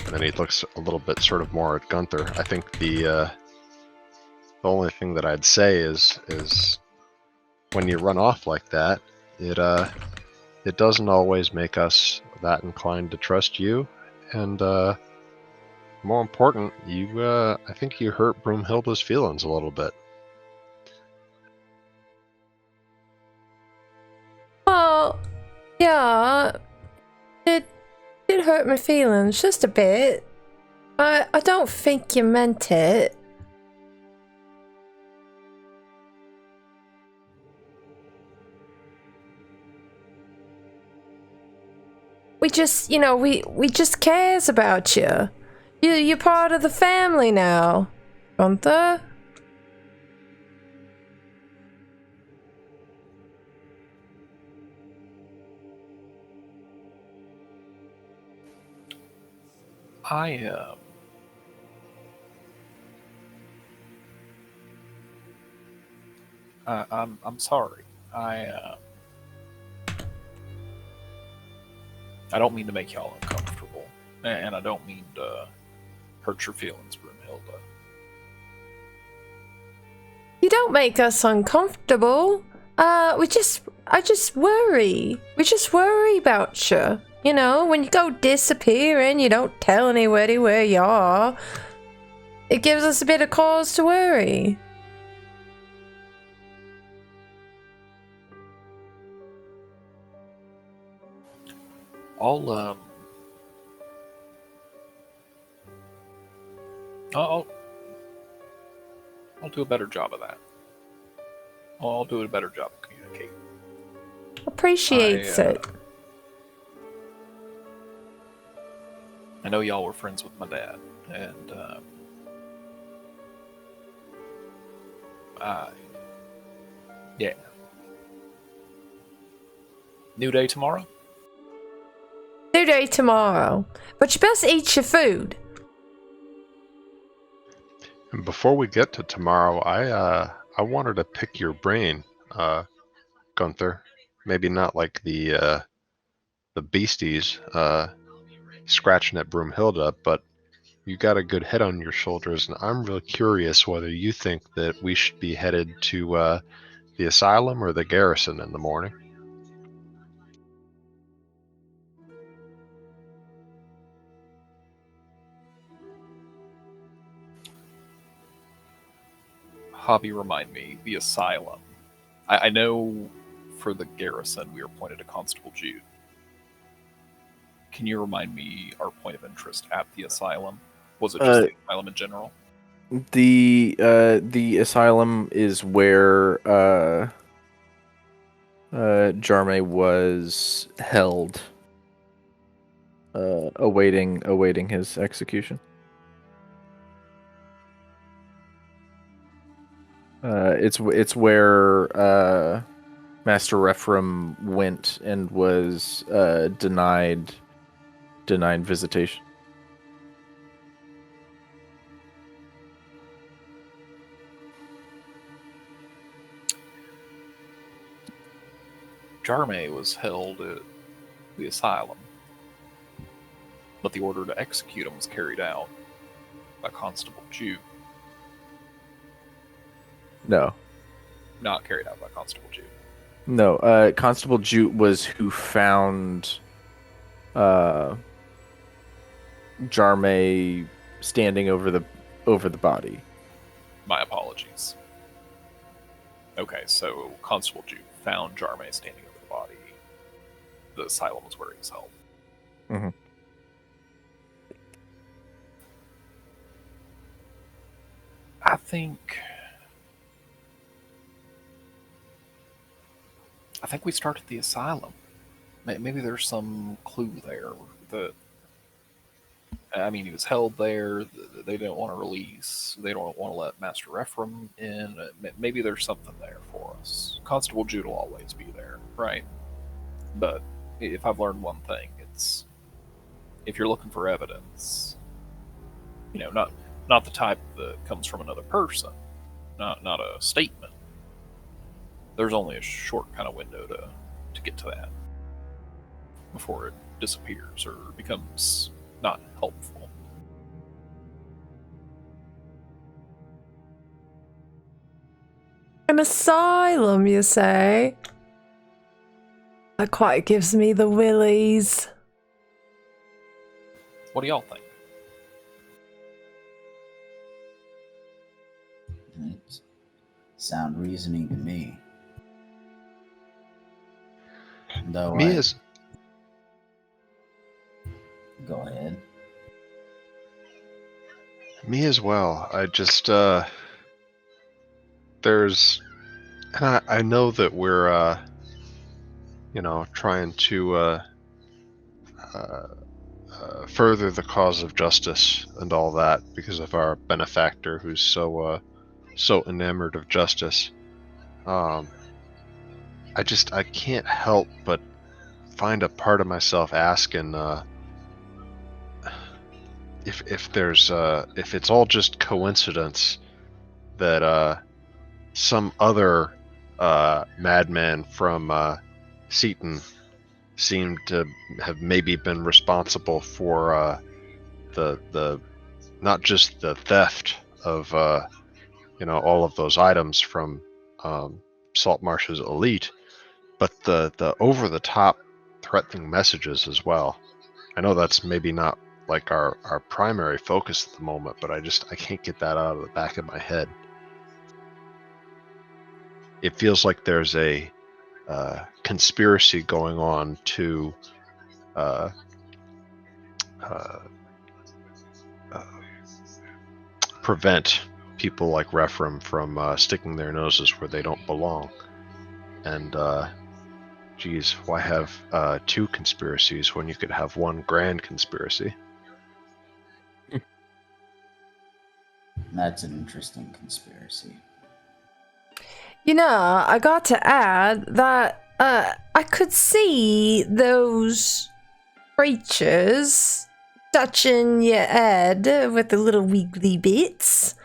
And then he looks a little bit sort of more at Gunther. I think the only thing that I'd say is when you run off like that, it doesn't always make us that inclined to trust you, and more important, I think you hurt Broomhilda's feelings a little bit.
Well, yeah, it did hurt my feelings just a bit. I don't think you meant it. We just, we just cares about you. You're part of the family now, Gunther.
I'm sorry. I don't mean to make y'all uncomfortable, and I don't mean to hurt your feelings, Broomhilda.
You don't make us uncomfortable. I just worry. We just worry about you. You know, when you go disappearing, you don't tell anybody where you are. It gives us a bit of cause to worry.
I'll do a better job of that. I'll do a better job of communicating.
Appreciates it.
I know y'all were friends with my dad, and yeah. New day tomorrow?
New day tomorrow. But you best eat your food.
And before we get to tomorrow, I wanted to pick your brain, Gunther. Maybe not like the beasties scratching at Broomhilda, but you got a good head on your shoulders, and I'm real curious whether you think that we should be headed to the asylum or the garrison in the morning.
Hobby, remind me, the asylum. I know for the garrison we are appointed a Constable Jude. Can you remind me our point of interest at the asylum? Was it just the asylum in general?
The asylum is where Jarme was held, awaiting his execution. It's where Master Rephram went and was denied visitation.
Jarme was held at the asylum, but the order to execute him was carried out by Constable Jude.
No,
Not carried out by Constable Jude.
No, Constable Jute was who found Jarme standing over the body.
My apologies. Okay, so Constable Jude found Jarme standing over the body. The asylum was where he was held.
Mm-hmm.
I think we start at the asylum. Maybe there's some clue there that. I mean, he was held there. They don't want to release. They don't want to let Master Ephraim in. Maybe there's something there for us. Constable Jude will always be there, right? But if I've learned one thing, it's if you're looking for evidence, not the type that comes from another person, not a statement. There's only a short kind of window to get to that before it disappears or becomes not helpful.
An asylum, you say? That quite gives me the willies.
What do y'all think?
It's sound reasoning to me. Though Go ahead.
Me as well. I just there's, and I know that we're trying to further the cause of justice and all that because of our benefactor who's so enamored of justice. I can't help but find a part of myself asking if it's all just coincidence that some other madman from Seaton seemed to have maybe been responsible for the not just the theft of all of those items from Saltmarsh's elite, but the over the top threatening messages as well. I know that's maybe not like our primary focus at the moment, but I can't get that out of the back of my head. It feels like there's a conspiracy going on to prevent people like Rephraim from sticking their noses where they don't belong. And geez, why have two conspiracies when you could have one grand conspiracy?
That's an interesting conspiracy.
I got to add that I could see those creatures touching your head with the little wiggly bits.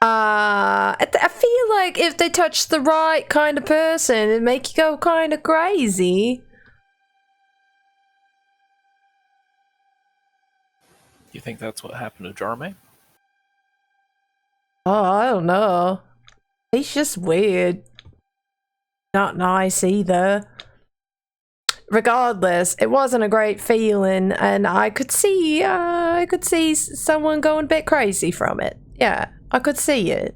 I feel like if they touch the right kind of person, it'd make you go kind of crazy.
You think that's what happened to Jarme?
Oh, I don't know. He's just weird. Not nice either. Regardless, it wasn't a great feeling, and I could see someone going a bit crazy from it. Yeah, I could see it.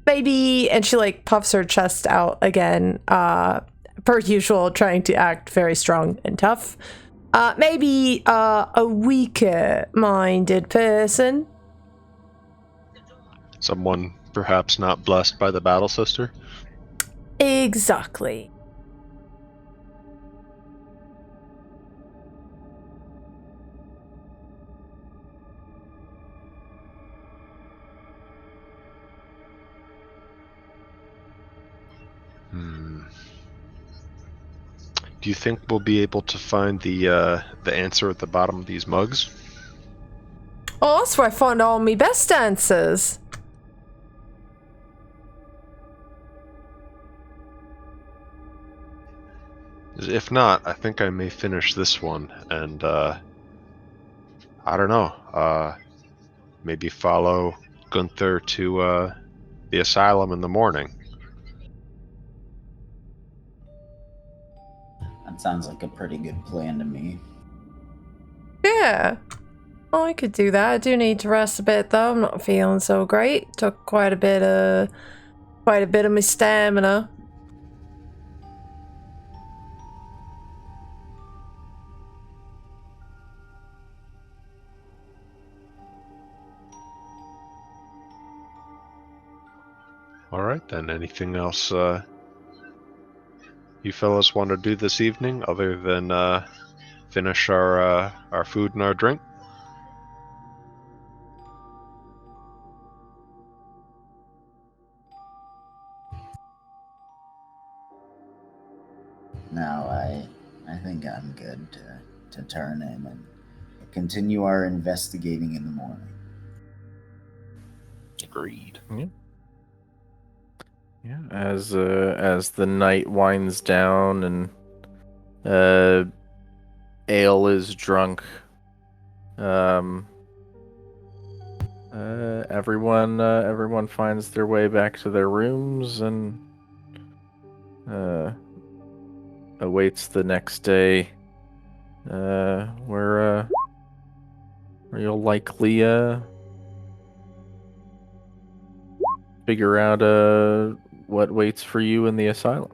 Maybe, and she like puffs her chest out again, per usual, trying to act very strong and tough. Maybe a weaker-minded person.
Someone perhaps not blessed by the battle sister?
Exactly.
Do you think we'll be able to find the answer at the bottom of these mugs?
Oh, that's where I found all my best answers.
If not, I think I may finish this one and I don't know, maybe follow Gunther to the asylum in the morning.
Sounds like a pretty good plan to me.
Yeah. Oh, I could do that. I do need to rest a bit though. I'm not feeling so great. Took quite a bit of my stamina.
All right, then. Anything else you fellas want to do this evening other than finish our food and our drink?
No, I think I'm good to turn in and continue our investigating in the morning.
Agreed.
Yeah, as the night winds down and ale is drunk, everyone finds their way back to their rooms and awaits the next day, where you'll likely figure out what waits for you in the asylum.